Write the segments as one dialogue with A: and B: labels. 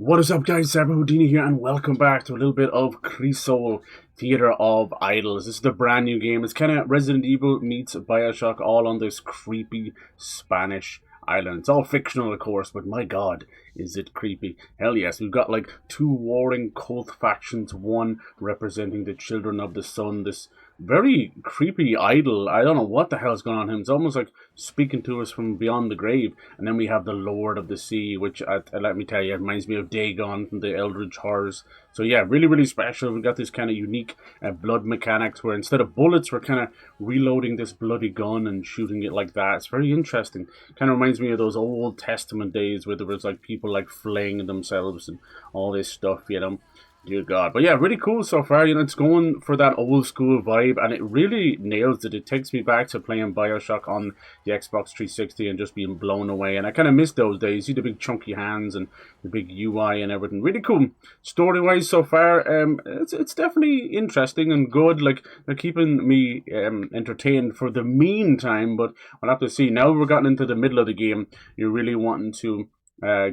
A: What is up, guys? CyberHoudini here, and welcome back to a little bit of Crisol Theater of Idols. This is the brand new game. It's kind of Resident Evil meets Bioshock, all on this creepy Spanish island. It's all fictional, of course, but my god, is it creepy. Hell yes, we've got like two warring cult factions, one representing the Children of the Sun, this very creepy idol. I don't know what the hell's going on with him. It's almost like speaking to us from beyond the grave. And then we have the Lord of the Sea, which, let me tell you, it reminds me of Dagon from the Eldritch Horrors. So yeah, really, really special. We've got this kind of unique blood mechanics where instead of bullets, we're kind of reloading this bloody gun and shooting it like that. It's very interesting. Kind of reminds me of those Old Testament days where there was like people like flaying themselves and all this stuff, you know. Dear God. But yeah, really cool so far. You know, it's going for that old school vibe, and it really nails it. It takes me back to playing Bioshock on the Xbox 360 and just being blown away. And I kind of miss those days. See the big chunky hands and the big UI and everything. Really cool. Story-wise so far, it's definitely interesting and good. Like, they're keeping me entertained for the meantime, but we'll have to see. Now we're gotten into the middle of the game, you're really wanting to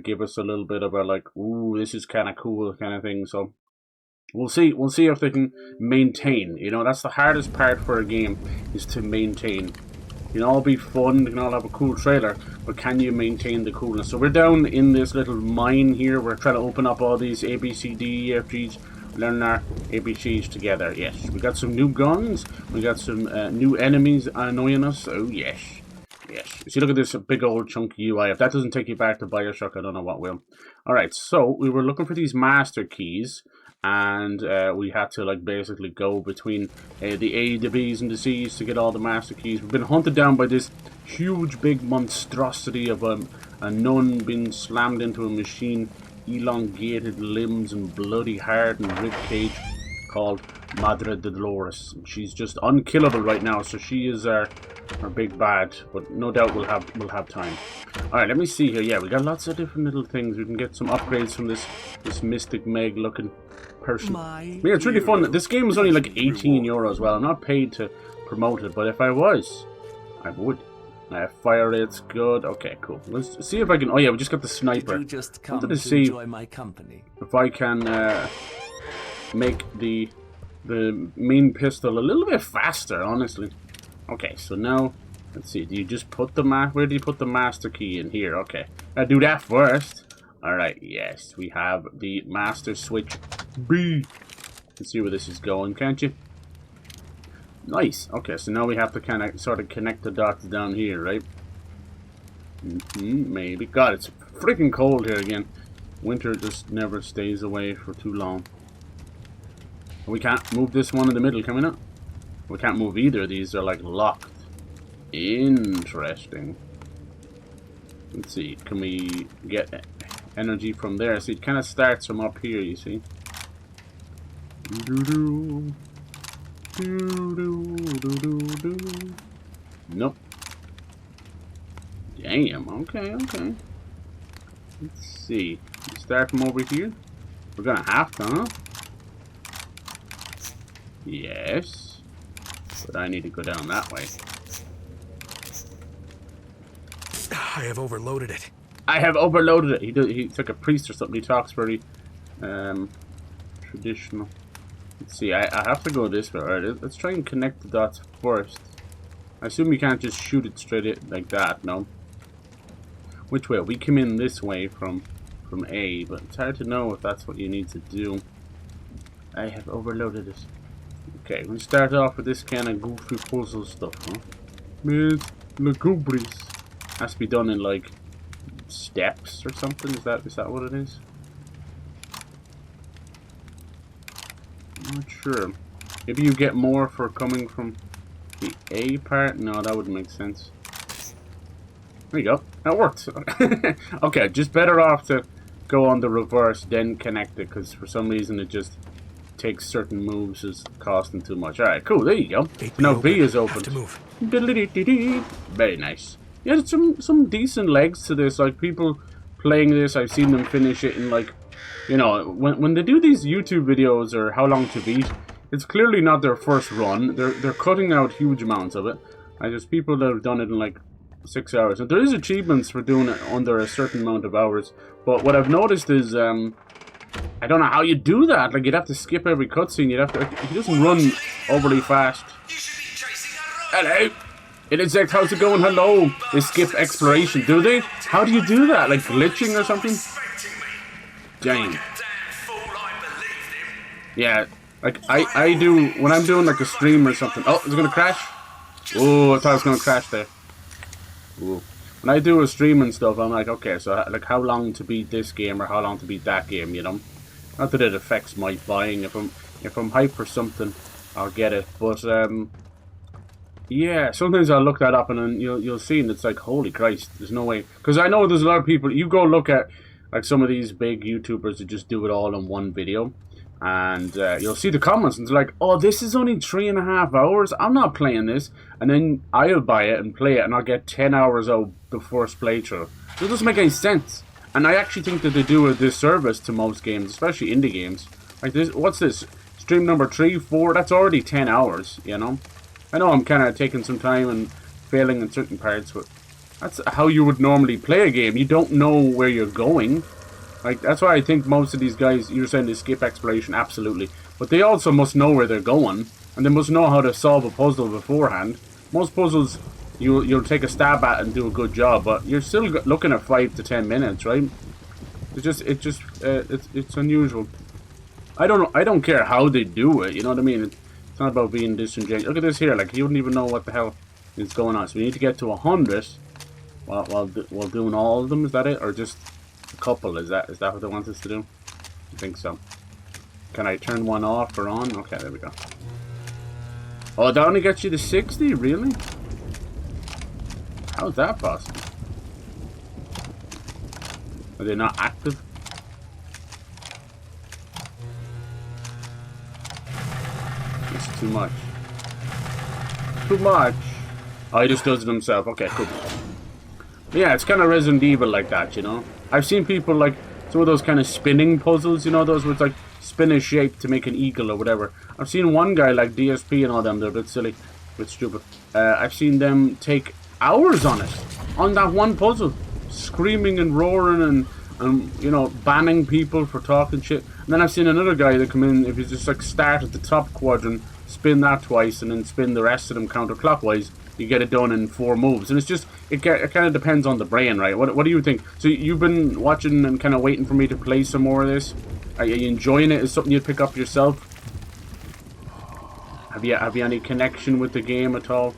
A: give us a little bit of a like, ooh, this is kind of cool kind of thing. So we'll see if they can maintain. You know, that's the hardest part for a game, is to maintain. You can all be fun, you can all have a cool trailer, but can you maintain the coolness? So we're down in this little mine here. We're trying to open up all these A, B, C, D, E, F, G's, learn our ABCs together. Yes, we got some new guns, we got some new enemies annoying us. Oh yes. Yes. See, look at this big old chunky UI. If that doesn't take you back to Bioshock, I don't know what will. Alright, so we were looking for these master keys, and we had to like basically go between the A, the B's, and the C's to get all the master keys. We've been hunted down by this huge big monstrosity of a nun being slammed into a machine, elongated limbs and bloody heart and rib cage, called Madre de Dolores. She's just unkillable right now, so she is our big bad, but no doubt we'll have time. Alright, let me see here. Yeah, we got lots of different little things. We can get some upgrades from this Mystic Meg looking person. Yeah, it's really fun. This game is only like 18 euros. Well, I'm not paid to promote it, but if I was, I would. Fire rate's good. Okay, cool. Let's see if I can. Oh yeah, we just got the sniper.
B: You just come
A: wanted to see
B: enjoy my company.
A: if I can make the main pistol a little bit faster, honestly. Okay, so now, let's see, do you just put the where do you put the master key? In here? Okay, I do that first. Alright, yes, we have the master switch B. Let's see where this is going, can't you? Nice. Okay, so now we have to kind of sort of connect the dots down here, right? Maybe. God, it's freaking cold here again. Winter just never stays away for too long. We can't move this one in the middle, can we not? We can't move either of these, they're like locked. Interesting. Let's see, can we get energy from there? See, it kind of starts from up here, you see. Nope. Damn, okay. Let's see. We start from over here. We're gonna have to, huh? Yes. But I need to go down that way.
C: I have overloaded it.
A: I have overloaded it. He's like a priest or something. He talks very traditional. Let's see, I have to go this way. Alright, let's try and connect the dots first. I assume you can't just shoot it straight in like that, no? Which way? We came in this way from A, but it's hard to know if that's what you need to do. I have overloaded it. Okay, we start off with this kind of goofy puzzle stuff, huh? Miss Lagubris. Has to be done in like steps or something. Is that what it is? I'm not sure. Maybe you get more for coming from the A part? No, that wouldn't make sense. There you go. That worked. Okay, just better off to go on the reverse, then connect it, because for some reason it just takes certain moves as costing too much. Alright, cool, there you go. Now B is open. Very nice. Yeah, there's some decent legs to this. Like, people playing this, I've seen them finish it in like, you know, when they do these YouTube videos or how long to beat, it's clearly not their first run. They're cutting out huge amounts of it. Like, there's people that have done it in like 6 hours. And there is achievements for doing it under a certain amount of hours. But what I've noticed is, I don't know how you do that. Like, you'd have to skip every cutscene. You'd have to, like, he doesn't run overly fast. Hello! Insect, how's it going? Hello! They skip exploration, do they? How do you do that? Like glitching or something? Dang. Yeah, like I do when I'm doing like a stream or something. Oh, is it gonna crash? Oh, I thought it was gonna crash there. Ooh. When I do a stream and stuff, I'm like, okay, so like how long to beat this game or how long to beat that game, you know? Not that it affects my buying. If I'm hyped for something, I'll get it. But yeah, sometimes I'll look that up and then you'll see and it's like, holy Christ, there's no way. Because I know there's a lot of people, you go look at like some of these big YouTubers that just do it all in one video. And you'll see the comments and it's like, oh, this is only 3.5 hours. I'm not playing this. And then I'll buy it and play it and I'll get 10 hours out the first playthrough. So it doesn't make any sense. And I actually think that they do a disservice to most games, especially indie games. Like this, what's this? Stream number 3, 4, that's already 10 hours, you know? I know I'm kind of taking some time and failing in certain parts, but that's how you would normally play a game. You don't know where you're going. Like, that's why I think most of these guys, you're saying they skip exploration, absolutely. But they also must know where they're going, and they must know how to solve a puzzle beforehand. Most puzzles, you'll take a stab at and do a good job, but you're still looking at 5 to 10 minutes, right? It's unusual. I don't care how they do it, you know what I mean? It's not about being disingenuous. Look at this here, like, you wouldn't even know what the hell is going on. So we need to get to 100 while doing all of them, is that it? Or just a couple, is that what they want us to do? I think so. Can I turn one off or on? Okay, there we go. Oh, that only gets you to 60? Really? How is that possible? Are they not active? It's too much. Too much. Oh, he just does it himself. Okay, cool. Yeah, it's kind of Resident Evil like that, you know? I've seen people like some of those kind of spinning puzzles, you know, those where it's like spin a shape to make an eagle or whatever. I've seen one guy like DSP and all them, they're a bit silly, a bit stupid. I've seen them take hours on it, on that one puzzle, screaming and roaring and you know, banning people for talking shit. And then I've seen another guy that come in, if you just like start at the top quadrant, spin that twice, and then spin the rest of them counterclockwise, you get it done in 4 moves. And it's just, it kind of depends on the brain, right? What do you think? So you've been watching and kind of waiting for me to play some more of this? Are you enjoying it? Is it something you'd pick up yourself? Have you any connection with the game at all?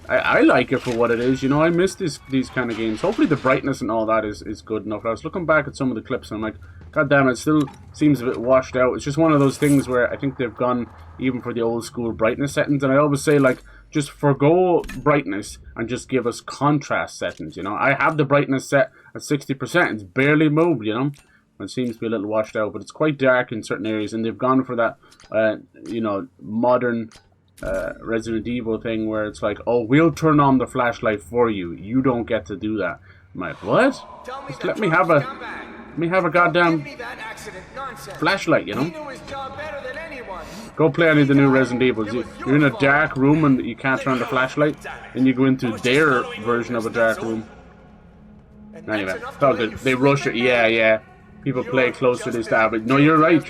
A: I like it for what it is, you know. I miss these kind of games. Hopefully the brightness and all that is good enough. I was looking back at some of the clips and I'm like, god damn, it still seems a bit washed out. It's just one of those things where I think they've gone even for the old school brightness settings. And I always say, like, just forgo brightness and just give us contrast settings, you know. I have the brightness set at 60%. It's barely moved, you know. It seems to be a little washed out, but it's quite dark in certain areas. And they've gone for that, you know, modern Resident Evil thing where it's like, oh, we'll turn on the flashlight for you. You don't get to do that. I'm like, what? Just let me have a goddamn flashlight, you know? Go play any of the new Resident Evils. You're in a dark room and you can't turn the flashlight, and you go into their version of a dark room. Anyway, it's all good. They rush it. Yeah. People play close to this stuff. But no, you're right.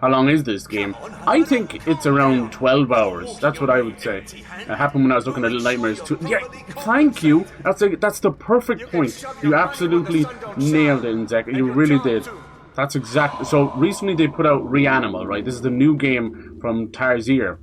A: How long is this game? I think it's around 12 hours. That's what I would say. It happened when I was looking at Little Nightmares 2. Yeah, thank you. That's the perfect point. You absolutely nailed it, Zach. You really did. That's exactly. So recently they put out Reanimal, right? This is the new game from Tarsier.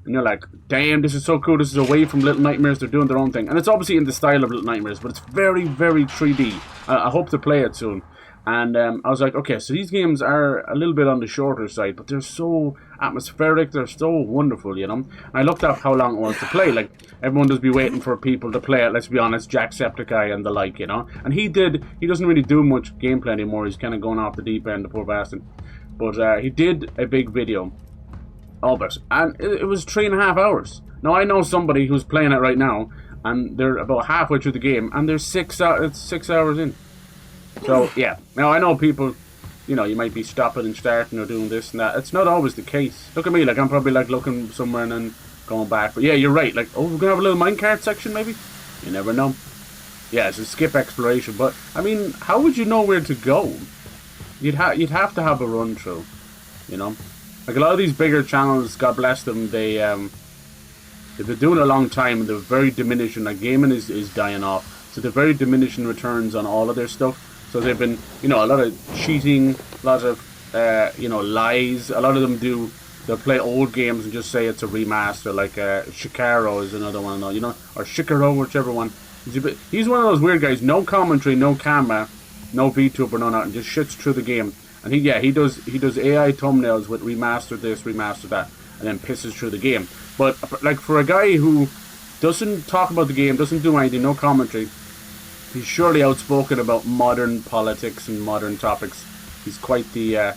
A: And you're like, damn, this is so cool. This is away from Little Nightmares. They're doing their own thing. And it's obviously in the style of Little Nightmares, but it's very, very 3D. I hope to play it soon. And I was like, okay, so these games are a little bit on the shorter side, but they're so atmospheric, they're so wonderful, you know? And I looked up how long it was to play. Like, everyone does be waiting for people to play it, let's be honest, Jacksepticeye and the like, you know? And he doesn't really do much gameplay anymore, he's kind of going off the deep end, the poor bastard. But he did a big video of it, and it was 3.5 hours. Now, I know somebody who's playing it right now, and they're about halfway through the game, and they're 6 hours in. So, yeah. Now, I know people, you know, you might be stopping and starting or doing this and that. It's not always the case. Look at me, like, I'm probably, like, looking somewhere and then going back. But, yeah, you're right. Like, oh, we're going to have a little minecart section, maybe? You never know. Yeah, it's a skip exploration, but I mean, how would you know where to go? You'd have to have a run through, you know. Like a lot of these bigger channels, God bless them, they've been doing it a long time and they're very diminishing. Like gaming is dying off, so they're very diminishing returns on all of their stuff. So they've been, you know, a lot of cheating, a lot of you know, lies. A lot of them they'll play old games and just say it's a remaster. Like Shikaro is another one, you know, or Shikaro, whichever one. He's one of those weird guys. No commentary, no camera, no VTuber, no nothing. Just shits through the game. And he does AI thumbnails with remaster this, remaster that, and then pisses through the game. But like for a guy who doesn't talk about the game, doesn't do anything, no commentary, he's surely outspoken about modern politics and modern topics. He's quite the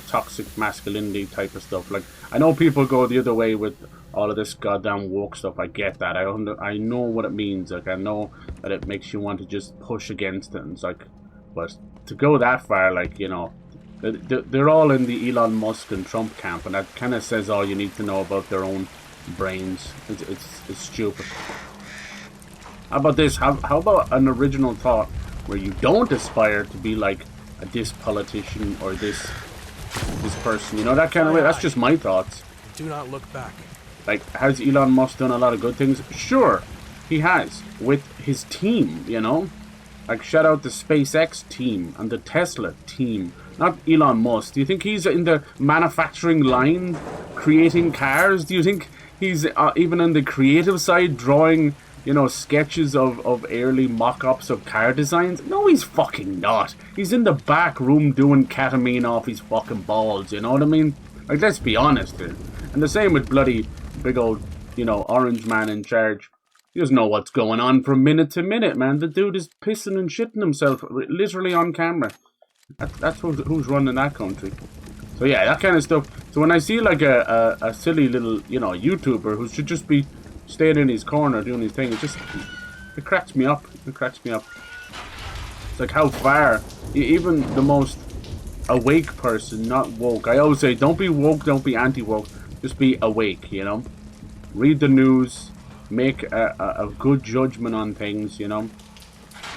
A: toxic masculinity type of stuff. Like, I know people go the other way with all of this goddamn woke stuff. I get that. I know what it means. Like, I know that it makes you want to just push against it. And it's like, but to go that far, like, you know, they're all in the Elon Musk and Trump camp, and that kind of says all you need to know about their own brains. It's stupid. How about this? How about an original thought where you don't aspire to be like this politician or this person? You know, that kind of way. That's just my thoughts.
C: Do not look back.
A: Like, has Elon Musk done a lot of good things? Sure, he has, with his team, you know? Like, shout out the SpaceX team and the Tesla team. Not Elon Musk. Do you think he's in the manufacturing line creating cars? Do you think he's even on the creative side drawing, you know, sketches of early mock-ups of car designs? No, he's fucking not. He's in the back room doing ketamine off his fucking balls, you know what I mean? Like, let's be honest, dude. And the same with bloody big old, you know, orange man in charge. He doesn't know what's going on from minute to minute, man. The dude is pissing and shitting himself, literally on camera. That's who's running that country. So yeah, that kind of stuff. So when I see like a silly little, you know, YouTuber who should just be staying in his corner doing his thing, it cracks me up. It cracks me up. It's like how far even the most awake person, not woke. I always say, don't be woke, don't be anti-woke. Just be awake, you know. Read the news, make a good judgment on things, you know,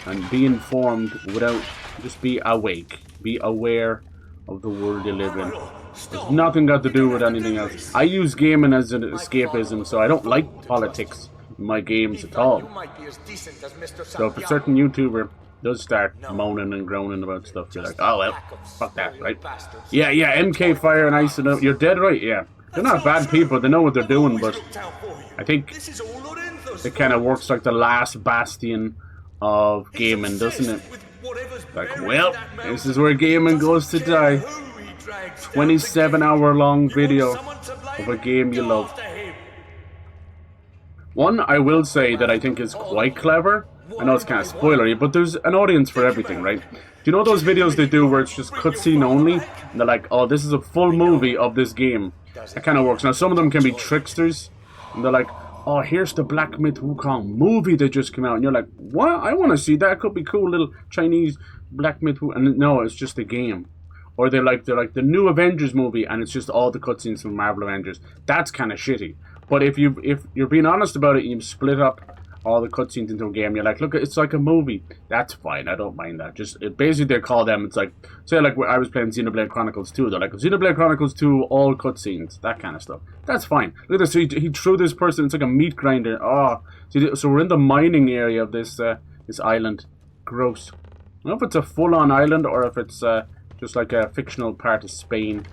A: and be informed without. Just be awake. Be aware of the world you live in. It's nothing got to do with anything else. I use gaming as an escapism, so I don't like politics in my games at all. So if a certain YouTuber does start moaning and groaning about stuff, you're like, oh well, fuck that, right? Yeah, MK Fire and Ice, and you're dead right, yeah. They're not bad people, they know what they're doing, but I think it kind of works like the last bastion of gaming, doesn't it? Like, well, this is where gaming goes to die. 27-hour long video of a game you love. One I will say that I think is quite clever. I know it's kind of spoilery, but there's an audience for everything, right? Do you know those videos they do where it's just cutscene only? And they're like, oh, this is a full movie of this game. That kind of works. Now, some of them can be tricksters. And they're like, oh, here's the Black Myth Wukong movie that just came out. And you're like, what? I want to see that. It could be cool, little Chinese Black Myth Wukong. And no, it's just a game. Or they're like the new Avengers movie, and it's just all the cutscenes from Marvel Avengers. That's kind of shitty. But if you're being honest about it, you split up all the cutscenes into a game. You're like, look, it's like a movie. That's fine. I don't mind that. Just basically they call them. It's like, say like I was playing Xenoblade Chronicles 2. They're like Xenoblade Chronicles 2, all cutscenes, that kind of stuff. That's fine. Look at this. He threw this person. It's like a meat grinder. Oh, so we're in the mining area of this island. Gross. I don't know if it's a full-on island or if it's just like a fictional part of Spain.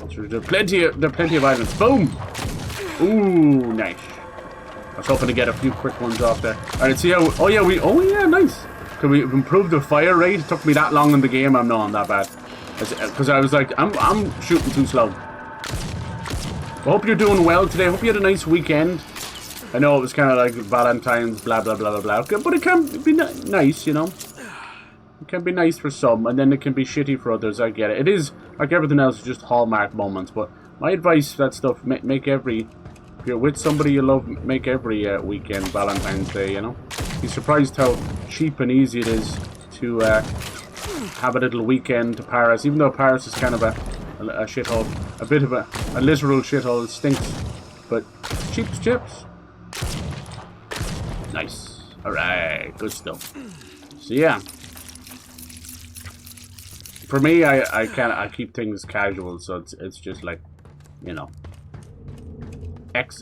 A: So there are plenty of islands. Boom. Ooh, nice. I was hoping to get a few quick ones off there. Alright, see how... Oh yeah, nice. Can we improve the fire rate? It took me that long in the game. I'm that bad. Because I was like, I'm shooting too slow. I hope you're doing well today. I hope you had a nice weekend. I know it was kind of like Valentine's, blah, blah, blah, blah, blah. But it can be nice, you know. It can be nice for some, and then it can be shitty for others. I get it. It is, like everything else, just hallmark moments. But my advice for that stuff, make every... If you're with somebody you love, make every weekend Valentine's Day, you know? Be surprised how cheap and easy it is to have a little weekend to Paris, even though Paris is kind of a shithole. A bit of a literal shithole. It stinks. But cheap as chips. Nice. Alright, good stuff. So yeah. For me, I keep things casual, so it's just like, you know,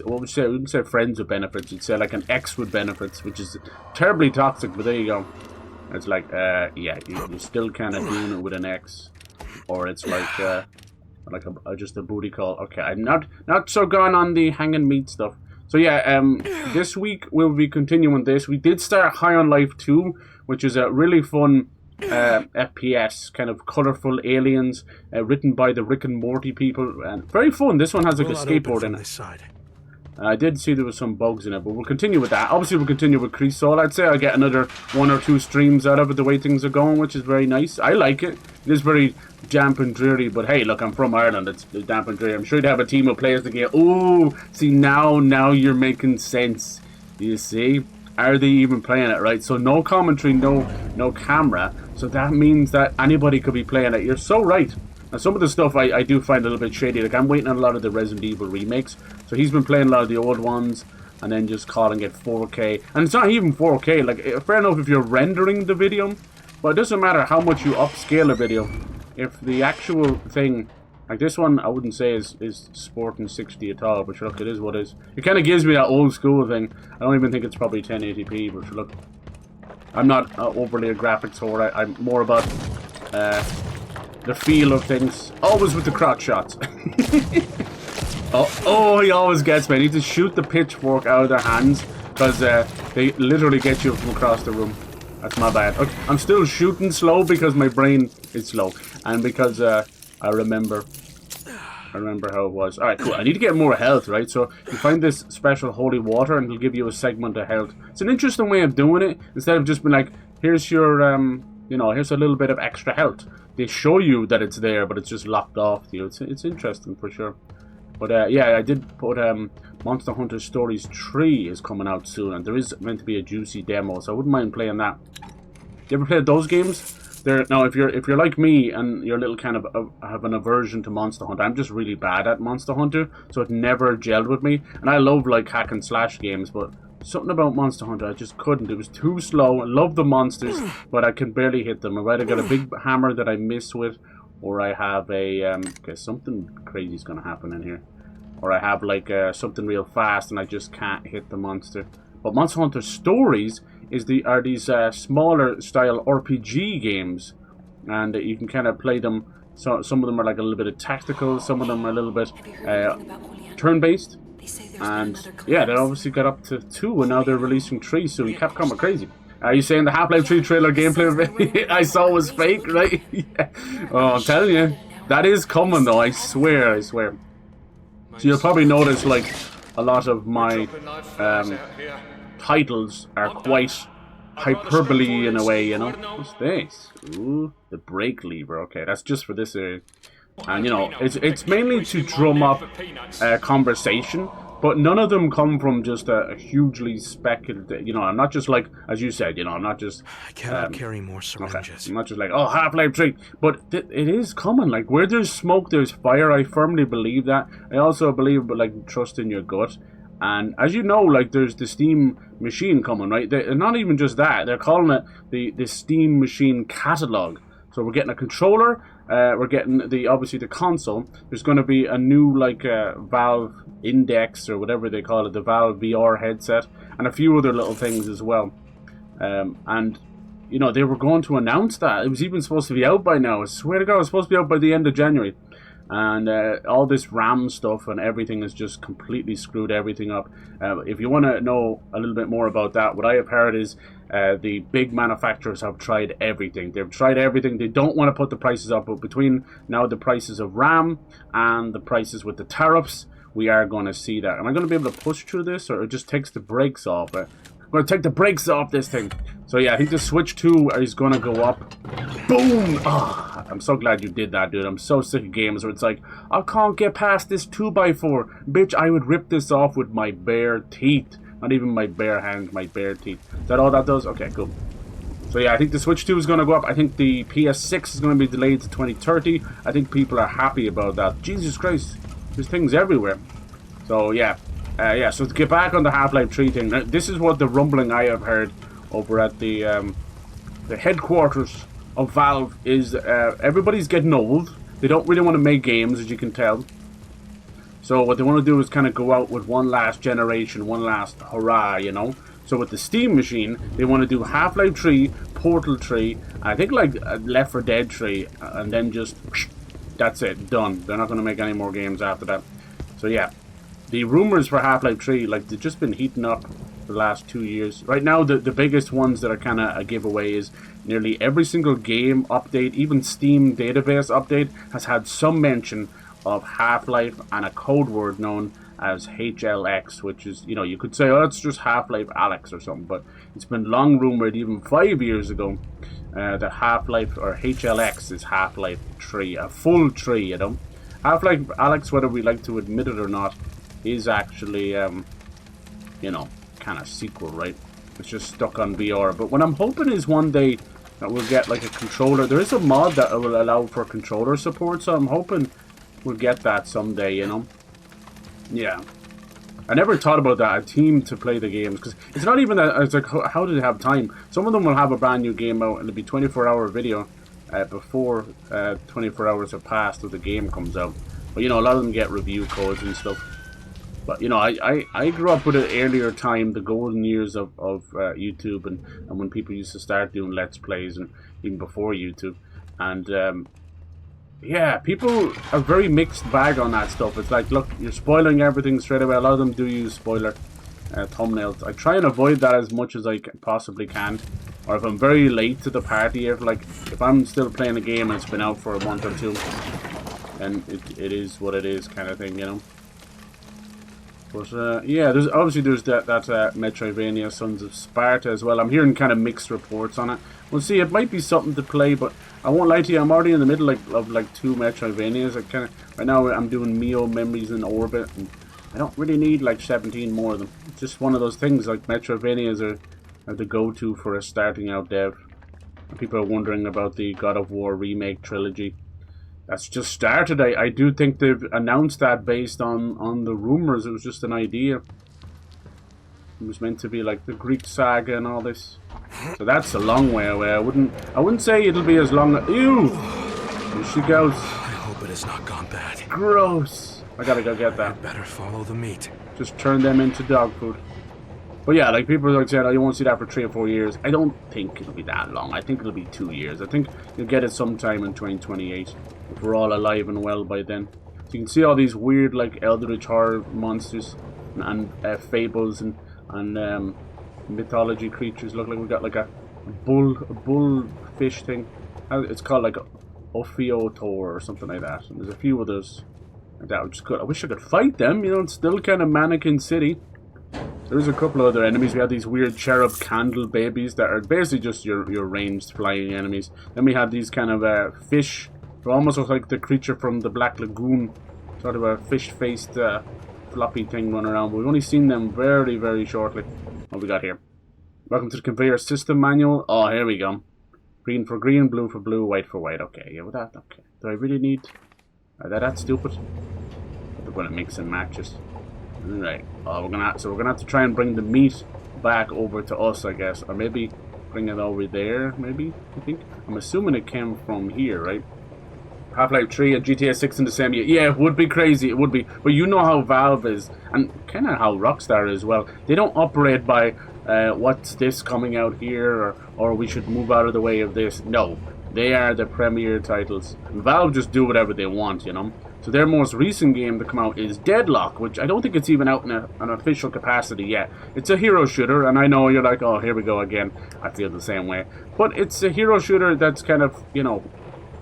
A: what would you say? We wouldn't say friends with benefits. You'd say like an ex with benefits, which is terribly toxic. But there you go. It's like, yeah, you're still kind of doing it with an ex, or it's like just a booty call. Okay, I'm not so gone on the hanging meat stuff. So yeah, this week we'll be continuing this. We did start High on Life 2, which is a really fun FPS, kind of colorful aliens, written by the Rick and Morty people, and very fun. This one has like a skateboard in it. I did see there was some bugs in it, but we'll continue with that. Obviously, we'll continue with Crisol. I'd say I'll get another 1 or 2 streams out of it, the way things are going, which is very nice. I like it. It is very damp and dreary, but hey, look, I'm from Ireland. It's damp and dreary. I'm sure you'd have a team of players that get, oh, see, now you're making sense. You see? Are they even playing it, right? So no commentary, no camera. So that means that anybody could be playing it. You're so right. And some of the stuff I do find a little bit shady. Like, I'm waiting on a lot of the Resident Evil remakes. So he's been playing a lot of the old ones and then just calling it 4K. And it's not even 4K. Like, fair enough if you're rendering the video, but it doesn't matter how much you upscale a video. If the actual thing, like this one, I wouldn't say is sporting 60 at all, but look, it is what it is. It kind of gives me that old school thing. I don't even think it's probably 1080p, but look, I'm not overly a graphics whore. I'm more about the feel of things. Always with the crotch shots. oh, he always gets me. I need to shoot the pitchfork out of their hands, because they literally get you from across the room. That's my bad. Okay, I'm still shooting slow because my brain is slow, and because I remember how it was. Alright, cool. I need to get more health, right? So you find this special holy water and it'll give you a segment of health. It's an interesting way of doing it. Instead of just being like, here's your, you know, here's a little bit of extra health. They show you that it's there, but it's just locked off to you. It's interesting for sure. But yeah, I did put Monster Hunter Stories 3 is coming out soon, and there is meant to be a juicy demo, so I wouldn't mind playing that. You ever played those games? Now, if you're like me and you're a little kind of have an aversion to Monster Hunter, I'm just really bad at Monster Hunter, so it never gelled with me. And I love like hack and slash games, but something about Monster Hunter I just couldn't. It was too slow. I love the monsters, but I can barely hit them. I've either got a big hammer that I miss with, or I have a okay, something crazy is gonna happen in here, or I have like something real fast and I just can't hit the monster. But Monster Hunter Stories are these smaller style RPG games, and you can kind of play them. So some of them are like a little bit of tactical, some of them are a little bit turn-based, and yeah, they obviously got up to 2, and now they're releasing 3 soon. Capcom are crazy. Are you saying the Half-Life 3 trailer gameplay I saw was fake, right? Yeah. Oh, I'm telling you, that is coming though. I swear. So you'll probably notice like a lot of my titles are quite hyperbole in a way, you know. What's this? Ooh, the brake lever. Okay, that's just for this area. And you know, it's mainly to drum up conversation, but none of them come from just a hugely speculative. You know, I'm not just like, as you said, you know, I'm not just.
C: I cannot carry more syringes.
A: Okay. I'm not just like, oh, Half-Life 3, but it is common. Like, where there's smoke, there's fire. I firmly believe that. I also believe, but like, trust in your gut. And as you know, like, there's the Steam machine coming, right? Not even just that. They're calling it the Steam machine catalog. So we're getting a controller. We're getting obviously the console. There's going to be a new like Valve Index or whatever they call it, the Valve VR headset, and a few other little things as well. And you know, they were going to announce that. It was even supposed to be out by now. I swear to God, it was supposed to be out by the end of January. And all this RAM stuff and everything has just completely screwed everything up. If you want to know a little bit more about that, what I have heard is the big manufacturers have tried everything. They've tried everything. They don't want to put the prices up, but between now the prices of RAM and the prices with the tariffs, we are going to see that. Am I going to be able to push through this, or it just takes the brakes off? I'm going to take the brakes off this thing. So yeah, I think the Switch 2 is going to go up. Boom! Oh, I'm so glad you did that, dude. I'm so sick of games where it's like, I can't get past this 2x4. Bitch, I would rip this off with my bare teeth. Not even my bare hands, my bare teeth. Is that all that does? Okay, cool. So yeah, I think the Switch 2 is going to go up. I think the PS6 is going to be delayed to 2030. I think people are happy about that. Jesus Christ, there's things everywhere. So yeah. So to get back on the Half-Life 3 thing, this is what the rumbling I have heard over at the headquarters of Valve is everybody's getting old. They don't really want to make games, as you can tell. So what they want to do is kind of go out with one last generation, one last hurrah, you know. So with the Steam machine, they want to do Half-Life 3, Portal 3, I think like Left 4 Dead 3, and then just, that's it, done. They're not going to make any more games after that. So yeah, the rumors for Half-Life 3, like, they've just been heating up the last 2 years. Right now, the biggest ones that are kind of a giveaway is nearly every single game update, even Steam database update, has had some mention of Half-Life and a code word known as HLX, which is, you know, you could say, oh, it's just Half-Life Alex or something, but it's been long rumored, even 5 years ago, that Half-Life, or HLX, is Half-Life 3, a full 3, you know. Half-Life Alex, whether we like to admit it or not, is actually, you know, kind of sequel, right? It's just stuck on VR. But what I'm hoping is one day that we'll get like a controller. There is a mod that will allow for controller support, so I'm hoping we'll get that someday, you know? Yeah. I never thought about that, a team to play the games, because it's not even that, it's like, how do they have time? Some of them will have a brand new game out, and it'll be 24-hour video before 24 hours have passed till the game comes out. But, you know, a lot of them get review codes and stuff. But, you know, I grew up with an earlier time, the golden years of YouTube, and when people used to start doing Let's Plays, and even before YouTube. And, yeah, people are very mixed bag on that stuff. It's like, look, you're spoiling everything straight away. A lot of them do use spoiler thumbnails. I try and avoid that as much as I possibly can. Or if I'm very late to the party, if I'm still playing a game and it's been out for a month or two, then it is what it is kind of thing, you know. But yeah, there's that Metroidvania Sons of Sparta as well. I'm hearing kind of mixed reports on it. We'll see. It might be something to play, but I won't lie to you. I'm already in the middle of 2 Metroidvanias. Right now I'm doing Mio Memories in Orbit, and I don't really need like 17 more of them. It's just one of those things. Like Metroidvanias are the go-to for a starting out dev. And people are wondering about the God of War remake trilogy. That's just started. I do think they've announced that based on the rumors. It was just an idea. It was meant to be like the Greek saga and all this. So that's a long way away. I wouldn't say it'll be as long. Ew! Here she goes.
C: I hope it has not gone bad.
A: Gross. I gotta go get that.
C: I better follow the meat.
A: Just turn them into dog food. But yeah, like people are like saying, oh, you won't see that for 3 or 4 years. I don't think it'll be that long. I think it'll be 2 years. I think you'll get it sometime in 2028. If we're all alive and well by then. So you can see all these weird, like, eldritch horror monsters and fables and mythology creatures. Look like we got like a bull fish thing. It's called like Ophiotor or something like that. And there's a few others like that, which is good. I wish I could fight them. You know, it's still kind of Mannequin City. There's a couple of other enemies. We have these weird cherub candle babies that are basically just your ranged flying enemies. Then we have these kind of fish. They almost look like the creature from the Black Lagoon. Sort of a fish-faced floppy thing running around. But we've only seen them very, very shortly. What we got here? Welcome to the conveyor system manual. Oh, here we go. Green for green, blue for blue, white for white. Okay, yeah, with that, okay. Do I really need... Are they that stupid? They're going to mix and matches. Right. Oh, we're gonna have to try and bring the meat back over to us, I guess, or maybe bring it over there. Maybe I think. I'm assuming it came from here, right? Half-Life 3 and GTA 6 in the same year. Yeah, it would be crazy. It would be. But you know how Valve is, and kind of how Rockstar is as well. They don't operate by what's this coming out here, or we should move out of the way of this. No, they are the premier titles. And Valve just do whatever they want, you know. So their most recent game to come out is Deadlock, which I don't think it's even out in an official capacity yet. It's a hero shooter, and I know you're like, oh, here we go again. I feel the same way. But it's a hero shooter that's kind of, you know,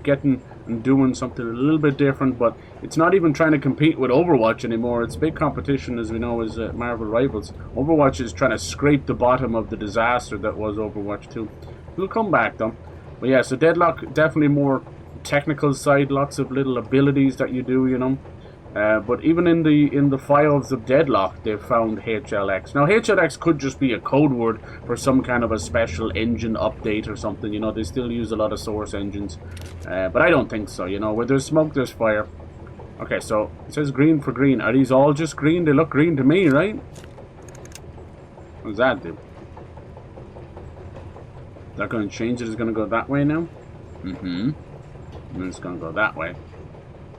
A: getting and doing something a little bit different, but it's not even trying to compete with Overwatch anymore. Its big competition, as we know, is Marvel Rivals. Overwatch is trying to scrape the bottom of the disaster that was Overwatch 2. We'll come back, though. But yeah, so Deadlock, definitely more technical side, lots of little abilities that you do, you know. But even in the files of Deadlock, they found HLX. Now, HLX could just be a code word for some kind of a special engine update or something, you know. They still use a lot of source engines. But I don't think so, you know. Where there's smoke, there's fire. Okay, so it says green for green. Are these all just green? They look green to me, right? What does that do? Is that going to change it? It's going to go that way now? Mm-hmm. And then it's going to go that way.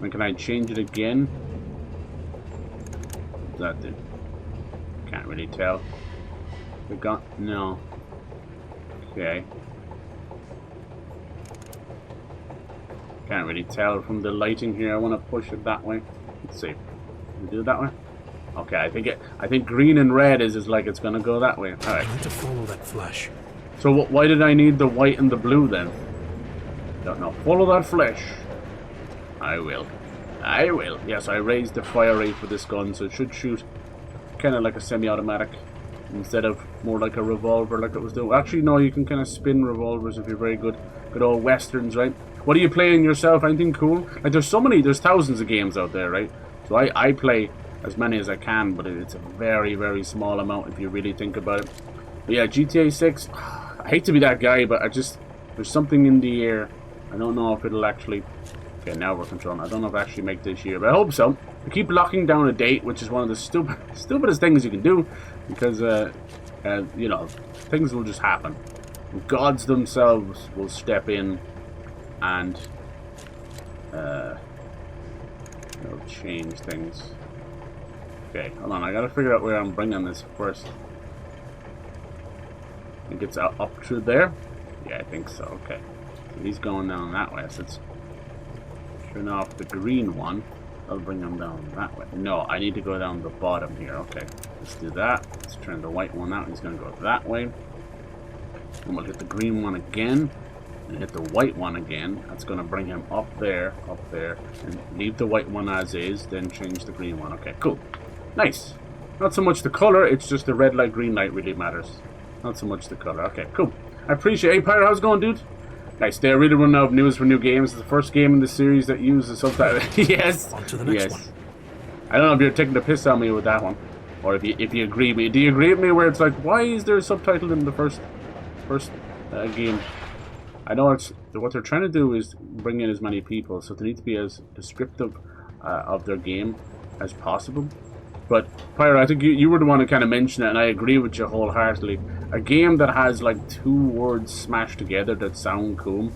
A: And can I change it again? What does that do? Can't really tell. We got... No. Okay. Can't really tell from the lighting here. I want to push it that way. Let's see. Can we do it that way? Okay, I think green and red is like it's gonna go that way. All right.
C: I need to follow that flash.
A: So why did I need the white and the blue then? Don't know. Follow that flesh. I will. I will. Yes, I raised the fire rate for this gun, so it should shoot kind of like a semi-automatic instead of more like a revolver like it was doing. Actually, no, you can kind of spin revolvers if you're very good. Good old westerns, right? What are you playing yourself? Anything cool? Like, there's thousands of games out there, right? So I play as many as I can, but it's a very, very small amount if you really think about it. But yeah, GTA 6, I hate to be that guy, but there's something in the air. I don't know if it'll actually... Okay, now we're controlling. I don't know if I actually make this year, but I hope so. I keep locking down a date, which is one of the stupidest things you can do, because, you know, things will just happen. Gods themselves will step in and they'll change things. Okay, hold on. I gotta figure out where I'm bringing this first. I think it's up through there. Yeah, I think so. Okay, so he's going down that way. So let's turn off the green one. I'll bring him down that way. No, I need to go down the bottom here. Okay, let's do that. Let's turn the white one out. He's gonna go that way. And we'll hit the green one again. And hit the white one again. That's going to bring him up there, and leave the white one as is, then change the green one. Okay, cool. Nice. Not so much the color, it's just the red light, green light really matters. Not so much the color. Okay, cool. I appreciate it. Hey, Pirate, how's it going, dude? Nice. They're really running out of news for new games. It's the first game in the series that uses subtitle. Yes.
C: On to the next one.
A: I don't know if you're taking the piss on me with that one, or if you agree with me. Do you agree with me where it's like, why is there a subtitle in the first game? I know it's what they're trying to do is bring in as many people, so they need to be as descriptive of their game as possible. But Pyro, I think you were the one to kind of mention it, and I agree with you wholeheartedly. A game that has like 2 words smashed together that sound cool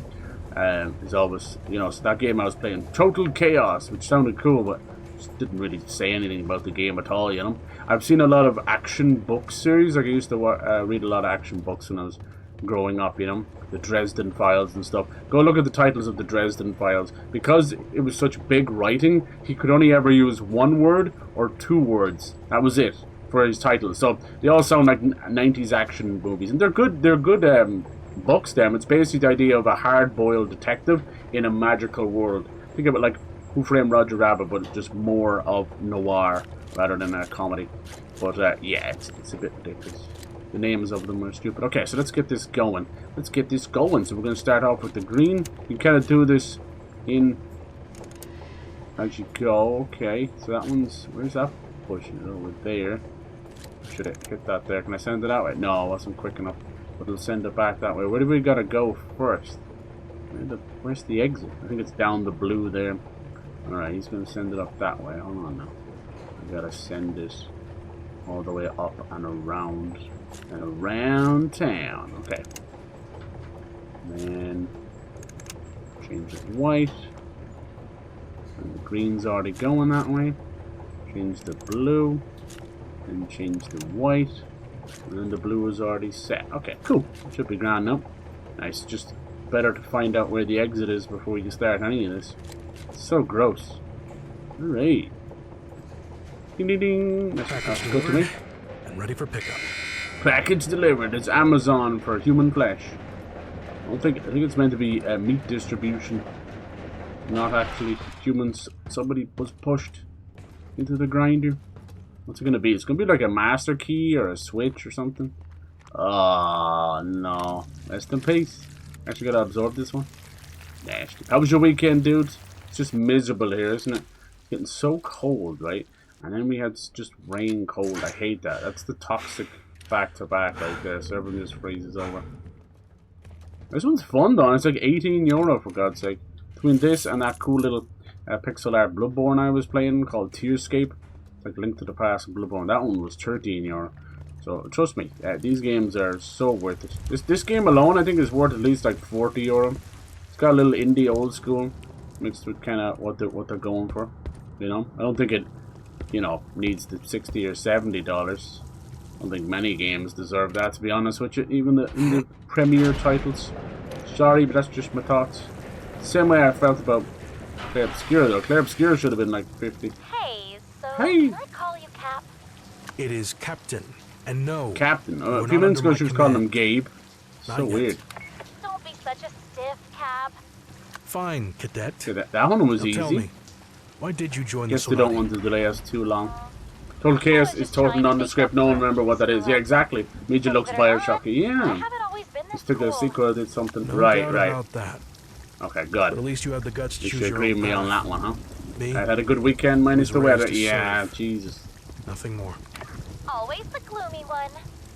A: is always, you know. So that game I was playing, Total Chaos, which sounded cool, but just didn't really say anything about the game at all. You know, I've seen a lot of action book series. Like I used to read a lot of action books when I was growing up, you know, the Dresden Files and stuff. Go look at the titles of the Dresden Files. Because it was such big writing, he could only ever use 1 word or 2 words. That was it for his titles. So they all sound like 90s action movies, and they're good books. Them, it's basically the idea of a hard-boiled detective in a magical world. Think of it like Who Framed Roger Rabbit, but just more of noir rather than a comedy. But yeah, it's a bit ridiculous. The names of them are stupid. Okay, so let's get this going. So we're going to start off with the green. You kind of do this in as you go. Okay, so that one's... Where's that? Pushing it over there. Should it hit that there? Can I send it that way? No, I wasn't quick enough. But it'll send it back that way. Where do we got to go first? Where's the exit? I think it's down the blue there. Alright, he's going to send it up that way. Hold on now. I got to send this all the way up and around. And around town. Okay. And then change it white. And the green's already going that way. Change the blue. And change the white. And then the blue is already set. Okay, cool. Should be grand now. Nice. Just better to find out where the exit is before you can start any of this. It's so gross. Alright. Ding ding ding. That's good to me.
C: And ready for pickup.
A: Package delivered. It's Amazon for human flesh. I think it's meant to be meat distribution, not actually humans. Somebody was pushed into the grinder. What's it gonna be? It's gonna be like a master key or a switch or something. Oh no! Rest in peace. Actually, gotta absorb this one. Nasty. How was your weekend, dudes? It's just miserable here, isn't it? It's getting so cold, right? And then we had just rain cold. I hate that. That's the toxic back-to-back right there, so everyone just freezes over. This one's fun though, it's like €18 for God's sake. Between this and that cool little pixel art Bloodborne I was playing called Tearscape. It's like Link to the Past and Bloodborne. That one was €13. So So trust me, these games are so worth it. This game alone, I think, is worth at least like €40. It's got a little indie old school mixed with kind of what they're going for. You know, I don't think it, you know, needs the $60 or $70. I don't think many games deserve that, to be honest with you. Even in the premier titles. Sorry, but that's just my thoughts. Same way I felt about Claire Obscura, though. Claire Obscura should have been like 50.
B: Hey, so
A: Hey.
B: can I call you Cap?
C: It is Captain. And no.
A: Captain.
C: You are
A: A few
C: not
A: minutes
C: under
A: ago
C: my
A: she was calling him
C: command.
A: Gabe. So
C: Not yet.
A: weird.
B: Don't be such a stiff, Cap.
C: Fine, Cadet.
A: See, that one was
C: Now
A: easy.
C: tell me, why did you join
A: Guess
C: the
A: they don't
C: Solari?
A: want to delay us too long. Total Chaos is total nondescript. No one remember what that is. Yeah, exactly. Media looks Bioshocky.
B: I
A: Yeah.
B: haven't always been this
A: Just took a
B: cool.
A: sequel, did something.
C: No
A: Right,
C: doubt
A: right.
C: about that.
A: Okay,
C: But at
A: good.
C: least you have the guts to
A: You
C: choose
A: should
C: your
A: agree
C: own
A: with me on
C: path.
A: that one, huh?
C: Me,
A: I had a good weekend, minus
C: was
A: the
C: raised
A: weather.
C: to
A: Yeah,
C: serve.
A: Jesus.
C: nothing more.
B: Always the gloomy one.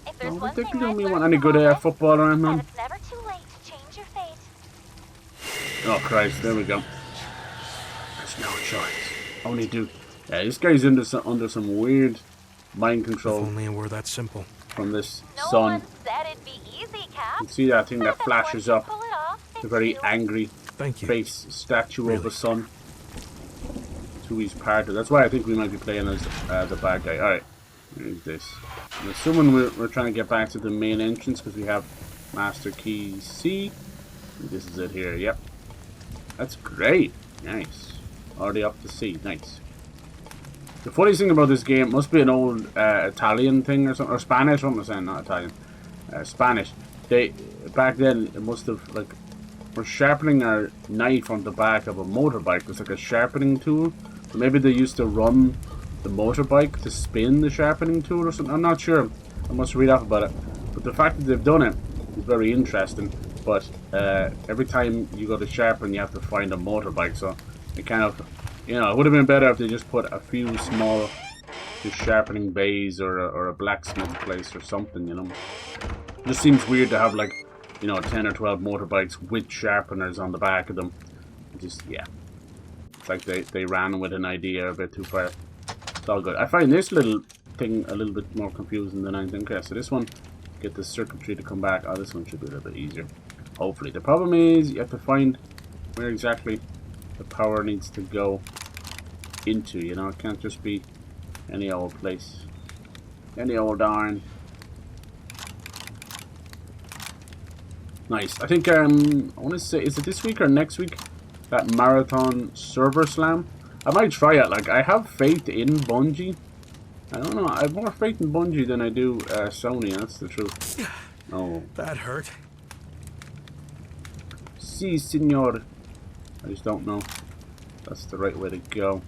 B: If there's
A: Oh,
B: one
A: the
B: thing
A: gloomy
B: I've
A: one.
B: learned
A: Any good
B: from all this,
A: football around,
B: that
A: man?
B: it's never too late to change your fate.
A: Oh, Christ. There we go. There's no choice. Only do. Yeah, this guy's under some weird mind
C: If
A: control
C: only it were that simple.
A: from this
B: No
A: sun.
B: one said it'd be easy, Cap.
A: You see that thing that
B: But
A: flashes
B: once
A: up?
B: you pull it off,
A: The
B: it's
A: very
B: you.
A: angry
C: Thank you.
A: face statue of
C: Really?
A: a sun. To his partner. That's why I think we might be playing as the bad guy. Alright, here's this. I'm assuming we're trying to get back to the main entrance because we have Master Key C. And this is it here, yep. That's great. Nice. Already up to C. Nice. The funniest thing about this game must be an old Italian thing or something, or Spanish. What am I saying? Not Italian. Spanish. They back then it must have like we're sharpening our knife on the back of a motorbike. It's like a sharpening tool. So maybe they used to run the motorbike to spin the sharpening tool or something. I'm not sure. I must read up about it. But the fact that they've done it is very interesting. But every time you go to sharpen, you have to find a motorbike. So it kind of, you know, it would have been better if they just put a few small just sharpening bays or a blacksmith place or something, you know. It just seems weird to have like, you know, 10 or 12 motorbikes with sharpeners on the back of them. Just, yeah. It's like they ran with an idea a bit too far. It's all good. I find this little thing a little bit more confusing than anything. Okay, so this one, get the circuitry to come back. Oh, this one should be a little bit easier. Hopefully. The problem is you have to find where exactly the power needs to go into, you know. It can't just be any old place. Any old darn. Nice. I think I want to say, is it this week or next week? That marathon server slam. I might try it. Like, I have faith in Bungie. I don't know. I have more faith in Bungie than I do Sony. That's the truth. Oh,
C: That hurt.
A: si, senor. I just don't know. That's the right way to go.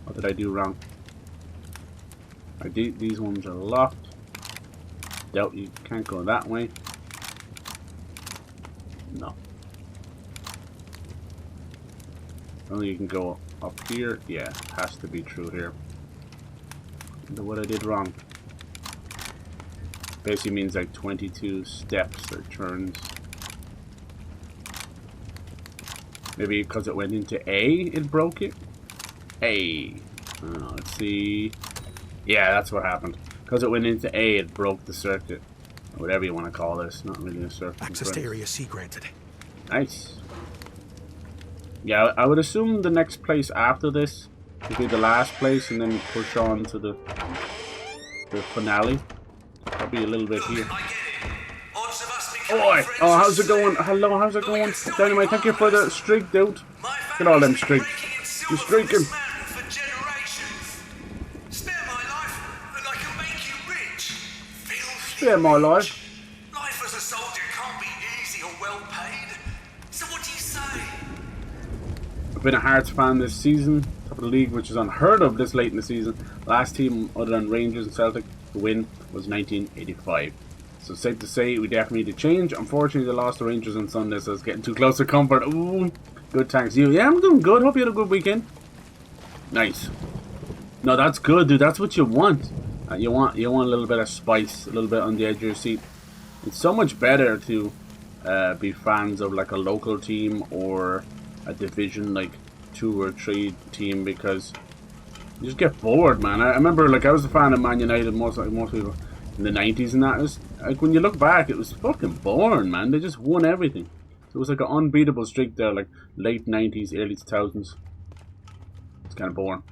A: What did I do wrong? These ones are locked. Doubt you can't go that way. No. Only you can go up here. Yeah, has to be true here. Wonder what I did wrong. Basically means like 22 steps or turns. Maybe because it went into A, it broke it? A. Let's see. Yeah, that's what happened. Because it went into A, it broke the circuit. Whatever you want to call this. Not really a circuit.
C: Access to Area C granted.
A: Nice. Yeah, I would assume the next place after this would be the last place and then push on to the finale. Probably a little bit here. Oi! Oh, how's it going? Hello, how's it going? Dynamite, thank you for the streak, dude. Look at all them streaks. You're streaking. Spare my life.
D: Life as a soldier can't be easy or well paid. So what do you say?
A: I've been a Hearts fan this season. Top of the league, which is unheard of this late in the season. Last team other than Rangers and Celtic to win was 1985. So safe to say we definitely need to change. Unfortunately, they lost the Rangers on Sunday, so it's getting too close to comfort. Ooh, good, thanks. You? Yeah, I'm doing good. Hope you had a good weekend. Nice. No, that's good, dude. That's what you want. You want a little bit of spice, a little bit on the edge of your seat. It's so much better to be fans of like a local team or a division like 2 or 3 team, because You just get bored, man. I remember, like, I was a fan of Man United, most people in the 90s and that. It was, like, when you look back, it was fucking boring, man. They just won everything. So it was like an unbeatable streak there, like late 90s, early 2000s. It's kind of boring.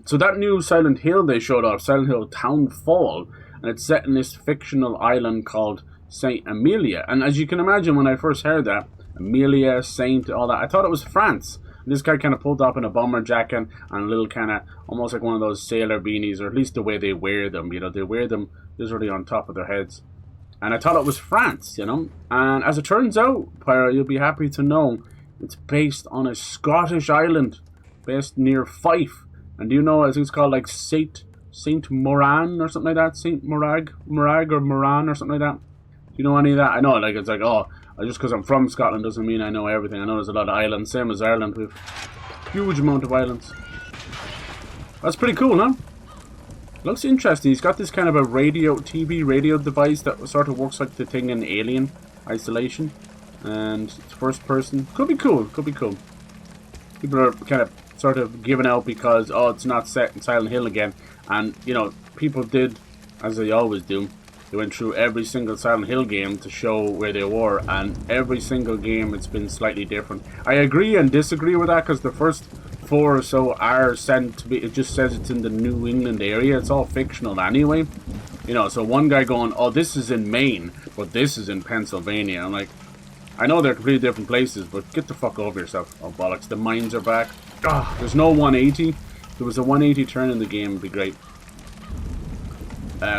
A: So that new Silent Hill they showed off, Silent Hill Townfall, and it's set in this fictional island called Saint Amelia. And as you can imagine, when I first heard that, Amelia, Saint, all that, I thought it was France. And this guy kind of pulled up in a bomber jacket and a little kind of, almost like one of those sailor beanies, or at least the way they wear them. You know, they wear them literally on top of their heads. And I thought it was France, you know. And as it turns out, Pyro, you'll be happy to know, it's based on a Scottish island, based near Fife. And do you know, I think it's called like Saint Moran or something like that? Saint Morag or Moran or something like that? Do you know any of that? I know, like, it's like, oh, just because I'm from Scotland doesn't mean I know everything. I know there's a lot of islands, same as Ireland. We have a huge amount of islands. That's pretty cool, huh? Looks interesting. He's got this kind of a TV radio device that sort of works like the thing in Alien Isolation. And it's first person. Could be cool. Could be cool. People are kind of sort of giving out because, oh, it's not set in Silent Hill again. And, you know, people did, as they always do, they went through every single Silent Hill game to show where they were, and every single game it's been slightly different. I agree and disagree with that, because the first 4 or so are sent to be, it just says it's in the New England area. It's all fictional anyway. You know, so one guy going, oh, this is in Maine, but this is in Pennsylvania. I'm like, I know they're completely different places, but get the fuck over yourself. Oh, bollocks, the mines are back. Ah, there's no 180. If there was a 180 turn in the game, it'd be great.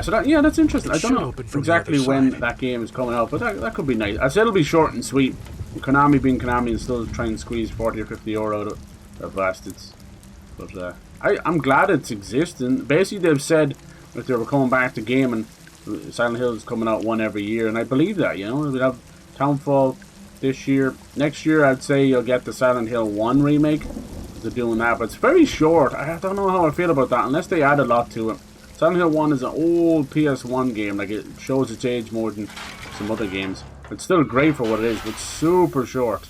A: So that, yeah, that's interesting. I don't know exactly when that game is coming out, but that could be nice. I said it'll be short and sweet. Konami being Konami and still try and squeeze 40 or 50 euro out of their bastards. But I'm glad it's existing. Basically, they've said that they were coming back to game, and Silent Hill is coming out one every year, and I believe that. You know, we'll have Townfall this year. Next year, I'd say you'll get the Silent Hill 1 remake. They're doing that, but it's very short. I don't know how I feel about that unless they add a lot to it. Silent Hill 1 is an old PS1 game. Like, it shows its age more than some other games. It's still great for what it is, but super short.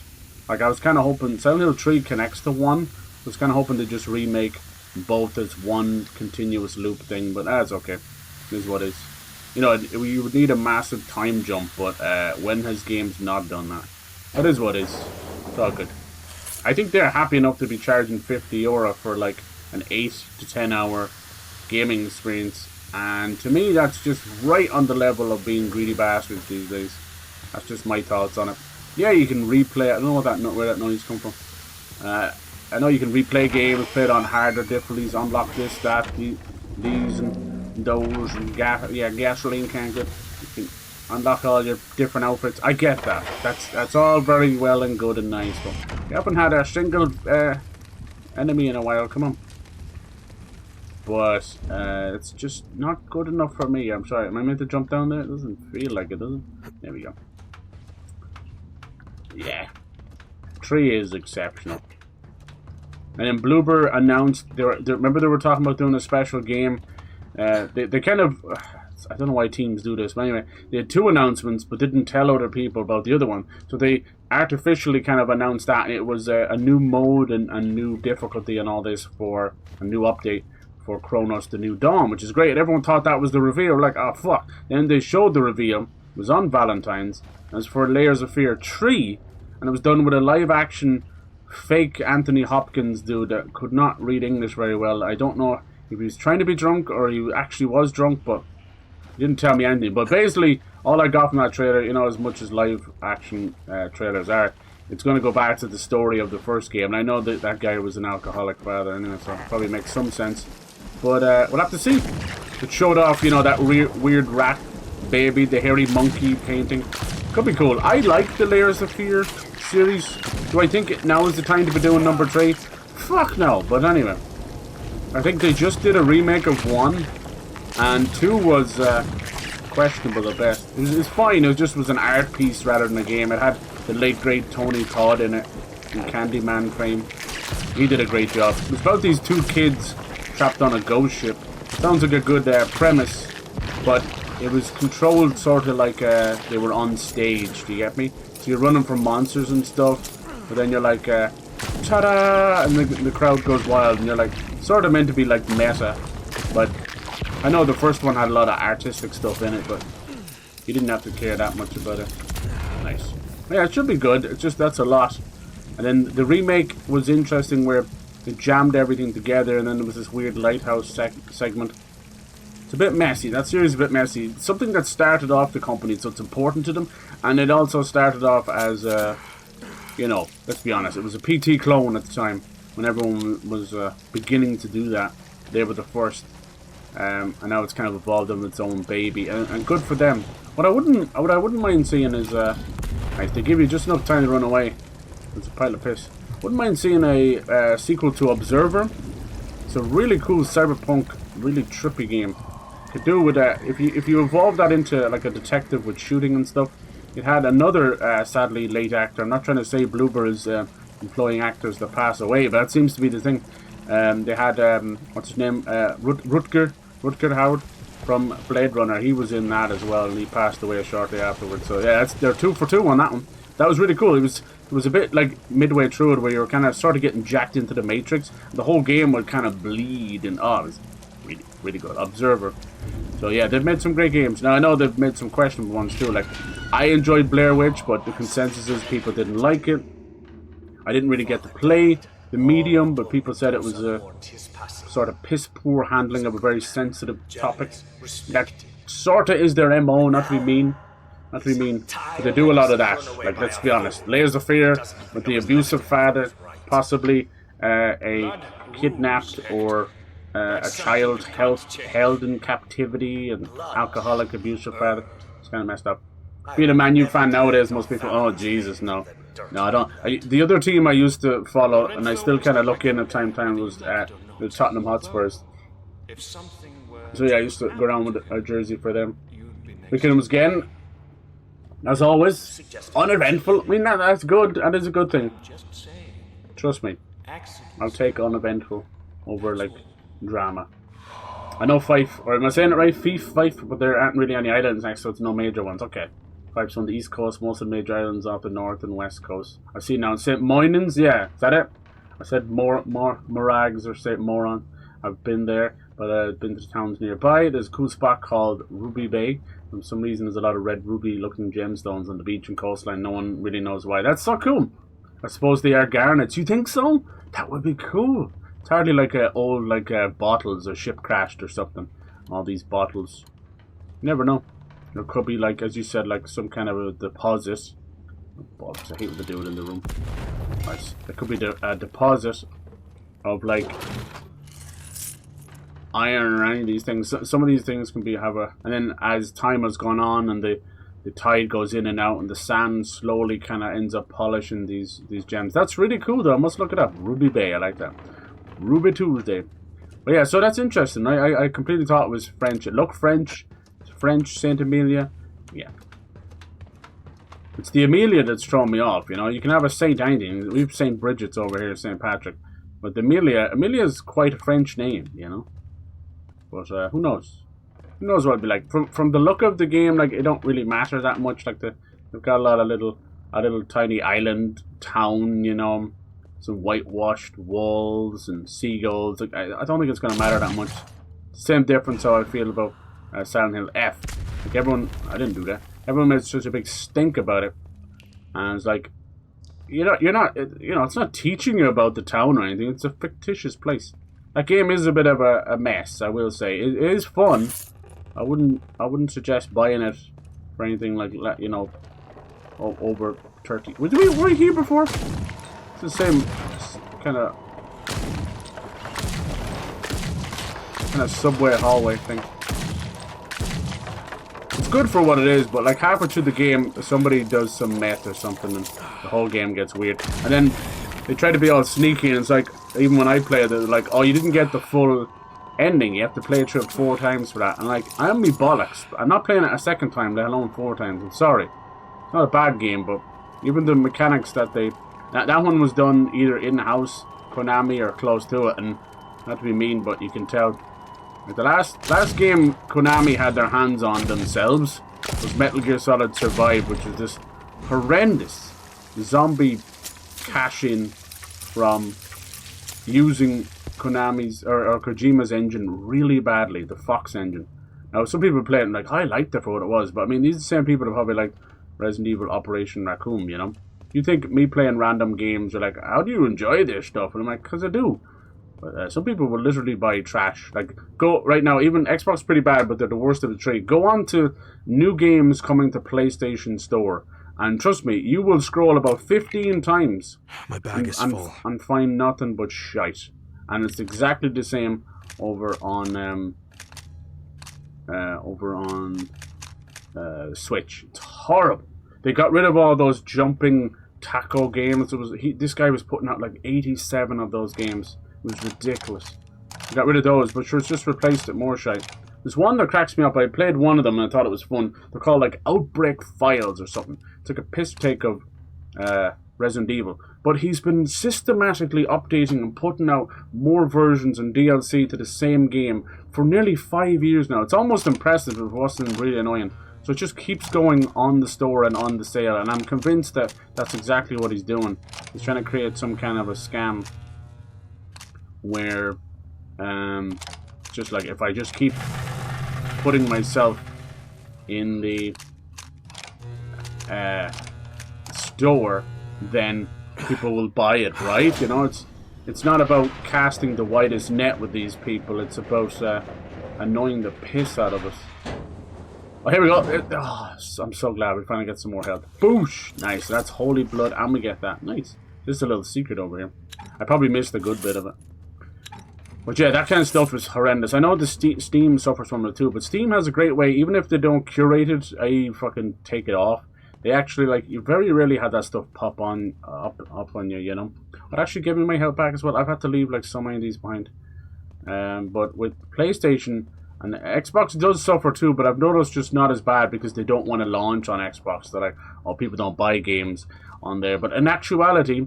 A: Like, I was kind of hoping Silent Hill 3 connects to 1. I was kind of hoping to just remake both as one continuous loop thing, but that's okay. It is what it is. You know, you would need a massive time jump, but when has games not done that? That is what it is. It's all good. I think they're happy enough to be charging 50 euro for like an 8 to 10 hour gaming experience, and to me that's just right on the level of being greedy bastards these days. That's just my thoughts on it. Yeah, you can replay. I don't know where that noise come from. I know you can replay games, play it on harder difficulties, unlock this, that, these, and those, and gasoline can get. You can unlock all your different outfits. I get that. That's all very well and good and nice, but you haven't had a single enemy in a while. Come on. But it's just not good enough for me. I'm sorry. Am I meant to jump down there? It doesn't feel like it, does it? There we go. Yeah. 3 is exceptional. And then Bloober announced, remember they were talking about doing a special game. They kind of, I don't know why teams do this, but anyway, they had 2 announcements but didn't tell other people about the other one. So they artificially kind of announced that, and it was a new mode and a new difficulty and all this for a new update for Kronos the New Dawn, which is great. Everyone thought that was the reveal. Like, oh fuck. Then they showed the reveal. It was on Valentine's. It was for Layers of Fear 3, and it was done with a live action fake Anthony Hopkins dude that could not read English very well. I don't know if he was trying to be drunk or he actually was drunk, but he didn't tell me anything. But basically, all I got from that trailer, you know, as much as live action trailers are, it's going to go back to the story of the first game. And I know that guy was an alcoholic father, anyway, so it probably makes some sense. But we'll have to see. It showed off, you know, that weird rat baby, the hairy monkey painting. Could be cool. I like the Layers of Fear series. Do I think now is the time to be doing number 3? Fuck no. But anyway, I think they just did a remake of 1, and 2 was questionable at best. It was fine. It just was an art piece rather than a game. It had the late great Tony Todd in it, in Candyman fame. He did a great job. It was about these 2 kids trapped on a ghost ship. Sounds like a good premise, but it was controlled sort of like they were on stage. Do you get me? So you're running from monsters and stuff, but then you're like, ta-da! And the crowd goes wild, and you're like, sort of meant to be like meta, but I know the first one had a lot of artistic stuff in it, but you didn't have to care that much about it. Nice. Yeah, it should be good. It's just that's a lot. And then the remake was interesting where they jammed everything together, and then there was this weird lighthouse segment. It's a bit messy. That series is a bit messy. Something that started off the company, so it's important to them, and it also started off as you know, let's be honest, it was a PT clone at the time when everyone was beginning to do that. They were the first, and now it's kind of evolved on its own baby, and good for them. What I wouldn't mind seeing is, if they give you just enough time to run away, it's a pile of piss. Wouldn't mind seeing a sequel to Observer. It's a really cool cyberpunk, really trippy game. Could do with if you evolve that into like a detective with shooting and stuff. It had another sadly late actor. I'm not trying to say Bloober is employing actors that pass away, but that seems to be the thing. They had what's his name, Rutger Hauer from Blade Runner. He was in that as well, and he passed away shortly afterwards. So yeah, they're 2 for 2 on that one. That was really cool. It was a bit like midway through it where you were kind of sort of getting jacked into the Matrix. The whole game would kind of bleed, and it was really, really good. Observer. So yeah, they've made some great games. Now I know they've made some questionable ones too. Like I enjoyed Blair Witch, but the consensus is people didn't like it. I didn't really get to play the Medium, but people said it was a sort of piss poor handling of a very sensitive topic. That sort of is their MO, not to be mean. Not to be mean, but they do a lot of that. Like, let's be honest. Layers of Fear with the abusive father, possibly a kidnapped or a child held in captivity, and alcoholic, abusive father. It's kind of messed up. Being a Man U fan nowadays, most people, oh Jesus, no. No, I don't. The other team I used to follow, and I still kind of look in at time was the Tottenham Hotspurs. So yeah, I used to go around with a jersey for them. Weekend was again, as always, uneventful. I mean, that's good. That is a good thing. Trust me. I'll take uneventful over, like, drama. I know Fife, or am I saying it right? Fife, but there aren't really any islands next, so it's no major ones. Okay. Fife's on the east coast, most of the major islands off the north and west coast. I see now St. Moinans, yeah. Is that it? I said Morags or St. Moron. I've been there, but I've been to the towns nearby. There's a cool spot called Ruby Bay. For some reason, there's a lot of red ruby-looking gemstones on the beach and coastline. No one really knows why. That's so cool. I suppose they are garnets. You think so? That would be cool. It's hardly like old bottles or ship crashed or something. All these bottles. You never know. There could be, like, as you said, like some kind of a deposit. Bollocks, I hate when they do it in the room. Nice. There could be a deposit of, like, iron or any of these things. Some of these things can have a... And then as time has gone on and the tide goes in and out and the sand slowly kind of ends up polishing these gems. That's really cool, though. I must look it up. Ruby Bay, I like that. Ruby Tuesday. But yeah, so that's interesting. I completely thought it was French. It looked French. French, Saint Amelia, yeah. It's the Amelia that's throwing me off, you know. You can have a Saint anything. We have Saint Bridget's over here, Saint Patrick. But the Amelia's quite a French name, you know. But who knows? Who knows what it'd be like? From the look of the game, like, it don't really matter that much. Like, they've got a lot of a little tiny island town, you know. Some whitewashed walls and seagulls. Like, I don't think it's going to matter that much. Same difference how I feel about Silent Hill F. Like everyone, I didn't do that. Everyone made such a big stink about it, and it's like, it's not teaching you about the town or anything. It's a fictitious place. That game is a bit of a mess, I will say. It is fun. I wouldn't suggest buying it for anything like, you know, over 30. Were we here before? It's the same kind of subway hallway thing. It's good for what it is, but like halfway through the game, somebody does some meth or something, and the whole game gets weird. And then they try to be all sneaky, and it's like, even when I play it, they're like, oh, you didn't get the full ending. You have to play it through 4 times for that. And like, I'm me bollocks. I'm not playing it a second time, let alone 4 times. I'm sorry. It's not a bad game, but even the mechanics that that one was done either in-house, Konami, or close to it, and not to be mean, but you can tell. Like the last game Konami had their hands on themselves was Metal Gear Solid Survive, which was this horrendous zombie cash-in from using Konami's or Kojima's engine really badly, the Fox engine. Now, some people play it and like, I liked it for what it was, but I mean, these are the same people that probably like Resident Evil Operation Raccoon, you know? You think me playing random games are like, how do you enjoy this stuff? And I'm like, because I do. But some people will literally buy trash. Like, go right now, even Xbox is pretty bad, but they're the worst of the trade. Go on to new games coming to PlayStation Store. And trust me, you will scroll about 15 times.
C: My bag is full.
A: And find nothing but shite. And it's exactly the same over on Switch. It's horrible. They got rid of all those jumping taco games. This guy was putting out like 87 of those games. It was ridiculous. They got rid of those, but sure, it's just replaced it more shite. There's one that cracks me up. I played one of them and I thought it was fun. They're called like Outbreak Files or something. It's like a piss take of Resident Evil. But he's been systematically updating and putting out more versions and DLC to the same game for nearly 5 years now. It's almost impressive if it wasn't really annoying. So it just keeps going on the store and on the sale. And I'm convinced that that's exactly what he's doing. He's trying to create some kind of a scam where just like if I just keep putting myself in the store, then people will buy it, right? You know, it's not about casting the widest net with these people. It's about annoying the piss out of us. Oh, here we go. I'm so glad we finally get some more health. Boosh! Nice. That's holy blood, and we get that. Nice. Just a little secret over here. I probably missed a good bit of it. But yeah, that kind of stuff is horrendous. I know the Steam suffers from it too, but Steam has a great way, even if they don't curate it, I fucking take it off. They actually, like, you very rarely have that stuff pop on, up on you, you know. But actually give me my health back as well. I've had to leave, like, so many of these behind. But with PlayStation, and Xbox does suffer too, but I've noticed just not as bad because they don't want to launch on Xbox. They're like, oh, people don't buy games on there. But in actuality,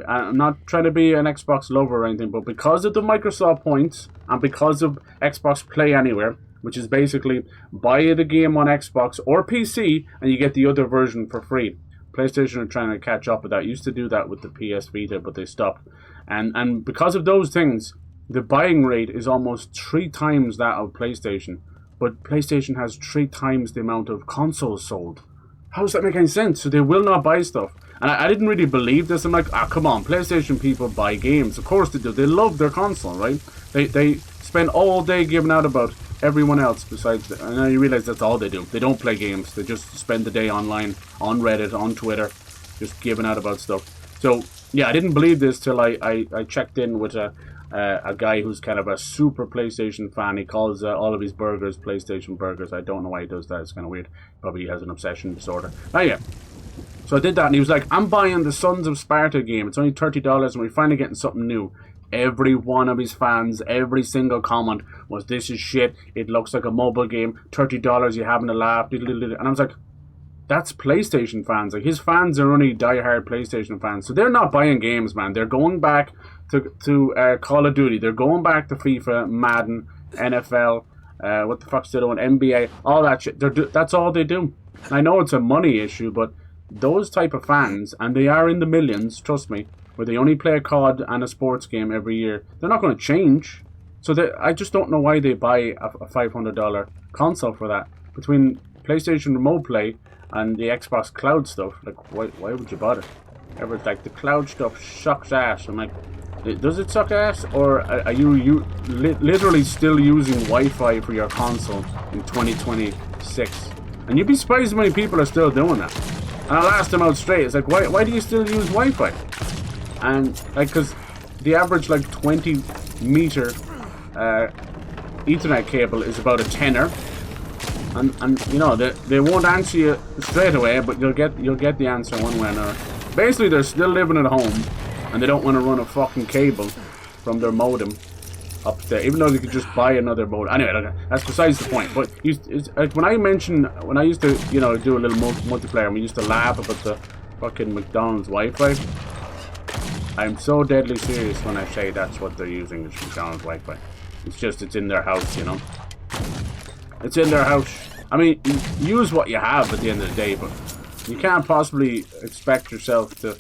A: I'm not trying to be an Xbox lover or anything, but because of the Microsoft points and because of Xbox Play Anywhere, which is basically buy the game on Xbox or PC and you get the other version for free. PlayStation are trying to catch up with that. Used to do that with the PS Vita, but they stopped. And because of those things, the buying rate is almost 3 times that of PlayStation. But PlayStation has 3 times the amount of consoles sold. How does that make any sense? So they will not buy stuff. And I didn't really believe this. I'm like, come on, PlayStation people buy games. Of course they do. They love their console, right? They spend all day giving out about everyone else besides... And now you realize that's all they do. They don't play games. They just spend the day online, on Reddit, on Twitter, just giving out about stuff. So, yeah, I didn't believe this till I checked in with a guy who's kind of a super PlayStation fan. He calls all of his burgers PlayStation burgers. I don't know why he does that. It's kind of weird. Probably has an obsession disorder. Oh, yeah. So I did that, and he was like, I'm buying the Sons of Sparta game. It's only $30, and we're finally getting something new. Every one of his fans, every single comment was, this is shit. It looks like a mobile game. $30, you're having a laugh. And I was like, that's PlayStation fans. Like, his fans are only diehard PlayStation fans. So they're not buying games, man. They're going back to Call of Duty. They're going back to FIFA, Madden, NFL, what the fuck's they doing, NBA, all that shit. That's all they do. I know it's a money issue, but those type of fans, and they are in the millions, trust me, where they only play a COD and a sports game every year, they're not going to change. So I just don't know why they buy a $500 console for that. Between PlayStation Remote Play and the Xbox Cloud stuff, like, why would you bother? Everyone's like, the cloud stuff sucks ass. I'm like, does it suck ass? Or are you literally still using Wi-Fi for your console in 2026? And you'd be surprised how many people are still doing that. And I'll ask them out straight. It's like, why do you still use Wi-Fi? And, like, because the average, like, 20-meter Ethernet cable is about a tenner. And you know, they won't answer you straight away, but you'll get the answer one way or another. Basically, they're still living at home, and they don't want to run a fucking cable from their modem up there, even though they could just buy another modem. Anyway, that's besides the point. But like when I used to, you know, do a little multiplayer, and we used to laugh about the fucking McDonald's Wi-Fi. I'm so deadly serious when I say that's what they're using, is McDonald's Wi-Fi. It's in their house, you know. It's in their house. I mean, use what you have at the end of the day, but you can't possibly expect yourself to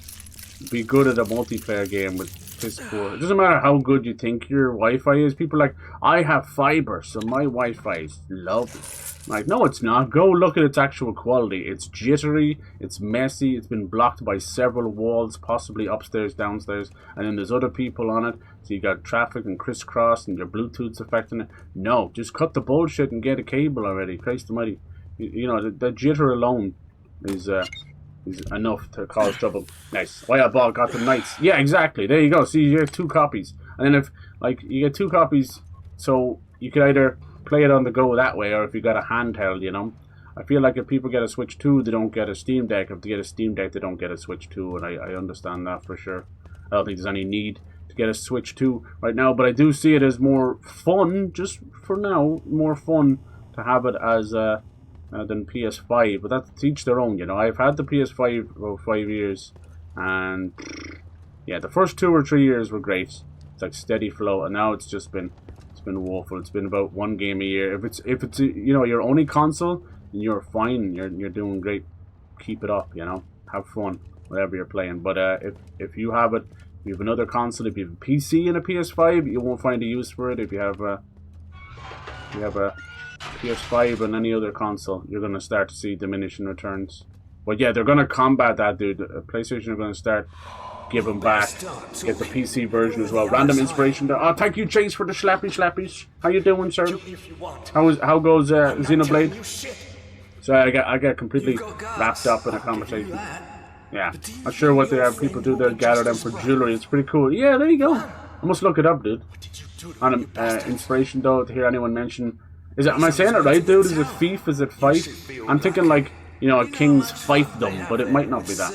A: be good at a multiplayer game with piss poor. It doesn't matter how good you think your Wi-Fi is. People are like, I have fiber, so my Wi-Fi is lovely. I'm like, no, it's not. Go look at its actual quality. It's jittery, it's messy, it's been blocked by several walls, possibly upstairs, downstairs, and then there's other people on it. So you got traffic and crisscross, and your Bluetooth's affecting it. No, just cut the bullshit and get a cable already. Christ almighty. You know, the jitter alone is enough to cause trouble. Nice. Oh yeah, ball got the knights. Yeah, exactly. There you go. See, you get 2 copies. And then if, like, you get 2 copies, so you could either play it on the go that way, or if you got a handheld, you know. I feel like if people get a Switch 2, they don't get a Steam Deck. If they get a Steam Deck, they don't get a Switch 2, and I understand that for sure. I don't think there's any need to get a Switch 2 right now, but I do see it as more fun, just for now, more fun to have it as than PS5, but that's to each their own, you know. I've had the PS5 for about 5 years, and yeah, the first 2 or 3 years were great. It's like steady flow, and now it's been woeful. It's been about 1 game a year. If it's you know, your only console, then you're fine. You're doing great. Keep it up, you know. Have fun, whatever you're playing. But if you have it, if you have another console, if you have a PC and a PS5, you won't find a use for it. If you have a PS5 and any other console, you're going to start to see diminishing returns. But yeah, they're going to combat that, dude. PlayStation are going to start giving back. Get the PC version as well. Random inspiration there. Oh, thank you, Chase, for the slappies. How you doing, sir? How goes Xenoblade? So I got completely wrapped up in a conversation. Yeah, not sure what they have. People do there, gather them for jewelry. It's pretty cool. Yeah, there you go. I must look it up, dude. On inspiration though, to hear anyone mention. Am I saying it right, dude? Is it fief? Is it fife? I'm thinking like, you know, a king's fiefdom, but it might not be that.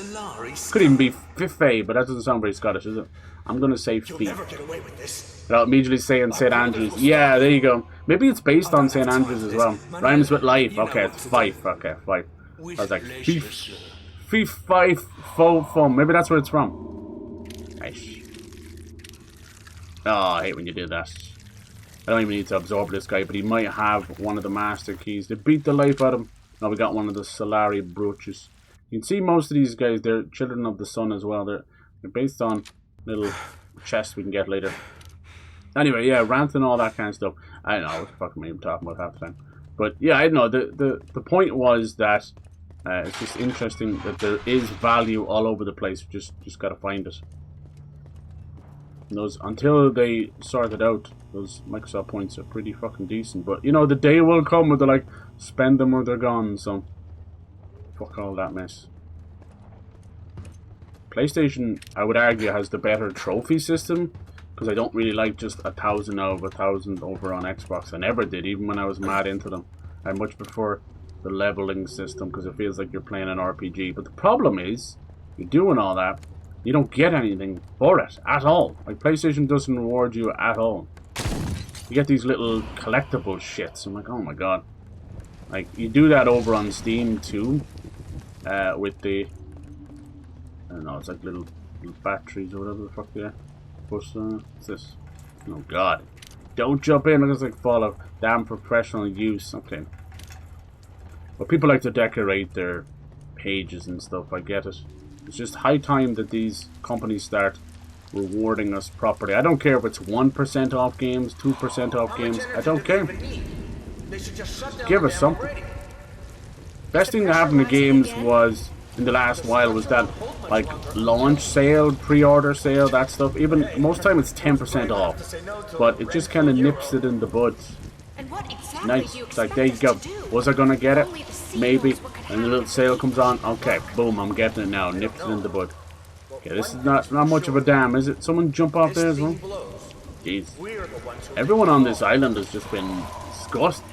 A: Could even be fife, but that doesn't sound very Scottish, is it? I'm gonna say fief. Without immediately saying St. Andrews. Yeah, there you go. Maybe it's based on St. Andrews as well. Rhymes with life. Okay, it's fife. Okay, fife. I was like, fief. Fief, fife, faux, fum. Maybe that's where it's from. Nice. Oh, I hate when you do that. I don't even need to absorb this guy, but he might have one of the master keys. They beat the life out of him. Now we got one of the Solari brooches. You can see most of these guys, they're children of the sun as well. They're based on little chests we can get later. Anyway, yeah, rant and all that kind of stuff. I don't know what the fuck am I even talking about half the time. But yeah, I know. The point was that it's just interesting that there is value all over the place. We just gotta find it. And those, until they sort it out, those Microsoft points are pretty fucking decent. But you know, the day will come where they're like, spend them or they're gone. So fuck all that mess. PlayStation, I would argue, has the better trophy system, because I don't really like just 1,000 out of 1,000 over on Xbox. I never did, even when I was mad into them. I much prefer the leveling system because it feels like you're playing an RPG. But the problem is, you're doing all that, you don't get anything for it at all. Like, PlayStation doesn't reward you at all. You get these little collectible shits. I'm like, oh my god. Like, you do that over on Steam too, with the, I don't know, it's like little batteries or whatever the fuck they are. What's this? Oh god. Don't jump in, it looks like Fallout. Damn professional use. Okay. But people like to decorate their pages and stuff, I get it. It's just high time that these companies start rewarding us properly. I don't care if it's 1% off games, 2% off games. I don't care. Give us something. Best thing that happened to games was, in the last while, was that, like, launch sale, pre-order sale, that stuff. Even, most time it's 10% off. But it just kind of nips it in the bud. Nice. It's like, there you go. Was I gonna get it? Maybe. And the little sale comes on. Okay, boom, I'm getting it now. Nips it in the bud. Okay, this is not much of a dam, is it? Someone jump off there as well? Jeez. Everyone on this island has just been disgusting.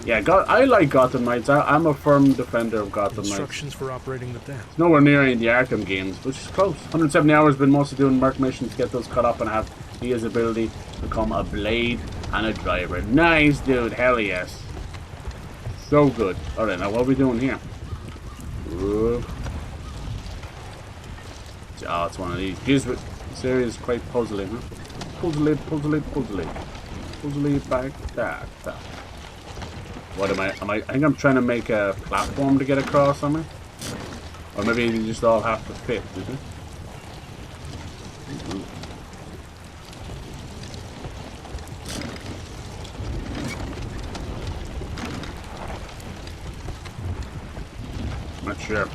A: Yeah, I like Gotham Knights. I'm a firm defender of Gotham Knights.
C: Instructions for operating the dam.
A: It's nowhere near any of the Arkham games, which is close. 170 hours, been mostly doing merc missions to get those cut up and have his ability to become a blade and a driver. Nice, dude. Hell yes. So good. Alright, now what are we doing here? Ooh. Oh, it's one of these. This area is quite puzzling, huh? Puzzly back that. What am I? I think I'm trying to make a platform to get across somewhere. Or maybe you just all have to fit, does it? not sure.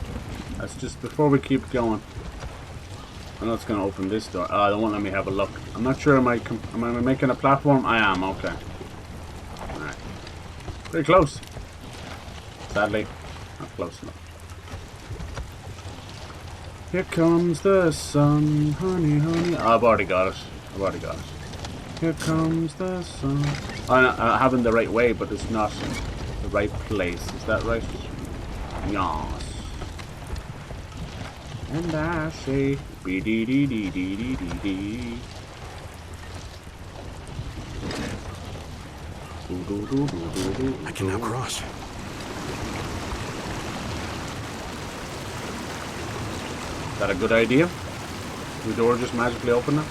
A: That's just before we keep going. I know it's going to open this door. Oh, they won't let me have a look. I'm not sure. Am I making a platform? I am. Okay. Alright. Pretty close. Sadly, not close enough. Here comes the sun, honey, honey. Oh, I've already got it. Here comes the sun. I have in the right way, but it's not the right place. Is that right? Yes. And I say, be dee dee dee dee dee dee dee.
C: I can now cross.
A: Is that a good idea? The door just magically open now?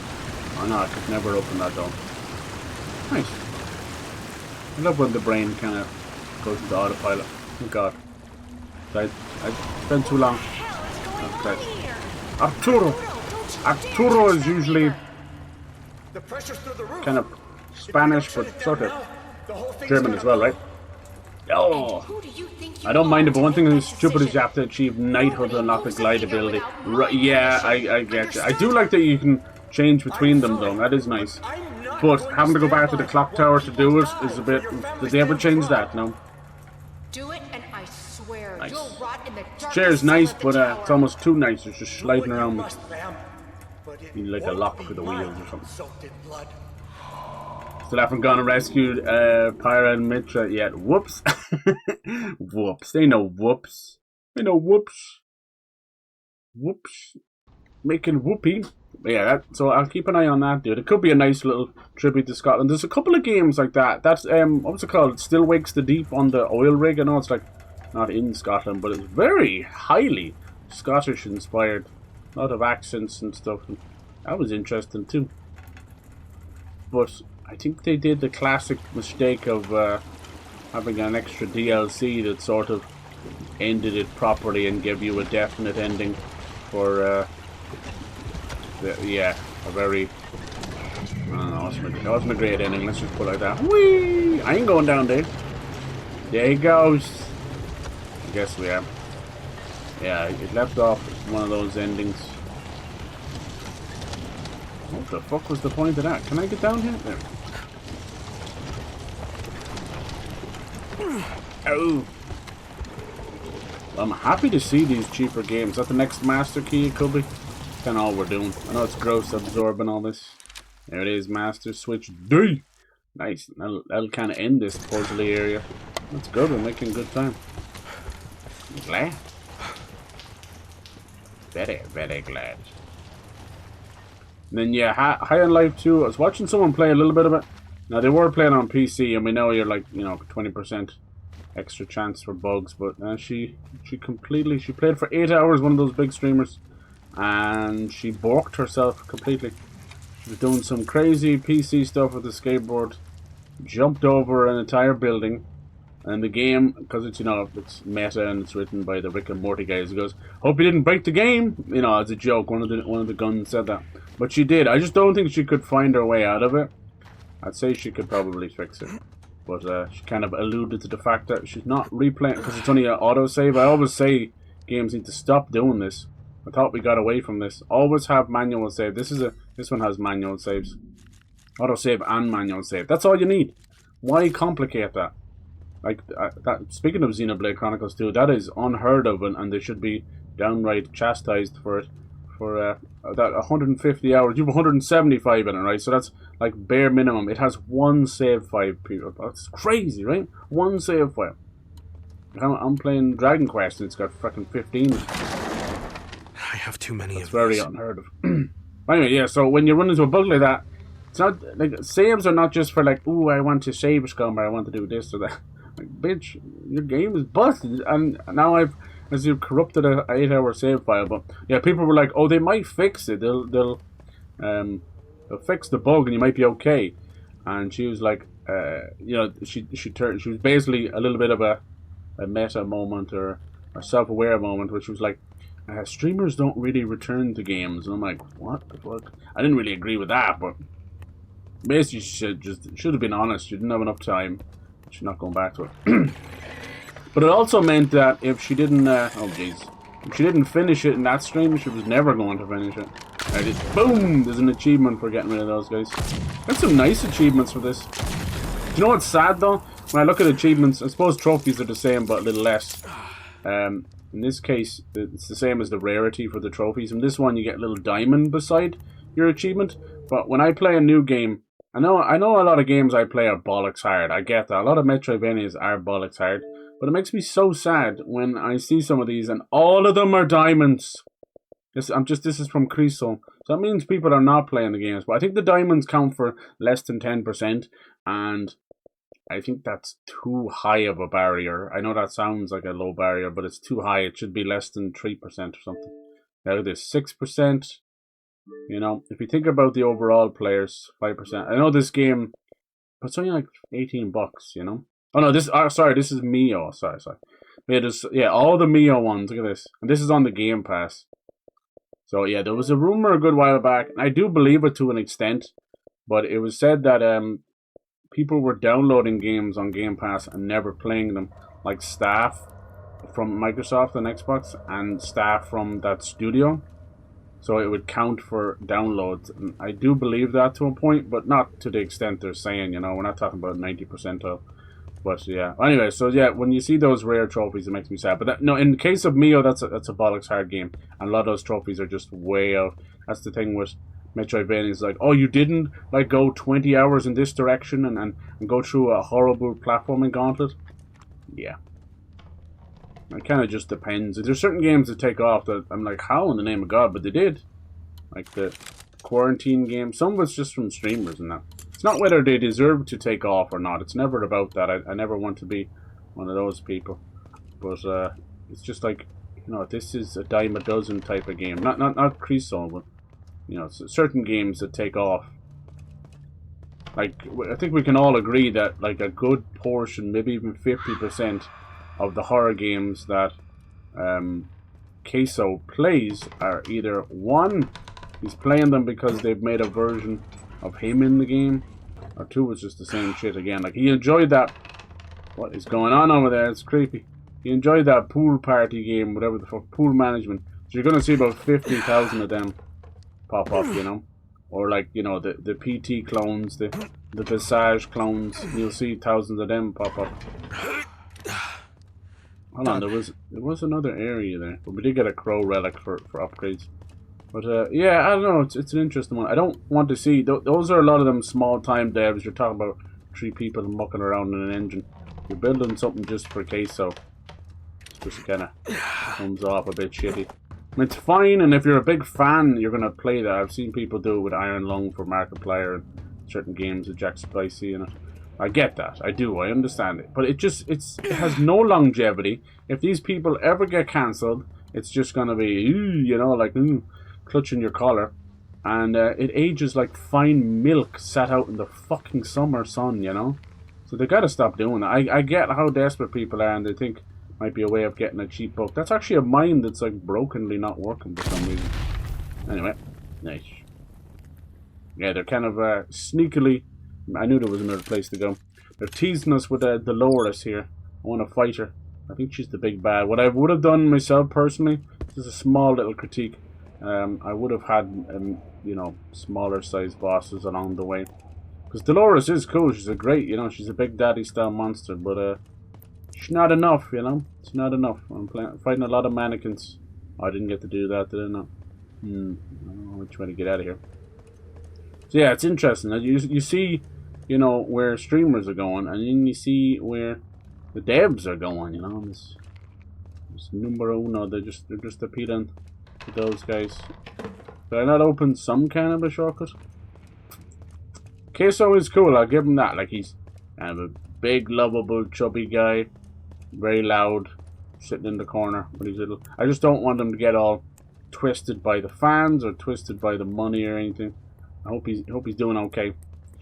A: Oh no, I could never open that door. Nice. I love when the brain kind of goes into autopilot. Oh god. I spent too long. Okay. Arturo is usually kind of Spanish, but sort of German as well, right? Oh, I don't mind it, but one thing that's stupid is you have to achieve knighthood to unlock the glide ability. Right, yeah, I get you. I do like that you can change between them, though. That is nice. But having to go back to the clock tower to do it is a bit... Did they ever change that? No?
E: Do it, and I swear
A: Nice.
E: you'll rot in the
A: This chair's nice, but it's almost too nice. It's just sliding around me. You need like a lock for the wheels or something. Still haven't gone and rescued Pyra and Mitra yet. Whoops. Whoops. They know whoops. They know whoops. Whoops. Making whoopee. But yeah, so I'll keep an eye on that, dude. It could be a nice little tribute to Scotland. There's a couple of games like that. That's, what's it called? Still Wakes the Deep on the oil rig. I know it's like not in Scotland, but it's very highly Scottish inspired. A lot of accents and stuff. And that was interesting too. But I think they did the classic mistake of having an extra DLC that sort of ended it properly and gave you a definite ending for, yeah, a very, I don't know, it wasn't a great ending, let's just put it like that. Whee! I ain't going down there. There he goes. I guess we are. Yeah, it left off one of those endings. What the fuck was the point of that? Can I get down here? There. Oh. Well, I'm happy to see these cheaper games. Is that the next master key it could be? That's kind of all we're doing. I know it's gross absorbing all this. There it is, master switch D. Nice. That'll kind of end this puzzly area. That's good. We're making good time. I'm glad. Very, very glad. And then yeah, High on Life 2. I was watching someone play a little bit of it. Now they were playing on PC, and we know you're like 20% extra chance for bugs. But she played for 8 hours. One of those big streamers, and she borked herself completely. She was doing some crazy PC stuff with the skateboard, jumped over an entire building. And the game, because it's it's meta and it's written by the Rick and Morty guys, it goes, "Hope you didn't break the game," as a joke. One of the guns said that, but she did. I just don't think she could find her way out of it. I'd say she could probably fix it, but she kind of alluded to the fact that she's not replaying because it's only an autosave. I always say games need to stop doing this. I thought we got away from this. Always have manual save. This one has manual saves, autosave and manual save. That's all you need. Why complicate that? Like that. Speaking of Xenoblade Chronicles 2, that is unheard of, and they should be downright chastised for it. For that 150 hours, you have 175 in it, right? So that's like bare minimum. It has one save file. People, that's crazy, right? One save file. I'm playing Dragon Quest, and it's got fucking 15.
C: I have too many
A: That's
C: of
A: very
C: these.
A: unheard of. Anyway, yeah. So when you run into a bug like that, it's not like saves are not just for like, ooh, I want to save scum or I want to do this or that. Like, bitch, your game is busted, and now as you've corrupted a 8-hour save file. But yeah, people were like, oh, they might fix it. They'll fix the bug and you might be okay. And she was like, she was basically a little bit of a meta moment or a self-aware moment, which was like, streamers don't really return to games. And I'm like, what the fuck? I didn't really agree with that, but basically she should have been honest. She didn't have enough time. She's not going back to it. But it also meant that if she didn't, oh jeez, if she didn't finish it in that stream, she was never going to finish it. I just, boom, there's an achievement for getting rid of those guys. There's some nice achievements for this. Do you know what's sad though? When I look at achievements, I suppose trophies are the same, but a little less. In this case, it's the same as the rarity for the trophies. In this one, you get a little diamond beside your achievement. But when I play a new game, I know a lot of games I play are bollocks hard. I get that. A lot of Metroidvanias are bollocks hard. But it makes me so sad when I see some of these and all of them are diamonds. This is from Crisol. So that means people are not playing the games. But I think the diamonds count for less than 10%. And I think that's too high of a barrier. I know that sounds like a low barrier, but it's too high. It should be less than 3% or something. Now there's 6%. You know, if you think about the overall players, 5%. I know this game, but it's only like $18, you know? Oh no, this is Mio. Sorry. Yeah, all the Mio ones. Look at this. And this is on the Game Pass. So yeah, there was a rumor a good while back, and I do believe it to an extent, but it was said that people were downloading games on Game Pass and never playing them, like staff from Microsoft and Xbox and staff from that studio. So it would count for downloads. And I do believe that to a point, but not to the extent they're saying, you know. We're not talking about 90% of. But yeah. Anyway, so yeah, when you see those rare trophies, it makes me sad. But that, no, in the case of Mio, that's a bollocks hard game. And a lot of those trophies are just way out. That's the thing with Metroidvania. Is like, oh, you didn't like go 20 hours in this direction and go through a horrible platforming gauntlet? Yeah. It kind of just depends. There's certain games that take off that I'm like, how in the name of God? But they did. Like the quarantine game. Some of it's just from streamers and that. It's not whether they deserve to take off or not. It's never about that. I never want to be one of those people. But it's just like, you know, this is a dime a dozen type of game. Not Crisol, but, you know, certain games that take off. Like, I think we can all agree that, like, a good portion, maybe even 50% of the horror games that Queso plays are either, one, he's playing them because they've made a version of him in the game, or two, it's just the same shit again. Like, he enjoyed that. What is going on over there? It's creepy. He enjoyed that pool party game, whatever the fuck, pool management. So you're gonna see about 50,000 of them pop up, you know, or like, you know, the PT clones, the Visage clones. You'll see thousands of them pop up. Hold on, there was another area there, but we did get a crow relic for upgrades. But yeah, I don't know. It's an interesting one. I don't want to see those are a lot of them small time devs. You're talking about 3 people mucking around in an engine. You're building something just for Queso. It's just kind of comes off a bit shitty. I mean, it's fine, and if you're a big fan, you're gonna play that. I've seen people do it with Iron Lung for Markiplier and certain games with Jack Spicy in it. I get that. I do. I understand it. But it has no longevity. If these people ever get cancelled, it's just gonna be, you know, like clutching your collar, and it ages like fine milk sat out in the fucking summer sun, you know. So they gotta stop doing it. I get how desperate people are, and they think might be a way of getting a cheap book. That's actually a mine that's like brokenly not working for some reason. Anyway, nice. Yeah, they're kind of sneakily. I knew there was another place to go. They're teasing us with Dolores here. I want to fight her. I think she's the big bad. What I would have done myself personally, this is a small little critique. I would have had, you know, smaller sized bosses along the way. Because Dolores is cool. She's a great, you know, she's a big daddy style monster. But she's not enough, you know. It's not enough. I'm fighting a lot of mannequins. Oh, I didn't get to do that, did I not? I don't know which way to get out of here. So yeah, it's interesting. You see, you know, where streamers are going, and then you see where the devs are going. You know, this numero uno. They're just appealing to those guys. Did I not open some kind of a shortcut? Queso is cool. I'll give him that. Like, he's kind of a big, lovable, chubby guy, very loud, sitting in the corner with his little. I just don't want him to get all twisted by the fans or twisted by the money or anything. I hope he's doing okay.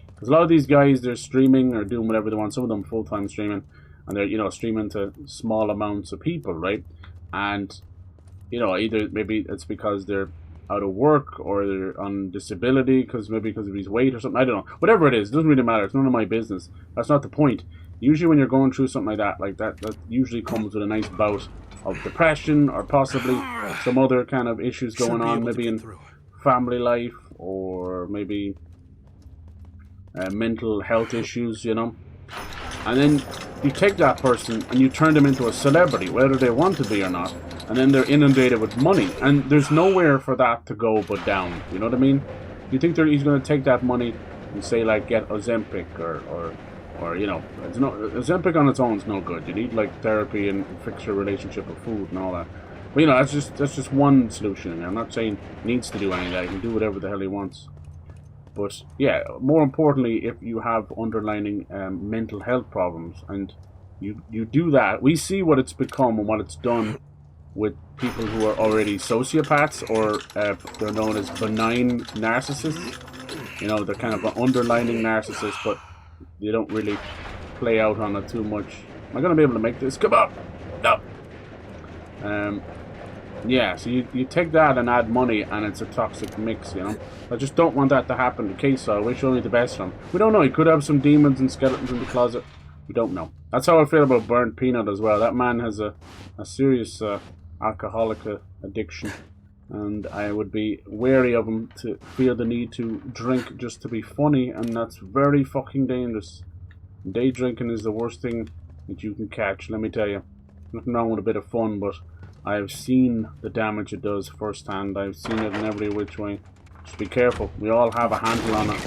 A: Because a lot of these guys, they're streaming or doing whatever they want. Some of them full-time streaming, and they're, you know, streaming to small amounts of people, right? And, you know, either maybe it's because they're out of work or they're on disability, because of his weight or something. I don't know. Whatever it is, it doesn't really matter. It's none of my business. That's not the point. usually when you're going through something like that usually comes with a nice bout of depression or possibly some other kind of issues going on, maybe in family life or maybe mental health issues, you know. And then you take that person and you turn them into a celebrity, whether they want to be or not, and then they're inundated with money, and there's nowhere for that to go but down. You know what I mean? You think he's going to take that money and say like get Ozempic or you know, it's no, Ozempic on its own is no good. You need like therapy and fix your relationship with food and all that. But you know, that's just one solution. I'm not saying he needs to do any of that. He can do whatever the hell he wants. But yeah, more importantly, if you have underlying mental health problems and you do that, we see what it's become and what it's done with people who are already sociopaths, or they're known as benign narcissists. You know, they're kind of an underlying narcissist, but they don't really play out on it too much. Am I going to be able to make this? Come on! No! Yeah, so you take that and add money, and it's a toxic mix, you know. I just don't want that to happen to Crisol. I wish only the best for him. We don't know. He could have some demons and skeletons in the closet. We don't know. That's how I feel about Burnt Peanut as well. That man has a serious alcoholic addiction, and I would be wary of him to feel the need to drink just to be funny, and that's very fucking dangerous. Day drinking is the worst thing that you can catch, let me tell you. Nothing wrong with a bit of fun, but I've seen the damage it does firsthand. I've seen it in every which way. Just be careful. We all have a handle on it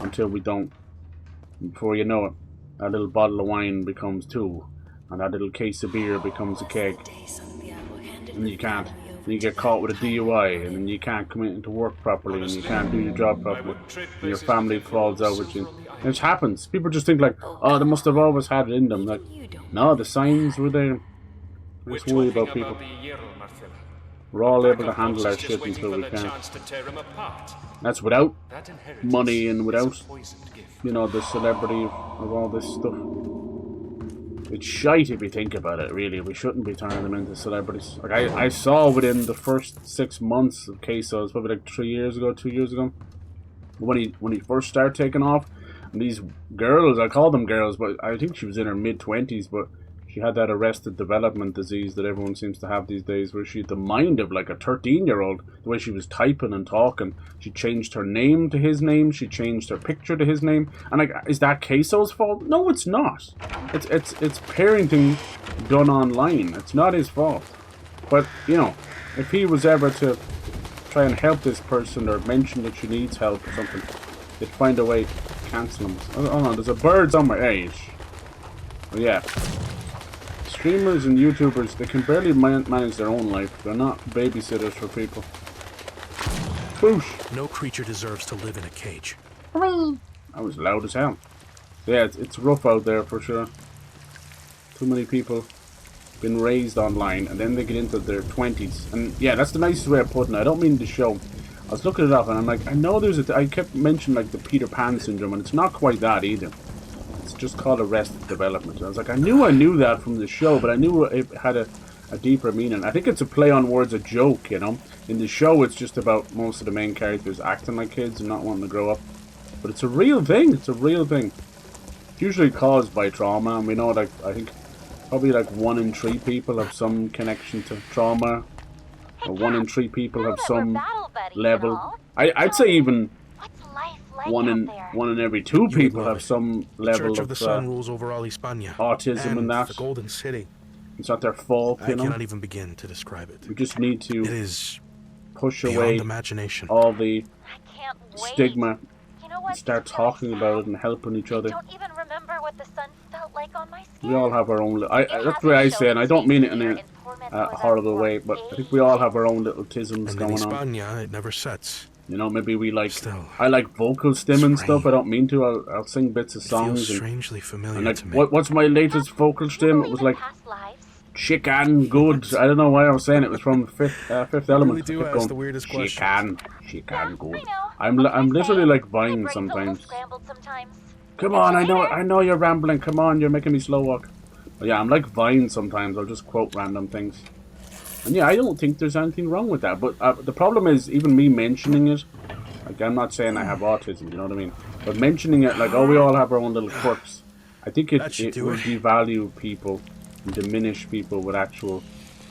A: until we don't. And before you know it, that little bottle of wine becomes two, and that little case of beer becomes a keg. And you can't. And you get caught with a DUI, and then you can't come into work properly, and you can't do your job properly, and your family falls out with you. And it happens. People just think like, oh, they must have always had it in them. Like, no, the signs were there. Just worry about people. We're all able to handle our shit until we can. That's without money and without, you know, the celebrity of all this stuff. It's shite if you think about it, really. We shouldn't be turning them into celebrities. Like, I saw within the first 6 months of Crisol, it was probably like 2 years ago, when he first started taking off, and these girls, I call them girls, but I think she was in her mid-20s, but she had that arrested development disease that everyone seems to have these days, where she had the mind of like a 13-year-old. The way she was typing and talking, she changed her name to his name, she changed her picture to his name, and like, is that Crisol's fault? No, it's not. It's parenting done online. It's not his fault. But you know, if he was ever to try and help this person or mention that she needs help or something, they'd find a way to cancel him. Oh no, there's a bird somewhere. Hey, oh, yeah. Streamers and YouTubers, they can barely manage their own life. They're not babysitters for people. Whoosh!
C: No creature deserves to live in a cage.
A: That was loud as hell. Yeah, it's rough out there for sure. Too many people been raised online, and then they get into their 20s. And yeah, that's the nicest way of putting it. I don't mean to show. I was looking it up, and I'm like, I know there's I kept mentioning like the Peter Pan syndrome, and it's not quite that either. It's just called arrested development. I was like, I knew that from the show, but I knew it had a deeper meaning. I think it's a play on words, a joke, you know. In the show, it's just about most of the main characters acting like kids and not wanting to grow up. But it's a real thing. It's a real thing. It's usually caused by trauma, and we know, like, I think probably like 1 in 3 people have some connection to trauma, or 1 in 3 people have some level. I'd say even one in every 2 people have some level
C: Church of the Sun rules over all Hispania,
A: autism and that.
C: The Golden City.
A: It's not their fault, you know.
C: I cannot even begin to describe it.
A: We just need to
C: It is
A: push away
C: imagination.
A: all the stigma and start talking about it and helping each other.
B: I don't even remember what the sun felt like on my skin.
A: We all have our own. That's the way I say it. And I don't mean it in a horrible way, but I think we all have our own little tisms
C: and
A: going
C: in
A: on.
C: Hispania, it never sets.
A: You know, maybe we like.
C: Still,
A: I like vocal stim and stuff. I don't mean to. I'll sing bits of songs.
C: It feels strangely familiar
A: and like,
C: to me.
A: What's my latest vocal stim? It was like chicken good. I don't know why I was saying it. It was from Fifth Element.
C: Really do ask the weirdest questions.
A: Chicken good. I'm literally like Vine sometimes. Come on, I know you're rambling. Come on, you're making me slow walk. But yeah, I'm like Vine sometimes. I'll just quote random things. And yeah, I don't think there's anything wrong with that. But the problem is, even me mentioning it, like, I'm not saying I have autism, you know what I mean? But mentioning it, like, oh, we all have our own little quirks. I think it would devalue people and diminish people with actual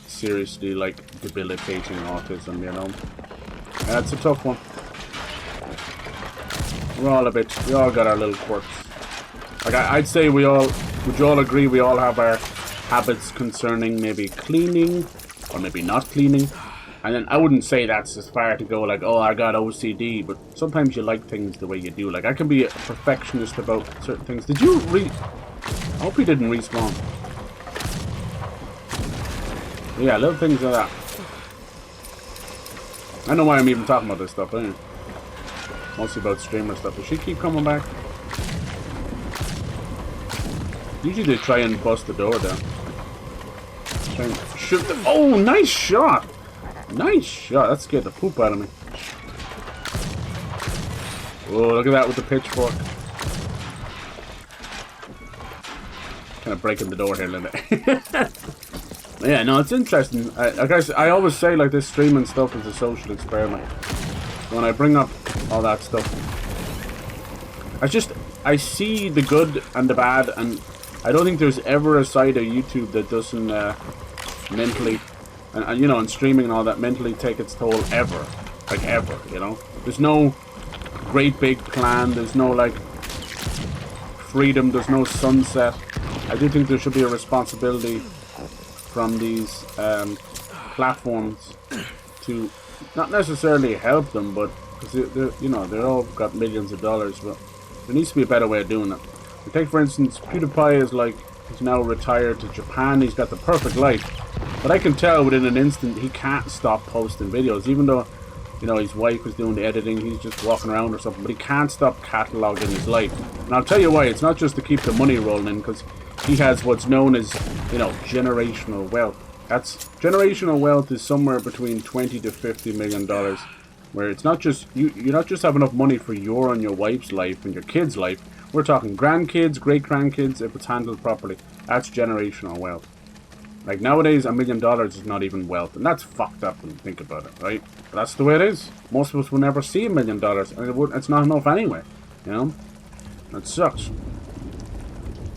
A: seriously like debilitating autism, you know. That's a tough one. We all got our little quirks. Like I'd say would you all agree we all have our habits concerning maybe cleaning or maybe not cleaning? And then I wouldn't say that's as far to go like, oh, I got OCD, but sometimes you like things the way you do. Like I can be a perfectionist about certain things. Did you I hope he didn't respawn. Yeah, little things like that. I know why I'm even talking about this stuff, anyway. Mostly about streamer stuff. Does she keep coming back? Usually they try and bust the door down. Try and shoot the... Oh, nice shot! Nice shot. That scared the poop out of me. Oh, look at that with the pitchfork. Kind of breaking the door here, Linda. Yeah, no, it's interesting. I always say like this streaming stuff is a social experiment. When I bring up all that stuff, I see the good and the bad, and I don't think there's ever a side of YouTube that doesn't mentally, and you know, and streaming and all that, mentally take its toll ever, like ever, you know. There's no great big plan. There's no like freedom. There's no sunset. I do think there should be a responsibility from these platforms to not necessarily help them, but because they're all got millions of dollars, but there needs to be a better way of doing it. Take for instance, PewDiePie is now retired to Japan. He's got the perfect life, but I can tell within an instant he can't stop posting videos, even though his wife is doing the editing. He's just walking around or something, but he can't stop cataloging his life. And I'll tell you why. It's not just to keep the money rolling in, because he has what's known as generational wealth. That's generational wealth is somewhere between $20 to $50 million, where it's not just you not just have enough money for your and your wife's life and your kids' life. We're talking grandkids, great grandkids, if it's handled properly. That's generational wealth. Like nowadays, $1 million is not even wealth, and that's fucked up when you think about it, right? But that's the way it is. Most of us will never see $1 million, and it's not enough anyway. That sucks.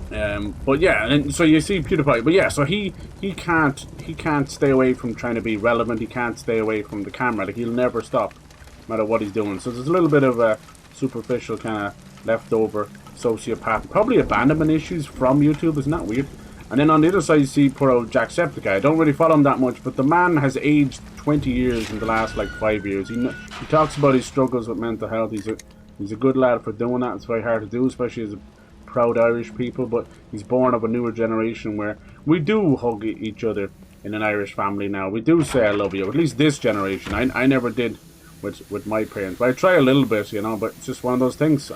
A: But yeah, and so you see PewDiePie. But yeah, so he can't stay away from trying to be relevant. He can't stay away from the camera. Like he'll never stop, no matter what he's doing. So there's a little bit of a superficial kind of leftover sociopath, probably abandonment issues from YouTube. Isn't that weird? And then on the other side, you see poor old Jacksepticeye. I don't really follow him that much, but the man has aged 20 years in the last like 5 years. He talks about his struggles with mental health. He's a good lad for doing that. It's very hard to do, especially as a proud Irish people, but he's born of a newer generation where we do hug each other in an Irish family now. We do say I love you, at least this generation. I never did with my parents, but I try a little bit, but it's just one of those things.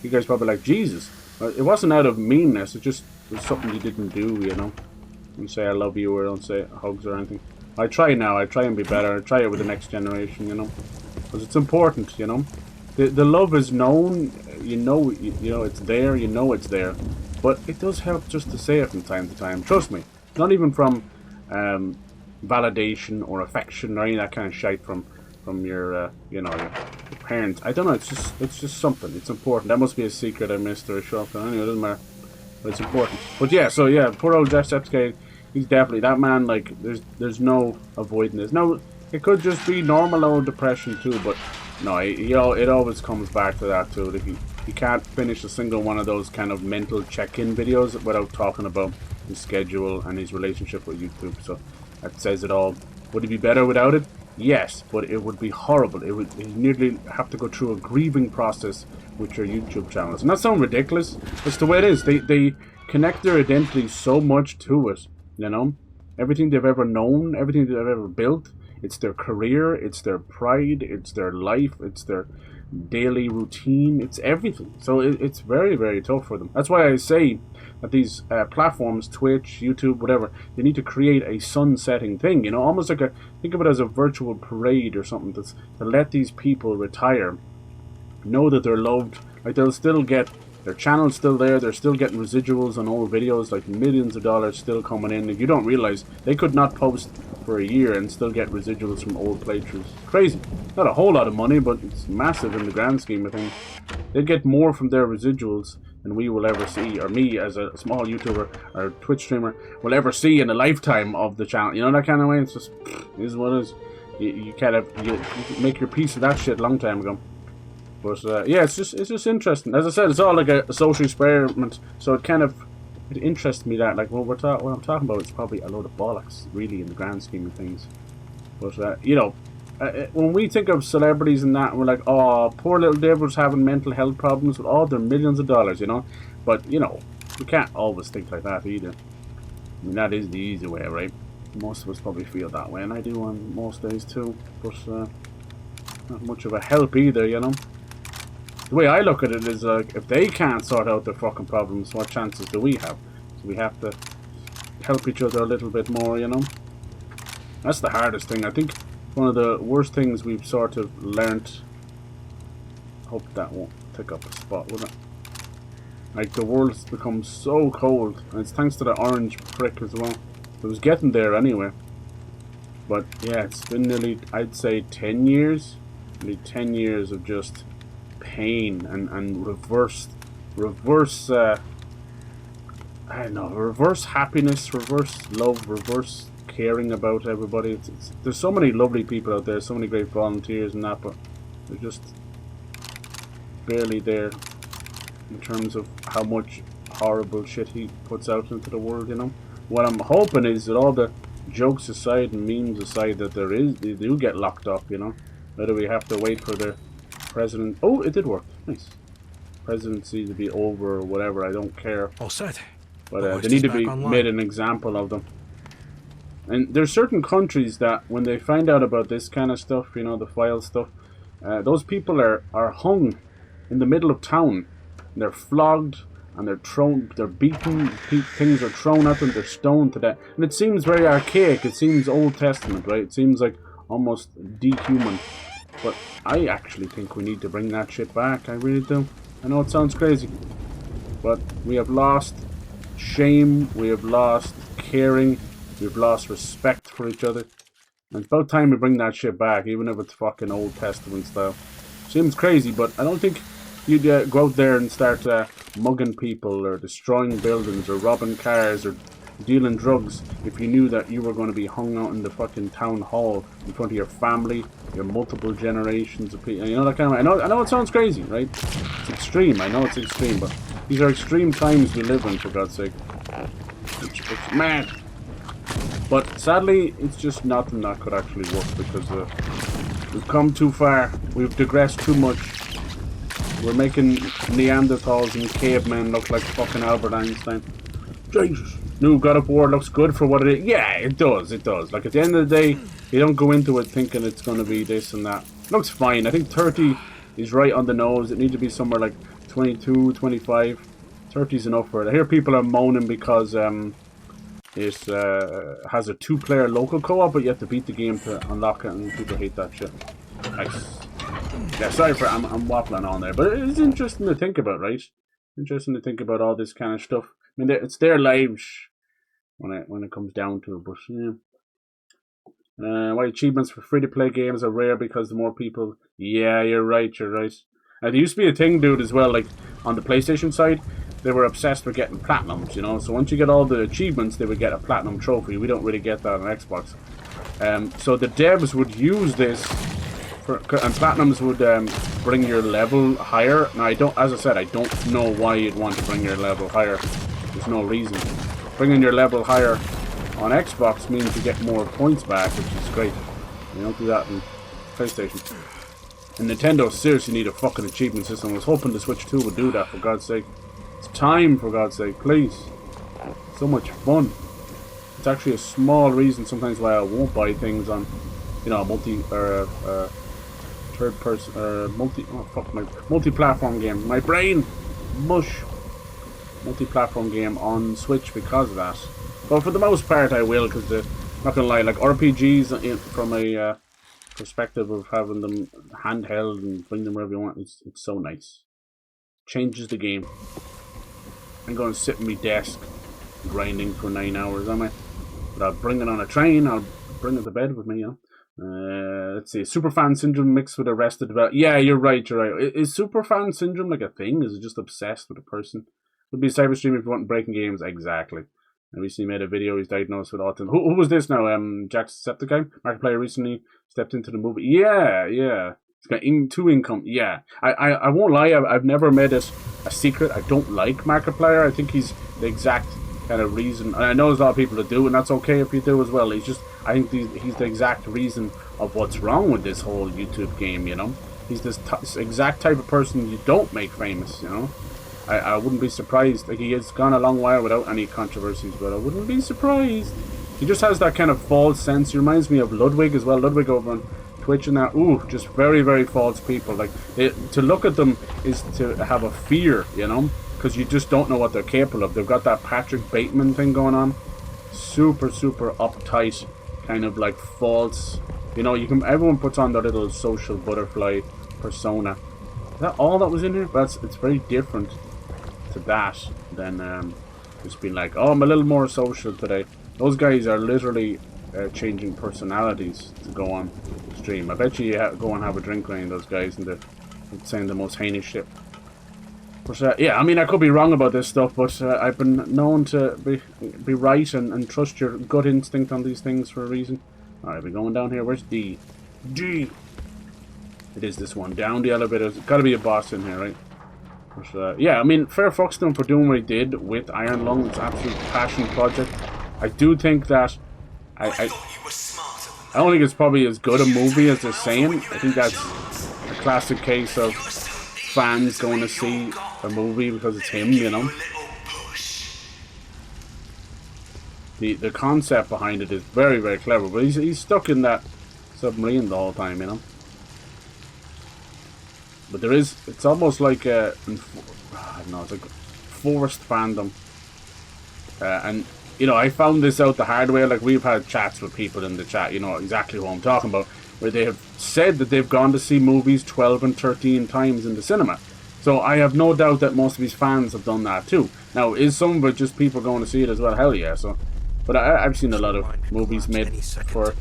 A: You guys probably like, Jesus, it wasn't out of meanness, it just was something you didn't do, don't say I love you or don't say hugs or anything. I try now, I try and be better. I try it with the next generation, because it's important, the love is known, it's there, it's there, but it does help just to say it from time to time. Trust me, not even from validation or affection or any of that kind of shite from your your parents. I don't know. It's just something. It's important. That must be a secret I missed or a shortcut. Anyway, it doesn't matter. But it's important. But yeah, so yeah, poor old Jacksepticeye. He's definitely that man. Like there's no avoiding this. No, it could just be normal old depression too, but. No, it always comes back to that too. That he can't finish a single one of those kind of mental check-in videos without talking about his schedule and his relationship with YouTube. So that says it all. Would it be better without it? Yes, but it would be horrible. He'd nearly have to go through a grieving process with your YouTube channels. And that sounds ridiculous. It's the way it is. They connect their identity so much to it. Everything they've ever known, everything they've ever built. It's their career, it's their pride, it's their life, it's their daily routine, it's everything. So it's very, very tough for them. That's why I say that these platforms, Twitch, YouTube, whatever, they need to create a sun-setting thing, almost like think of it as a virtual parade or something to let these people retire, know that they're loved, like they'll still get, their channel's still there, they're still getting residuals on old videos, like millions of dollars still coming in. If you don't realize, they could not post for a year and still get residuals from old playthroughs. Crazy. Not a whole lot of money, but it's massive in the grand scheme of things. They'd get more from their residuals than we will ever see, or me as a small YouTuber or Twitch streamer will ever see in a lifetime of the channel. You know, that kind of way. It's just, it is what it is. You kind of you make your peace of that shit a long time ago. But yeah, it's just interesting. As I said, it's all like a social experiment, so it kind of interests me that, like, what I'm talking about is probably a load of bollocks, really, in the grand scheme of things. But you know, when we think of celebrities and that, we're like, oh, poor little devils having mental health problems with all their millions of dollars, you know. But you know, we can't always think like that either. I mean, that is the easy way, right? Most of us probably feel that way, and I do on most days too. But not much of a help either, you know. The way I look at it is, like, if they can't sort out their fucking problems, what chances do we have? So we have to help each other a little bit more, you know. That's the hardest thing. I think one of the worst things we've sort of learnt. Hope that won't take up a spot, will it? Like, the world's become so cold, and it's thanks to the orange prick as well. It was getting there anyway. But yeah, it's been nearly, I'd say, 10 years. Nearly 10 years of just pain and reverse I don't know, reverse happiness, reverse love, reverse caring about everybody. There's so many lovely people out there, so many great volunteers and that, but they're just barely there in terms of how much horrible shit he puts out into the world, you know. What I'm hoping is that all the jokes aside and memes aside, that they do get locked up, you know. Whether we have to wait for the president. Oh, it did work. Nice. Presidency to be over or whatever. I don't care.
C: All set.
A: But they need to be made an example of them. And there's certain countries that when they find out about this kind of stuff, you know, the file stuff, those people are hung in the middle of town. They're flogged and they're beaten. Things are thrown at them. They're stoned to death. And it seems very archaic. It seems Old Testament, right? It seems like almost dehuman. But I actually think we need to bring that shit back. I really do. I know it sounds crazy, but we have lost shame, we have lost caring, we've lost respect for each other. And it's about time we bring that shit back, even if it's fucking Old Testament style. Seems crazy, but I don't think you'd go out there and start mugging people or destroying buildings or robbing cars or dealing drugs if you knew that you were going to be hung out in the fucking town hall in front of your family, your multiple generations of people. You know, that kind of. I know it sounds crazy, right? It's extreme. I know it's extreme, but these are extreme times we live in, for God's sake. It's mad. But sadly, it's just nothing that could actually work because we've come too far. We've digressed too much. We're making Neanderthals and cavemen look like fucking Albert Einstein. Jesus. New God of War looks good for what it is. Yeah, it does, it does. Like, at the end of the day, you don't go into it thinking it's going to be this and that. It looks fine. I think 30 is right on the nose. It needs to be somewhere like 22, 25. 30 is enough for it. I hear people are moaning because it has a 2-player local co-op, but you have to beat the game to unlock it, and people hate that shit. Nice. Yeah, sorry for I'm waffling on there, but it's interesting to think about, right? Interesting to think about all this kind of stuff. I mean, it's their lives when it comes down to it, but yeah. Why achievements for free-to-play games are rare because the more people... Yeah, you're right. There used to be a thing, dude, as well, like, on the PlayStation side, they were obsessed with getting platinums, you know? So once you get all the achievements, they would get a platinum trophy. We don't really get that on Xbox. So the devs would use this, and platinums would bring your level higher. Now, as I said, I don't know why you'd want to bring your level higher. There's no reason. Bringing your level higher on Xbox means you get more points back, which is great. You don't do that in PlayStation. And Nintendo seriously need a fucking achievement system. I was hoping the Switch 2 would do that, for God's sake. It's time, for God's sake, please. So much fun. It's actually a small reason sometimes why I won't buy things on, you know, third person, multi-platform game. My brain, mush. Multi-platform game on Switch because of that. But for the most part I will, because not gonna lie, like RPGs from a perspective of having them handheld and bring them wherever you want, it's so nice. Changes the game. I'm gonna sit in my desk grinding for 9 hours, am I? But I'll bring it on a train, I'll bring it to bed with me, you know. Let's see. Superfan syndrome mixed with arrested development. Yeah, you're right. Is superfan syndrome like a thing? Is it just obsessed with a person? Would be a cyber stream if you want breaking games. Exactly. I recently made a video. He's diagnosed with autism. Who was this now? Jacksepticeye? Markiplier recently stepped into the movie. Yeah. He's got two income. Yeah. I won't lie. I've never made it a secret. I don't like Markiplier. I think he's the exact kind of reason. And I know there's a lot of people that do, and that's okay if you do as well. I think he's the exact reason of what's wrong with this whole YouTube game, you know? He's this exact type of person you don't make famous, you know? I wouldn't be surprised. Like, he has gone a long while without any controversies, but I wouldn't be surprised. He just has that kind of false sense. He reminds me of Ludwig as well. Ludwig over on Twitch and that. Ooh, just very, very false people. Like, to look at them is to have a fear, you know? Because you just don't know what they're capable of. They've got that Patrick Bateman thing going on. Super, super uptight. Kind of like false, you know. Everyone puts on their little social butterfly persona. Is that all that was in here? But it's very different to that than just being like, oh, I'm a little more social today. Those guys are literally changing personalities to go on stream. I bet you go and have a drink with any of those guys and they're saying the most heinous shit. But yeah, I mean, I could be wrong about this stuff, but I've been known to be right and trust your gut instinct on these things for a reason. Alright, we're going down here. Where's D? D! It is this one. Down the elevator. There's got to be a boss in here, right? But, yeah, I mean, fair fucks to him for doing what he did with Iron Lung. It's an absolute passion project. I do think that... I don't think it's probably as good a movie as they're saying. I think that's a classic case of fans going to see a movie because it's him, you know. The concept behind it is very, very clever, but he's stuck in that submarine the whole time, you know. But it's almost like I don't know, it's like forced fandom. And you know, I found this out the hard way. Like, we've had chats with people in the chat, you know exactly what I'm talking about, where they have said that they've gone to see movies 12 and 13 times in the cinema. So I have no doubt that most of these fans have done that too. Now, is some of it just people going to see it as well? Hell yeah. So, but I've seen a lot of movies made for,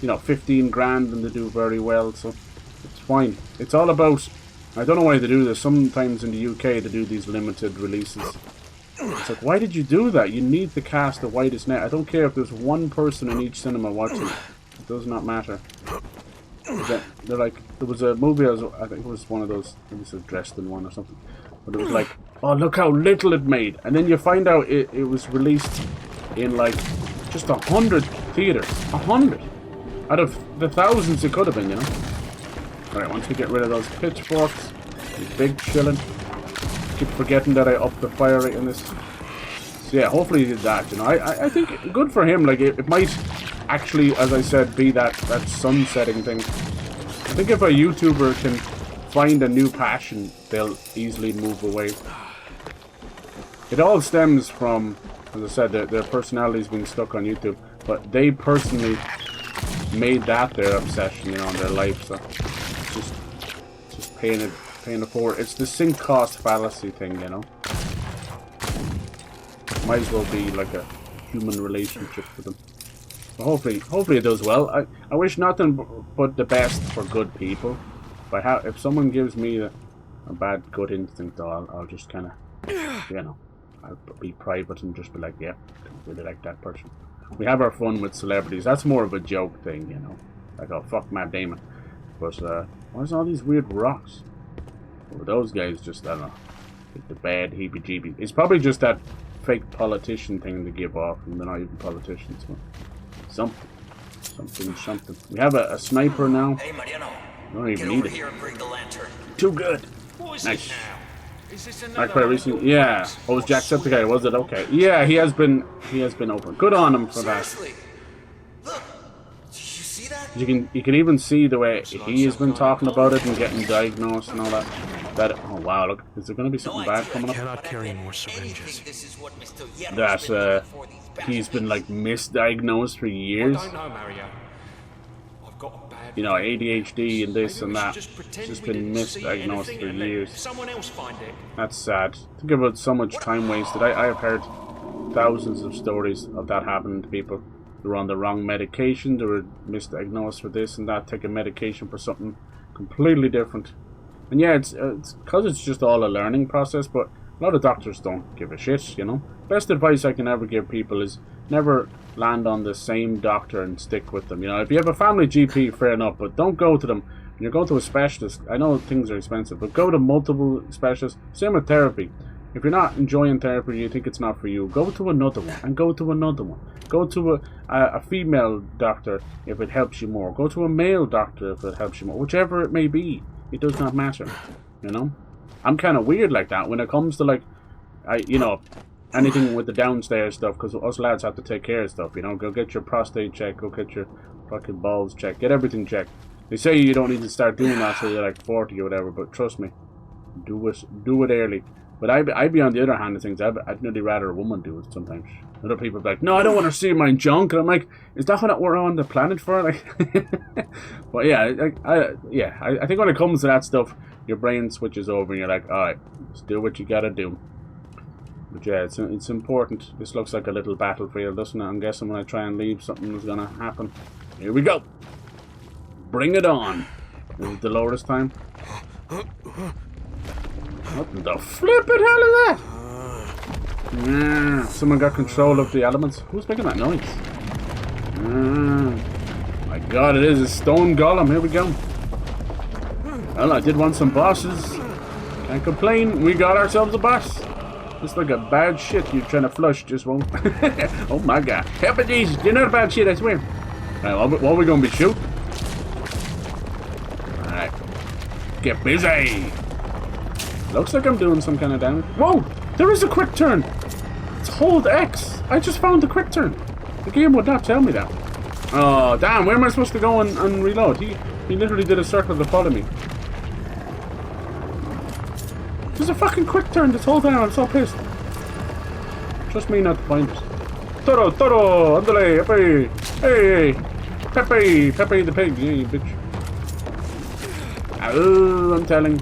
A: you know, 15 grand and they do very well. So it's fine. It's all about, I don't know why they do this. Sometimes in the UK they do these limited releases. It's like, why did you do that? You need to cast the widest net. I don't care if there's one person in each cinema watching it. It does not matter. They're like, there was a movie, I think it was one of those, maybe it's a Dresden one or something, but it was like, oh, look how little it made. And then you find out it was released in like just 100 theaters. 100 out of the thousands it could have been, you know. Alright, once we get rid of those pitchforks, these big chillin'. Keep forgetting that I upped the fire rate in this. So yeah, hopefully he did that, you know. I think good for him. Like, it might actually, as I said, be that sunsetting thing. I think if a YouTuber can find a new passion, they'll easily move away. It all stems from, as I said, their personalities being stuck on YouTube, but they personally made that their obsession, you know, in their life. So just paying it forward. It's the sink cost fallacy thing, you know. Might as well be like a human relationship with them. But hopefully it does well. I wish nothing but the best for good people. But if someone gives me a bad gut instinct, I'll just kind of, you know, I'll be private and just be like, yeah, don't really like that person. We have our fun with celebrities. That's more of a joke thing, you know. Like, oh, fuck Matt Damon. But where's all these weird rocks? Well, those guys just, I don't know, like the bad heebie-jeebies. It's probably just that fake politician thing to give off, and they're not even politicians. So something. We have a sniper now.
D: Hey, Mariano.
A: I don't even need it.
D: Here and bring the lantern.
A: Too good. Nice. Markiplier recently, yeah. Oh, was Jacksepticeye? Was it? Okay. Yeah, he has been open. Good on him for that.
D: Look, did you see that?
A: You can even see the way he has been talking about it and getting diagnosed and all that. Oh wow, look, is there going to be something bad coming up?
C: Cannot carry more syringes.
A: That he's been like misdiagnosed for years.
F: I don't know, Mario. I've got a bad,
A: you know, ADHD and this and that.
F: Just
A: It's just been misdiagnosed for years.
F: Someone else find it.
A: That's sad. Think about so much time wasted. I have heard thousands of stories of that happening to people. they were on the wrong medication, they were misdiagnosed for this and that, taking medication for something completely different. And yeah, it's because it's just all a learning process, but a lot of doctors don't give a shit, you know. Best advice I can ever give people is never land on the same doctor and stick with them. You know, if you have a family GP, fair enough, but don't go to them. When you go to a specialist, I know things are expensive, but go to multiple specialists. Same with therapy. If you're not enjoying therapy, you think it's not for you, go to another one, and go to another one. Go to a female doctor if it helps you more. Go to a male doctor if it helps you more. Whichever it may be, it does not matter, you know. I'm kind of weird like that when it comes to, like, you know, anything with the downstairs stuff, because us lads have to take care of stuff, you know. Go get your prostate checked, go get your fucking balls checked, get everything checked. They say you don't need to start doing that till you're like 40 or whatever, but trust me, do it early. But I'd be on the other hand of things, I'd really rather a woman do it sometimes. Other people be like, no, I don't want to see my junk, and I'm like, is that what we're on the planet for? Like, but yeah, I think when it comes to that stuff, your brain switches over and you're like, alright, just do what you gotta do. But yeah, it's important. This looks like a little battlefield, doesn't it? I'm guessing when I try and leave, something is gonna happen. Here we go! Bring it on! Is it the lowest time? What the flippin' hell is that? Someone got control of the elements. Who's making that noise? My god, it is a stone golem. Here we go. Well, I did want some bosses. Can't complain. We got ourselves a boss. Looks like a bad shit you're trying to flush just won't. Oh my god. Help it, Jesus. You're not a bad shit, I swear. Alright, what are we going to be shooting? Alright. Get busy. Looks like I'm doing some kind of damage. Whoa! There is a quick turn! It's hold X! I just found the quick turn! The game would not tell me that. Oh, damn, where am I supposed to go and reload? He literally did a circle to follow me. There's a fucking quick turn this whole time, I'm so pissed. Trust me not to find it. Toro, andale, Pepe! Hey! Pepe the pig, yeah, you bitch. Oh, I'm telling.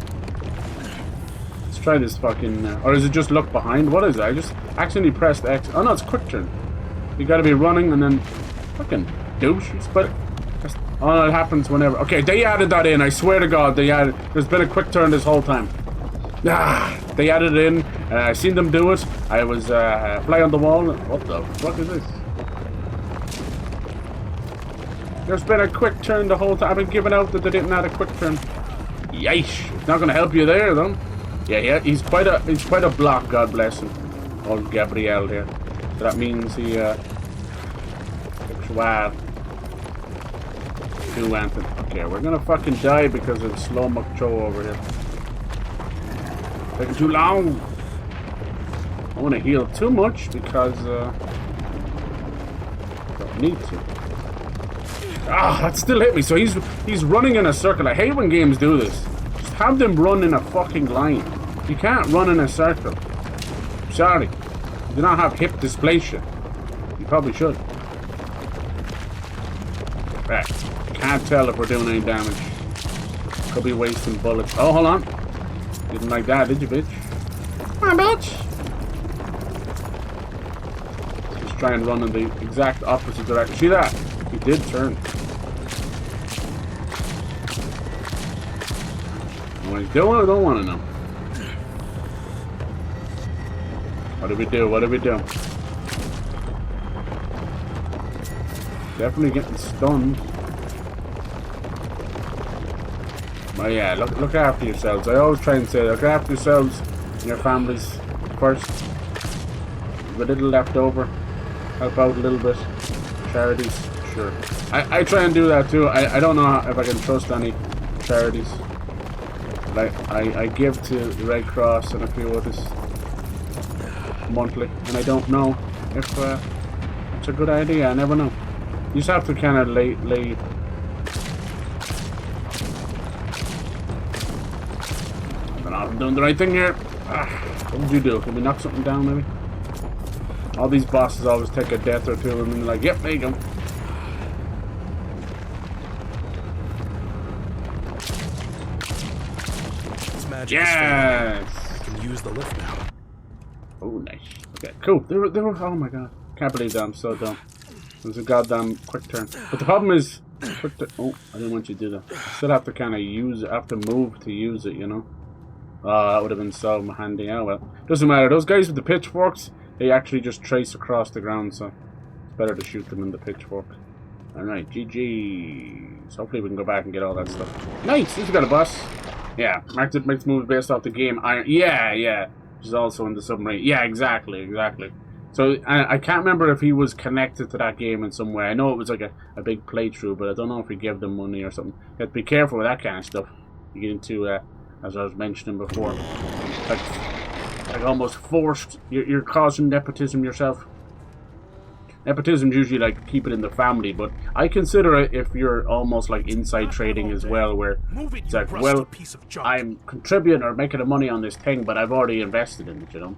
A: Try this fucking or is it just look behind? What is it? I just accidentally pressed X. Oh no, it's quick turn. You gotta be running and then fucking douche. But oh no, it happens whenever. Okay, they added that in. I swear to God, they added. There's been a quick turn this whole time. They added it in. I seen them do it. I was fly on the wall. What the fuck is this? There's been a quick turn the whole time. I've been giving out that they didn't add a quick turn. Yeesh! It's not gonna help you there, though. Yeah, he's quite a block, God bless him. Old Gabriel here. So that means he wow. Do anything. Okay, we're gonna fucking die because of slow muck-cho over here. Taking too long. I wanna heal too much because don't need to. Ah, that still hit me. So he's running in a circle. I hate when games do this. Just have them run in a fucking line. You can't run in a circle. Sorry. You do not have hip dysplasia. You probably should. Right. Can't tell if we're doing any damage. Could be wasting bullets. Oh, hold on. Didn't like that, did you, bitch? Come on, bitch! Just try and run in the exact opposite direction. See that? He did turn. What he's doing, I don't want to know. What did we do? What did we do? Definitely getting stunned. Oh yeah, look after yourselves. I always try and say, look after yourselves and your families first. With a little left over, help out a little bit. Charities, sure. I try and do that too. I don't know if I can trust any charities. But I give to the Red Cross and a few others monthly, and I don't know if it's a good idea. I never know. You just have to kind of lay. I don't know if I'm doing the right thing here. What would you do? Can we knock something down maybe? All these bosses always take a death or two and then they're like, yep, there you go.
C: It's magic.
A: Yes!
C: I can use the lift now.
A: Oh, nice. Okay, cool. They were, oh my god. Can't believe that. I'm so dumb. There's a goddamn quick turn. But the problem is, oh, I didn't want you to do that. I still have to kind of use it, have to move to use it, you know? Oh, that would have been so handy. Oh, well. Doesn't matter. Those guys with the pitchforks, they actually just trace across the ground, so it's better to shoot them in the pitchfork. Alright, GG's. Hopefully we can go back and get all that stuff. Nice! This got a bus. Yeah, makes moves based off the game. Yeah. Which is also in the submarine. Yeah, exactly. So, I can't remember if he was connected to that game in some way. I know it was like a big playthrough, but I don't know if he gave them money or something. You have to be careful with that kind of stuff. You get into, as I was mentioning before, like almost forced. You're causing nepotism yourself. Nepotism's usually like keep it in the family, but I consider it if you're almost like inside trading as well, where it's like, well, I'm contributing or making the money on this thing, but I've already invested in it, you know.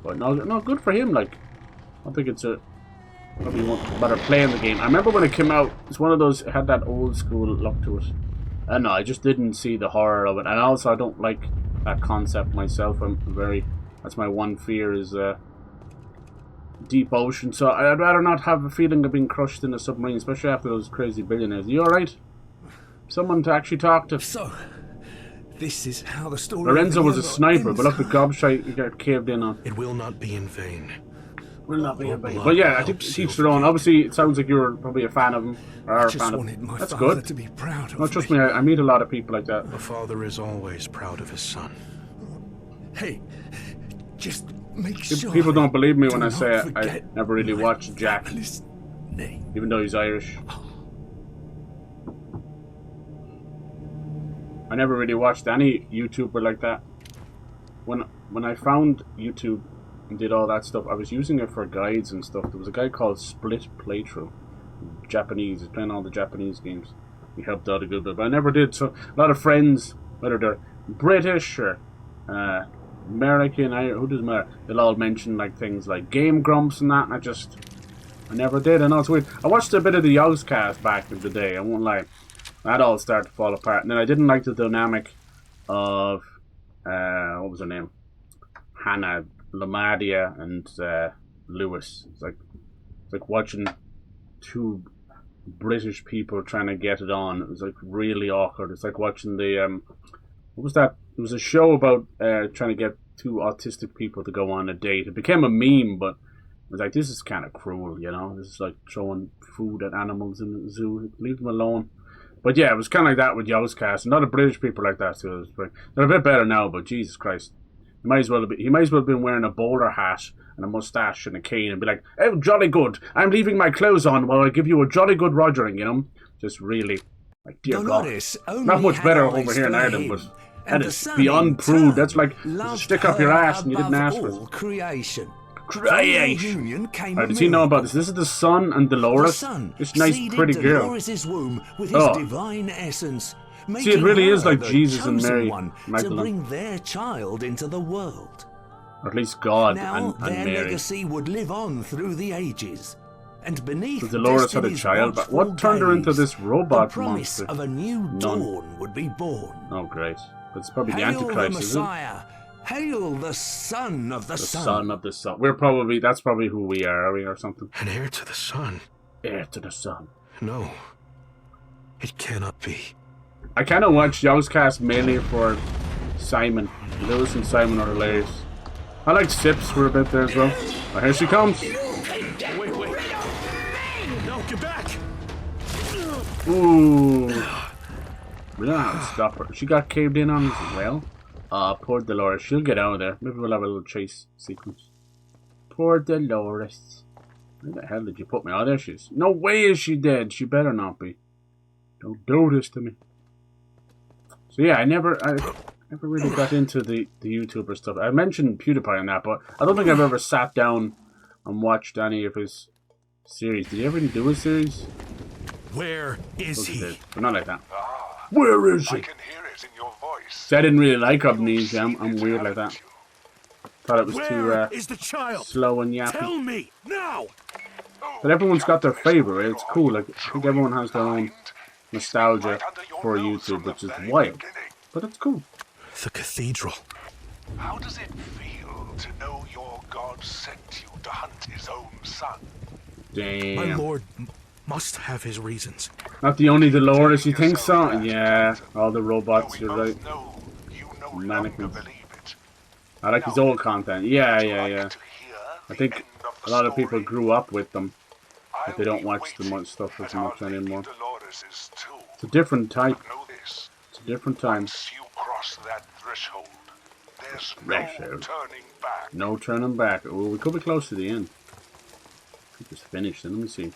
A: But no, good for him. Like, I don't think it's probably better playing the game. I remember when it came out, it's one of those, it had that old school look to it. I know, I just didn't see the horror of it, and also I don't like that concept myself. That's my one fear is deep ocean. So I'd rather not have a feeling of being crushed in a submarine, especially after those crazy billionaires. You all right? Someone to actually talk to.
C: So, this is how the story.
A: Lorenzo was a sniper, but look, the gobshite you got caved in on.
C: It will not be in vain.
A: Will not be in vain. But yeah, I think each their own. Obviously, it sounds like you're probably a fan of him. Or are a fan of him. That's good.
C: To be proud of
A: no, trust me, I meet a lot of people like that.
C: A father is always proud of his son. Hey, just make sure.
A: People don't believe me when I say I never really watched Jack, even though he's Irish. I never really watched any YouTuber like that. When I found YouTube and did all that stuff, I was using it for guides and stuff. There was a guy called Split Playthrough, Japanese. He's playing all the Japanese games. He helped out a good bit, but I never did. So a lot of friends, whether they're British or American, who doesn't matter, they'll all mention like things like Game Grumps and that, and I never did. I know it's weird. I watched a bit of the Yogscast back in the day, I won't lie. That all started to fall apart. And then I didn't like the dynamic of, what was her name? Hannah, Lamadia, and Lewis. It's like watching two British people trying to get it on. It was like really awkward. It's like watching the, what was that? It was a show about trying to get two autistic people to go on a date. It became a meme, but it was like, this is kind of cruel, you know? This is like throwing food at animals in the zoo. Leave them alone. But yeah, it was kind of like that with Yogscast. A lot of British people like that too. They're a bit better now, but Jesus Christ. He might as well have been wearing a bowler hat and a mustache and a cane and be like, oh, jolly good. I'm leaving my clothes on while I give you a jolly good rogering, you know? Just really, like, dear God. Not much better over here in Ireland, but that is beyond prude. That's like, stick up your ass and you didn't ask for it.
G: Creation.
A: Does he know about this? This is the son and Dolores. This nice, pretty girl.
G: Dolores' womb with his divine essence.
A: See, it really is like Jesus and Mary
G: to bring their child into the world.
A: Or at least God
G: now
A: and
G: their
A: Mary.
G: legacy would live on through the ages. And beneath
A: so Dolores had a child, but what turned her into this robot
G: the promise
A: monster?
G: Of a new dawn would be born.
A: Oh, great. But it's probably
G: Hail
A: the Antichrist,
G: the Messiah. Hail the Son of the Sun.
A: The Son of the Sun. That's probably who we are we, or something?
C: An heir to the sun.
A: Heir to the sun.
C: No. It cannot be.
A: I kind of watch Yogscast mainly for Simon. Lewis and Simon are hilarious. I like Sips for a bit there as well. Oh, here she comes.
F: Wait. No, get back!
A: Ooh. We don't have to stop her. She got caved in on as well. Poor Dolores. She'll get out of there. Maybe we'll have a little chase sequence. Poor Dolores. Where the hell did you put me? Oh, there she is. No way is she dead. She better not be. Don't do this to me. So yeah, I never really got into the YouTuber stuff. I mentioned PewDiePie and that, but I don't think I've ever sat down and watched any of his series. Did he ever do a series?
C: Where is he?
A: But not like that. Where is he?
D: I can hear it in your voice.
A: See, I didn't really like Amnesia. I'm weird like that. Thought it was
C: Where is the child?
A: Slow and yappy.
C: Tell me now.
A: But everyone's got their favourite. It's cool. Like, I think everyone has their own nostalgia for YouTube, which is wild. But it's cool.
C: The cathedral.
D: How does it feel to know your God sent you to hunt his own son?
A: Damn.
C: My lord must have his reasons.
A: Not the only Dolores, you think so? Yeah, all the robots, you're right. Mannequins. I like his old content. Yeah. I think a lot of people grew up with them, but they don't watch the much stuff as much anymore. It's a different type. It's a different time.
H: Once you cross that threshold, there's
A: Threshold.
H: turning back.
A: No turning back. Oh, we could be close to the end. Could just finish then. Let me see.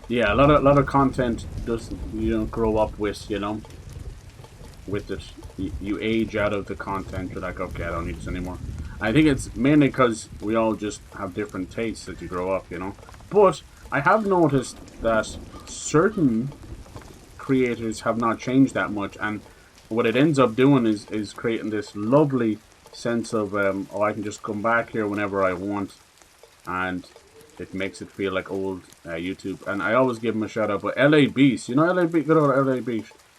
A: Yeah, a lot of content doesn't, you don't grow up with, you know, with it. You age out of the content. You're like, okay, I don't need this anymore. I think it's mainly because we all just have different tastes as you grow up, you know. But I have noticed that certain creators have not changed that much, and what it ends up doing is creating this lovely sense of oh, I can just come back here whenever I want, and it makes it feel like old YouTube. And I always give him a shout out, but LA Beast, you know, LA Beast, good old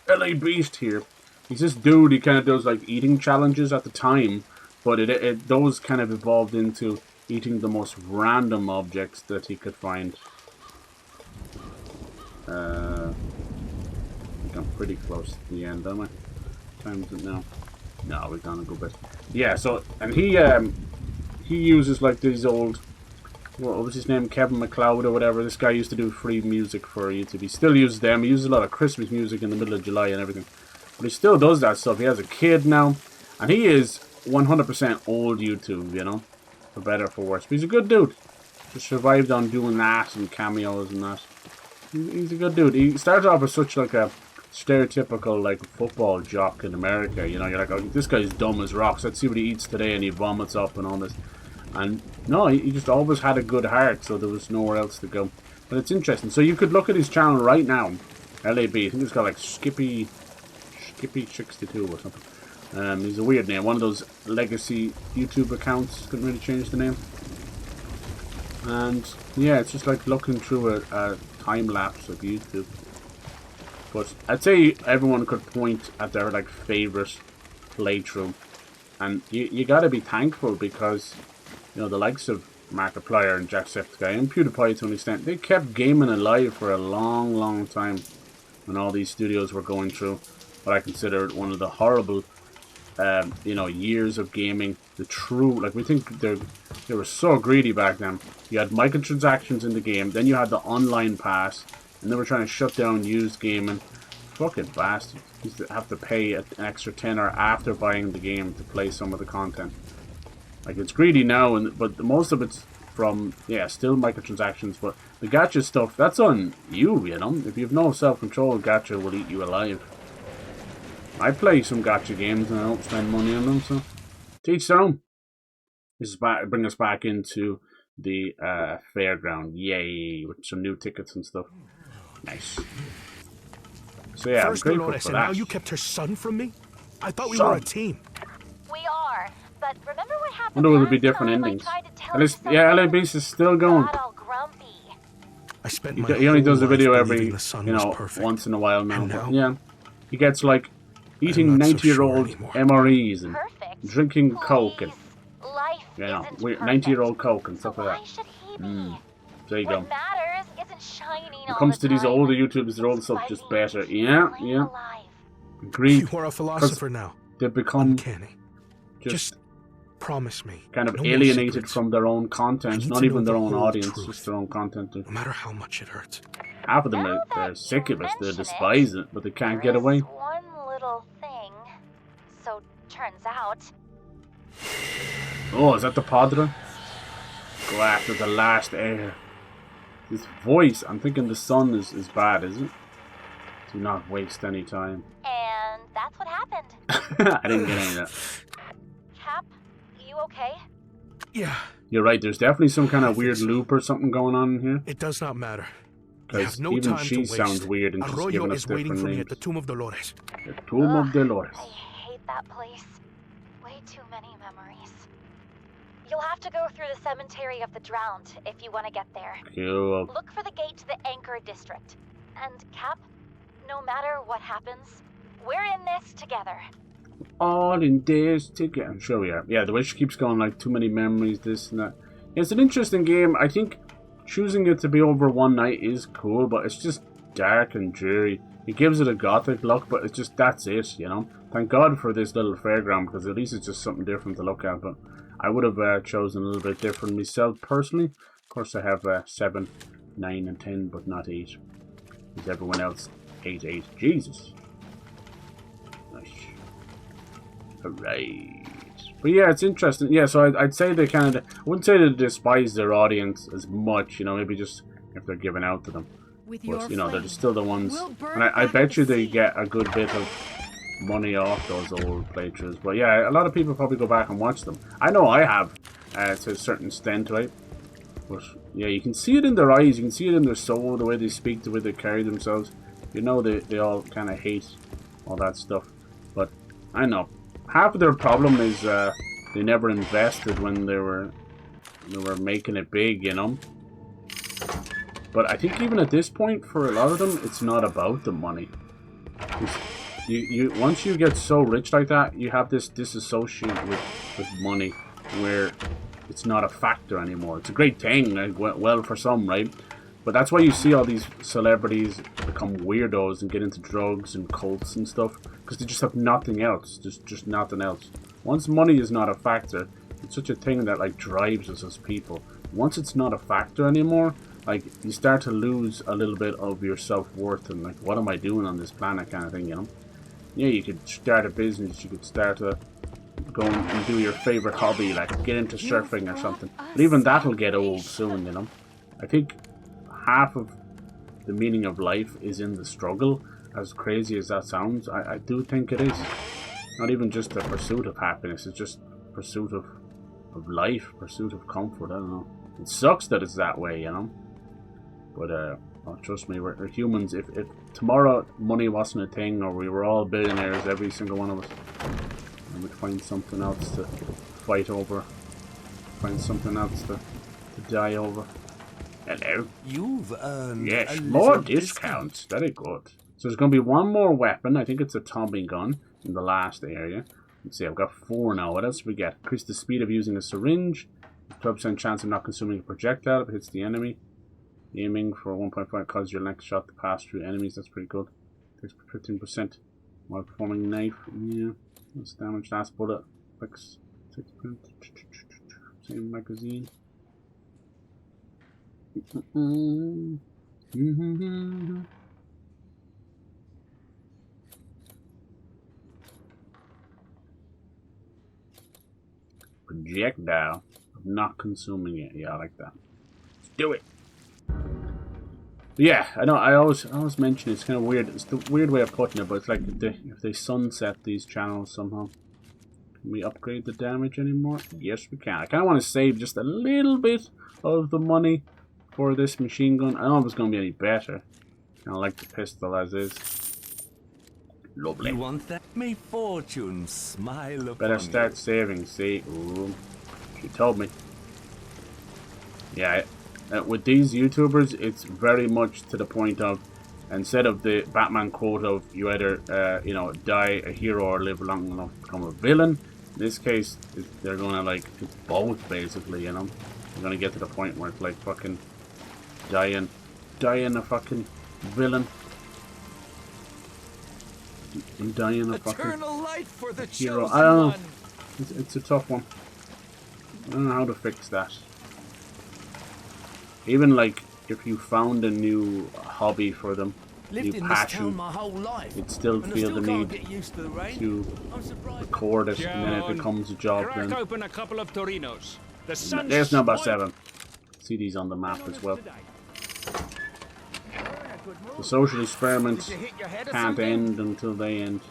A: LA Beast here. He's this dude. He kind of does like eating challenges at the time, but those kind of evolved into eating the most random objects that he could find. I think I'm pretty close to the end, am I? Time's it now? No, we've done a good bit. Yeah, so, and he uses like these old, what was his name, Kevin MacLeod or whatever. This guy used to do free music for YouTube. He still uses them. He uses a lot of Christmas music in the middle of July and everything. But he still does that stuff. He has a kid now, and he is 100% old YouTube, you know, for better or for worse. But he's a good dude. Just survived on doing that and cameos and that. He's a good dude. He started off as such like a stereotypical like football jock in America. You know, you're like, oh, this guy's dumb as rocks. Let's see what he eats today, and he vomits up and all this. And no, he just always had a good heart, so there was nowhere else to go. But it's interesting. So you could look at his channel right now, LAB. I think it's got like Skippy 62 or something. He's a weird name. One of those legacy YouTube accounts. Couldn't really change the name. And yeah, it's just like looking through a time lapse of YouTube. But I'd say everyone could point at their like favorite playthrough, and you gotta be thankful because, you know, the likes of Markiplier and Jacksepticeye and PewDiePie to an extent, they kept gaming alive for a long time when all these studios were going through what I consider one of the horrible you know, years of gaming. The true, like, we think they were so greedy back then. You had microtransactions in the game, then you had the online pass, and they were trying to shut down used gaming. Fucking bastards. You used to have to pay an extra tenner after buying the game to play some of the content. Like, it's greedy now, but most of it's from, yeah, still microtransactions, but the gacha stuff, that's on you, you know? If you have no self-control, gacha will eat you alive. I play some gacha games and I don't spend money on them, so teach their own. This is bring us back into the fairground. Yay, with some new tickets and stuff. Nice. So yeah,
C: First
A: I'm grateful
C: Dolores,
A: for
C: and
A: that.
C: now you kept her son from me? I thought we
A: Son.
C: were a team.
B: We are, but remember what happened?
A: Wonder will there be
B: last
A: different
B: time I
A: endings.
B: tried to tell
A: At
B: you
A: least, yeah, LA
B: something?
A: Beast is still going.
B: Got all grumpy.
C: I spent
A: He,
C: my
A: he only
C: whole
A: does a video
C: life
A: every,
C: believing the son
A: you
C: was
A: know,
C: perfect.
A: once in a while now.
C: And
A: But
C: now?
A: yeah, he gets like eating
C: not so
A: 90-year-old
C: sure anymore.
A: MREs and
B: Perfect.
A: drinking Coke and,
B: Please. Life
A: you know,
B: isn't
A: 90-year-old
B: perfect.
A: Coke and
B: So
A: stuff like
B: why
A: that.
B: should he be?
A: There you go.
B: What matters isn't shining
A: When it
B: all
A: comes
B: the
A: to these
B: time.
A: older YouTubers, their old
B: It's
A: stuff just
B: fighting
A: better.
B: to keep
A: Yeah,
B: flame
A: yeah.
B: alive.
A: Agreed.
C: You are a philosopher now.
A: They become
C: Uncanny.
A: just
C: Just promise me.
A: kind of
C: no more
A: alienated
C: secrets.
A: from their own
C: I
A: content.
C: need
A: Not
C: to
A: even
C: know
A: their
C: the
A: own
C: whole
A: audience,
C: truth.
A: just their own content.
C: No matter how much it hurts.
A: Half of them
B: Now
A: they're
B: that
A: sick
B: you
A: of us. They
B: mention
A: despise it, but they can't
B: there
A: get away.
B: is one little thing. So turns out.
A: Oh, is that the Padre? Go after the last heir. His voice, I'm thinking the sun is bad, is it? Do not waste any time.
B: And that's what happened.
A: I didn't get any of that.
B: Cap, you okay?
C: Yeah,
A: You're right, there's definitely some kind
C: I
A: of
C: think
A: weird
C: so.
A: loop or something going on in here.
C: it does not matter. We
A: Because
C: have no
A: even
C: time
A: she
C: to waste.
A: sounds weird and she's
C: Arroyo
A: giving us
C: is waiting
A: different
C: for me
A: names.
C: at the Tomb of Dolores.
A: The Tomb of
B: Ugh,
A: Dolores.
B: I hate that place. Way too many memories. You'll have to go through the Cemetery of the Drowned if you want to get there.
A: Cool.
B: Look for the gate to the Anchor District. And Cap, no matter what happens, we're in this together.
A: All in this together. I'm sure we are. Yeah, the way she keeps going, like, too many memories, this and that. It's an interesting game. I think choosing it to be over one night is cool, but it's just dark and dreary. It gives it a gothic look, but it's just, that's it, you know. Thank God for this little fairground, because at least it's just something different to look at. But I would have chosen a little bit different myself personally. Of course, I have 7, 9, and 10, but not 8. Because everyone else 8, 8. Jesus. Nice. Alright. But yeah, it's interesting. Yeah, so I'd say they kind of, I wouldn't say they despise their audience as much, you know, maybe just if they're giving out to them. But, you know, they're still the ones, and I bet you they get a good bit of money off those old playthroughs. But yeah, a lot of people probably go back and watch them. I know I have, to a certain extent, right? But yeah, you can see it in their eyes, you can see it in their soul, the way they speak, the way they carry themselves. You know they all kind of hate all that stuff. But I know half of their problem is they never invested when they were making it big, you know. But I think even at this point, for a lot of them, it's not about the money. You once you get so rich like that, you have this disassociate with money, where it's not a factor anymore. It's a great thing, like, well for some, right? But that's why you see all these celebrities become weirdos and get into drugs and cults and stuff, because they just have nothing else. Just nothing else. Once money is not a factor, it's such a thing that like drives us as people. Once it's not a factor anymore, like, you start to lose a little bit of your self-worth and, like, what am I doing on this planet kind of thing, you know? Yeah, you could start a business, you could start to go and do your favorite hobby, like get into surfing or something. But even that'll get old soon, you know? I think half of the meaning of life is in the struggle, as crazy as that sounds. I do think it is. Not even just the pursuit of happiness, it's just pursuit of life, pursuit of comfort, I don't know. It sucks that it's that way, you know? But, oh, trust me, we're humans. If tomorrow money wasn't a thing, or we were all billionaires, every single one of us, I would find something else to fight over. Find something else to die over. Hello?
G: You've earned
A: yes,
G: a
A: more
G: little
A: discounts. Very good. So there's going to be one more weapon. I think it's a Tommy gun in the last area. Let's see, I've got 4 now. What else do we get? Increase the speed of using a syringe. 12% chance of not consuming a projectile if it hits the enemy. Aiming for 1.5 causes your next shot to pass through enemies. That's pretty good. Takes 15% while performing knife. Yeah. Less damage. Last bullet. Fix 6%. Same magazine. Projectile. I'm not consuming it. Yeah, I like that. Let's do it. Yeah, I know. I always mention it's kind of weird. It's the weird way of putting it, but it's like if they sunset these channels somehow. Can we upgrade the damage anymore? Yes, we can. I kind of want to save just a little bit of the money for this machine gun. I don't know if it's going to be any better. I like the pistol as is. Lovely.
G: You want that? May fortune smile upon
A: Better start saving. See, ooh, she told me. Yeah. With these YouTubers, it's very much to the point of, instead of the Batman quote of you either, you know, die a hero or live long enough to become a villain. In this case, they're gonna like do both basically, you know. They're gonna get to the point where it's like fucking dying a fucking villain. I'm dying a fucking
C: light for the
A: hero. I don't know. It's a tough one. I don't know how to fix that. Even like if you found a new hobby for them, new passion, you'd still feel the need to record it, and then it becomes a job. Then
F: open a couple of Torinos.
A: There's number 7. See these on the map as well. The social experiments can't end until they end.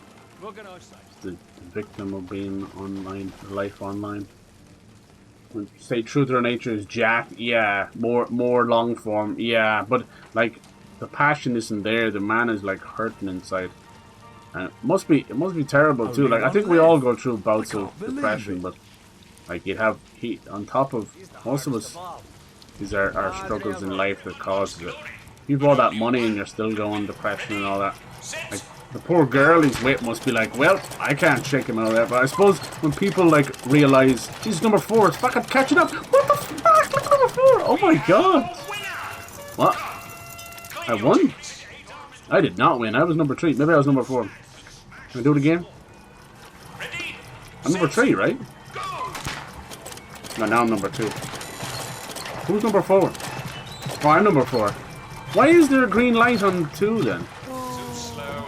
A: The victim of being online, life online. Say true to their nature is Jack, yeah. More long form, yeah. But like the passion isn't there. The man is like hurting inside, and it must be terrible too. Like I think we all go through bouts of depression, but like you have heat on top of most of us. These are our struggles in life that causes it. You've all that money and you're still going depression and all that. Like the poor girl he's with must be like, well, I can't shake him out of that. But I suppose when people like realise, geez, number 4, it's fucking catching up. What the fuck? Look at number 4. Oh my god. What? I won? I did not win. I was number 3. Maybe I was number 4. Can I do it again? I'm number 3, right? No, now I'm number 2. Who's number 4? Oh, I'm number 4. Why is there a green light on 2 then?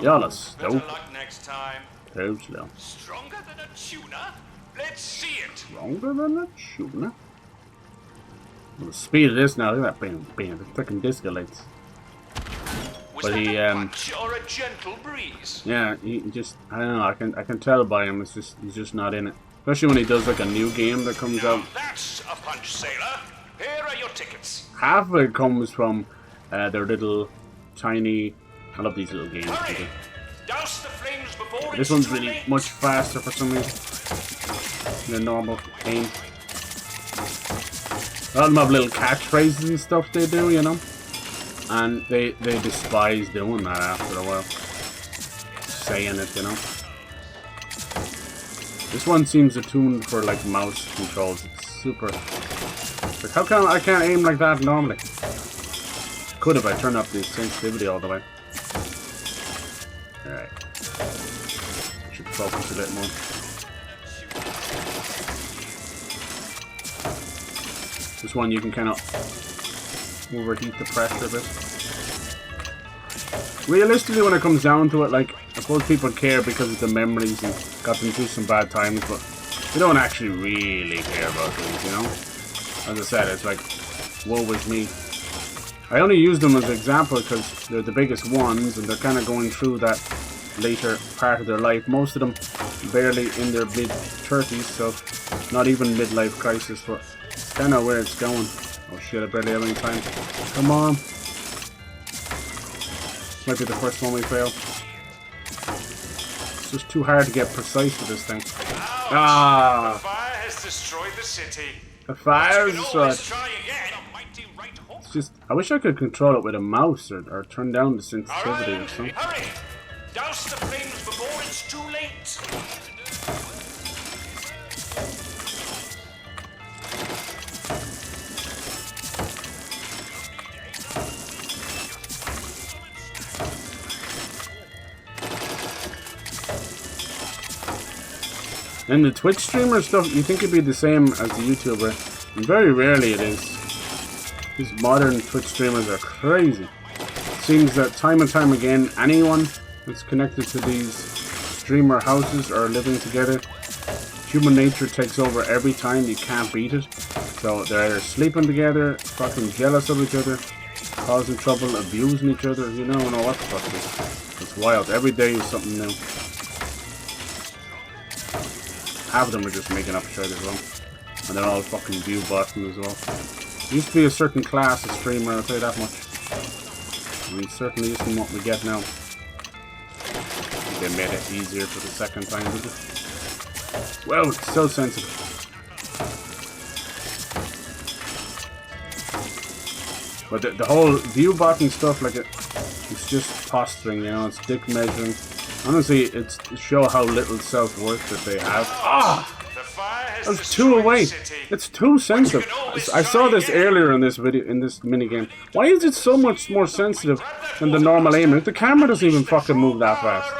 A: Y'all are stupid.
D: Next time.
A: Too slow.
D: Stronger than a tuna? Let's see it.
A: Stronger than a tuna? The speed of this now, look at that bam, bam, the freaking disco lights. But he,
D: or a gentle breeze?
A: yeah, he just, I don't know, I can tell by him, he's just not in it. Especially when he does like a new game that comes out.
D: That's a punch, sailor. Here are your tickets.
A: Half of it comes from their little tiny, I love these little games.
D: Hurry! Douse the flames before
A: This
D: it's
A: one's
D: too
A: really
D: late.
A: much faster for some reason than normal game. A lot of them have little catchphrases and stuff they do, you know? And they despise doing that after a while. Saying it, you know? This one seems attuned for like mouse controls. It's super... Like, how come I can't aim like that normally? Could if I turn up the sensitivity all the way. Alright. Should focus a bit more. This one you can kind of overheat the pressure a bit. Realistically, when it comes down to it, like, I suppose people care because of the memories and got them through some bad times, but they don't actually really care about things, you know? As I said, it's like, woe is me. I only use them as an example because they're the biggest ones and they're kind of going through that later part of their life. Most of them barely in their mid-30s, so not even midlife crisis, but it's kind of where it's going. Oh shit, I barely have any time. Come on. Might be the first one we fail. It's just too hard to get precise with this thing.
D: Ouch.
A: Ah!
D: The fire has destroyed the city.
A: The fire
D: You
A: is
D: can always try again.
A: It's just, I wish I could control it with a mouse or turn down the sensitivity or
D: Alright,
A: something.
D: hurry! Douse the flames before it's too late.
A: And the Twitch streamer stuff, you think it'd be the same as the YouTuber. And very rarely it is. These modern Twitch streamers are crazy. It seems that time and time again, anyone that's connected to these streamer houses or living together, human nature takes over every time. You can't beat it. So they're either sleeping together, fucking jealous of each other, causing trouble, abusing each other. You don't know what the fuck it is. It's wild. Every day is something new. Half of them are just making up shit as well. And they're all fucking view bottom as well. There used to be a certain class of streamer, I'll tell you that much. And it certainly isn't what we get now. They made it easier for the second time, did it? Wow, it's so sensitive. But the whole view bottom stuff, like it's just posturing, you know, it's dick measuring. Honestly, it's to show how little self-worth that they have. Ah! That was 2 away. It's too sensitive. I saw this earlier in this video, in this minigame. Why is it so much more sensitive than the normal aiming? The camera doesn't even fucking move that fast.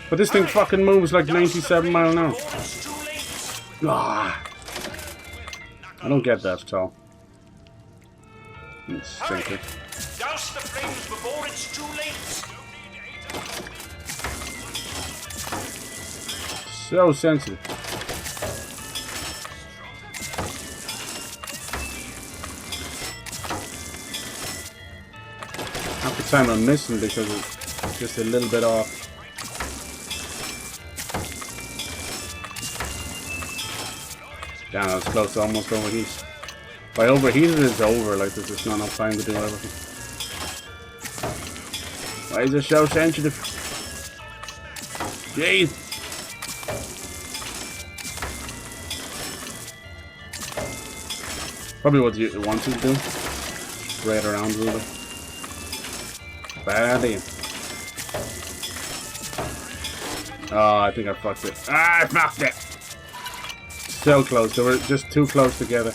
A: But this thing fucking moves like 97 miles an hour. Ah! I don't get that at all. It's stinker.
D: Douse the flames before it's too late.
A: So sensitive. Half the time I'm missing because it's just a little bit off. Damn, I was close to almost overheat. If I overheated, it's over. Like, there's just not enough time to do everything. Why is it so sensitive? Jeez. Probably what you want to do. Spray it around a little bit. Bad idea. Oh, I think I fucked it. Ah, I fucked it! So close. They were just too close together.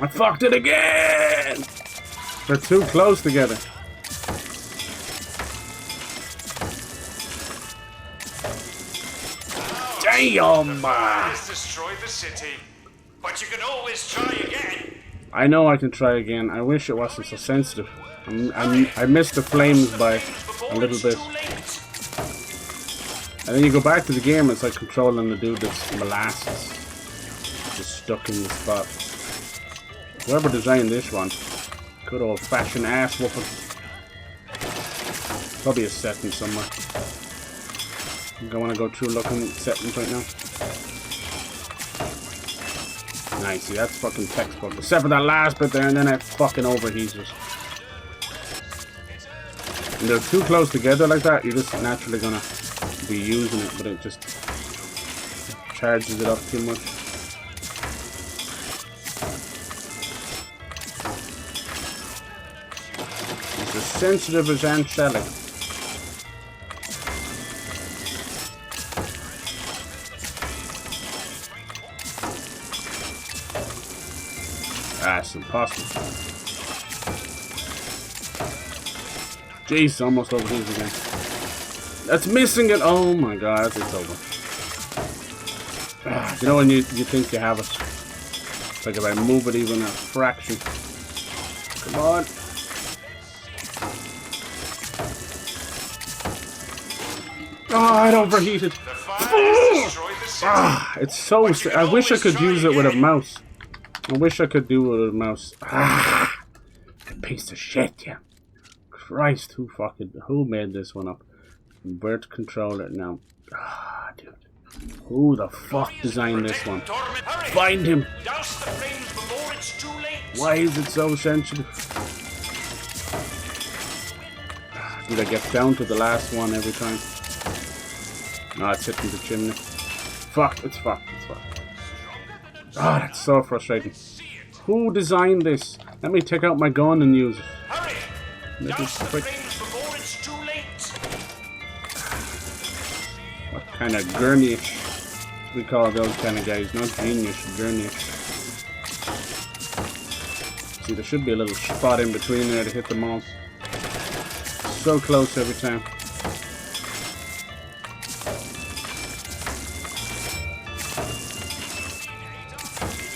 A: I fucked it again! They're too close together. Damn!
D: Has destroyed the city, but you can always try again.
A: I know I can try again. I wish it wasn't so sensitive. I missed the flames by a little bit. And then you go back to the game, it's like controlling the dude that's molasses. Just stuck in the spot. Whoever designed this one, good old fashioned ass whooping. Probably a setting somewhere. I want to go through looking at settings right now. Nice, see, that's fucking textbook. Except for that last bit there, and then it fucking overheated. And they're too close together like that, you're just naturally gonna be using it, but it just charges it up too much. It's as sensitive as angelic. That's impossible. Jeez, almost over here again. That's missing it. Oh my god, it's over. You know when you think you have it. It's like if I move it even a fraction. Come on. Oh, it overheated. Ah, it's so. I wish I could use it with a mouse. I wish I could do it with a mouse. Ah, a piece of shit, yeah. Christ, who made this one up? Where to control it now? Ah, dude. Who the fuck designed this one? Find him! Why is it so sensitive? Dude, I get down to the last one every time. No, it's hitting the chimney. Fuck, it's fucked, it's fucked. Ah, that's so frustrating. Who designed this? Let me take out my gun and use it. Little prick. What kind of gurnyish we call those kind of guys? Not genius, gurnyish. See, there should be a little spot in between there to hit them all. So close every time.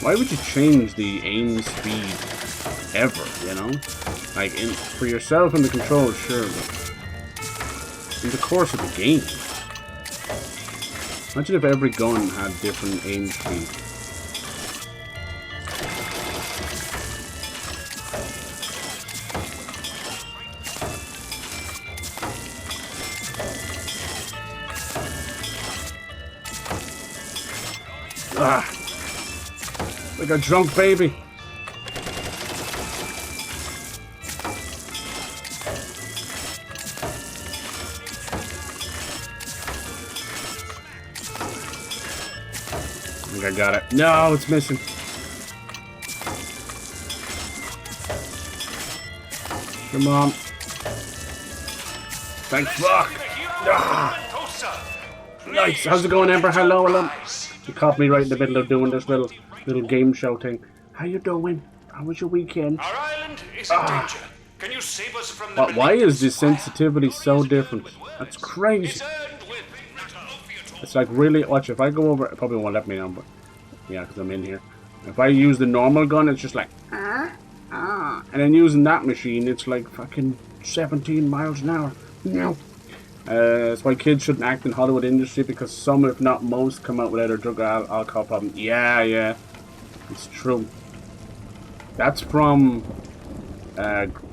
A: Why would you change the aim speed ever, you know? Like, for yourself and the controller, sure, but in the course of the game. Imagine if every gun had different aim speed. Ah! Like a drunk baby. I think I got it. No, it's missing. Come on. Thank fuck. Ah. Nice. How's it going, Ember? Hello, hello. You caught me right in the middle of doing this little game show thing. How you doing? How was your weekend?
D: Our island is in danger. Can you save us from the
A: But why is this sensitivity so different? That's crazy. It's like really, watch, if I go over, it probably won't let me now, but yeah, because I'm in here. If I use the normal gun, it's just like, and then using that machine, it's like fucking 17 miles an hour. No. That's why kids shouldn't act in Hollywood industry, because some, if not most, come out with either drug or alcohol problem. Yeah, it's true. That's from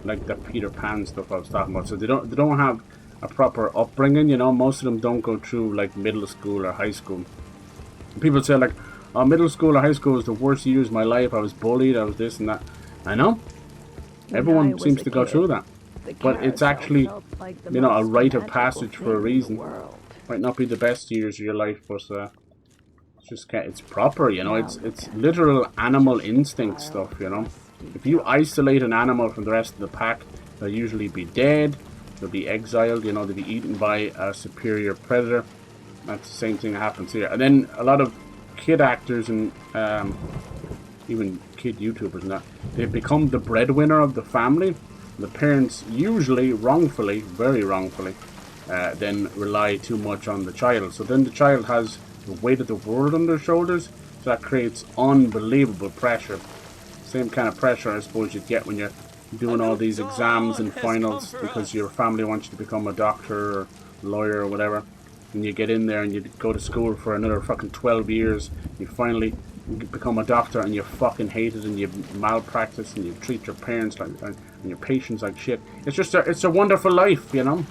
A: like the Peter Pan stuff I was talking about. So they don't have a proper upbringing, you know. Most of them don't go through like middle school or high school. People say like, oh, middle school or high school was the worst years of my life. I was bullied, I was this and that. I know. Everyone seems to go through that. But it's actually, you know, a rite of passage for a reason. Might not be the best years of your life, but it's just it's proper, you know. It's literal animal instinct stuff, you know. If you isolate an animal from the rest of the pack, they'll usually be dead. They'll be exiled, you know. They'll be eaten by a superior predator. That's the same thing that happens here. And then a lot of kid actors and you even kid YouTubers and that, they become the breadwinner of the family. The parents usually wrongfully, very wrongfully, then rely too much on the child. So then the child has the weight of the world on their shoulders. So that creates unbelievable pressure. Same kind of pressure I suppose you'd get when you're doing all these exams and finals because your family wants you to become a doctor or lawyer or whatever. And you get in there and you go to school for another fucking 12 years. You finally become a doctor and you fucking hate it and you malpractice and you treat your parents like and your patients like shit. It's just it's a wonderful life, you know.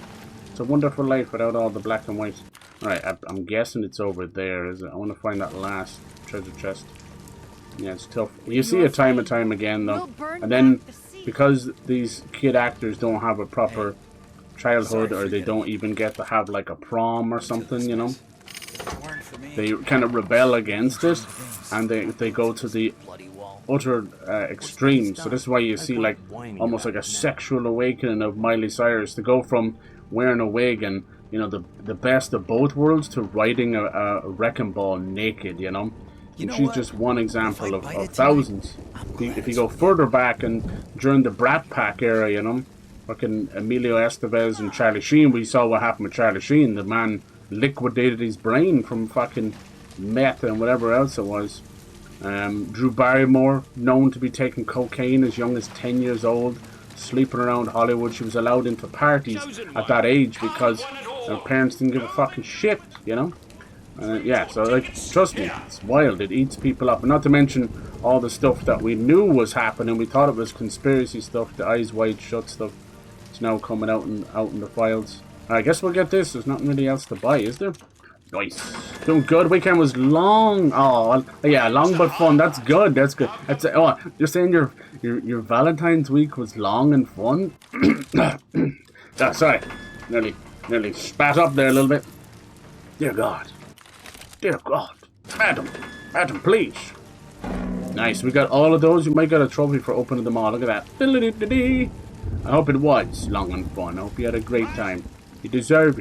A: It's a wonderful life without all the black and white. Alright, I'm guessing it's over there, is it? I want to find that last treasure chest. Yeah, it's tough. You see it time and time again, though. And then, because these kid actors don't have a proper childhood, or they don't even get to have, like, a prom or something, you know? They kind of rebel against it, and they go to the utter extremes. So this is why you see, like, almost like a sexual awakening of Miley Cyrus, to go from wearing a wig and, you know, the best of both worlds to riding a wrecking ball naked, you know? And she's just one example of thousands. If you go further back and during the Brat Pack era, you know, fucking Emilio Estevez and Charlie Sheen, we saw what happened with Charlie Sheen. The man liquidated his brain from fucking meth and whatever else it was. Drew Barrymore, known to be taking cocaine as young as 10 years old, sleeping around Hollywood. She was allowed into parties at that age because her parents didn't give a fucking shit, you know? Yeah, so like, trust me, it's wild. It eats people up. And not to mention all the stuff that we knew was happening. We thought it was conspiracy stuff, the eyes wide shut stuff. It's now coming out in the files. I guess we'll get this. There's nothing really else to buy, is there? Nice. Doing good. Weekend was long. Oh, well, yeah, long but fun. That's good. That's good. That's oh, you're saying your Valentine's week was long and fun? Oh, sorry. Nearly spat up there a little bit. Dear God. Dear God. Madam, please. Nice. We got all of those. You might get a trophy for opening them all. Look at that. I hope it was long and fun. I hope you had a great time. You deserve it.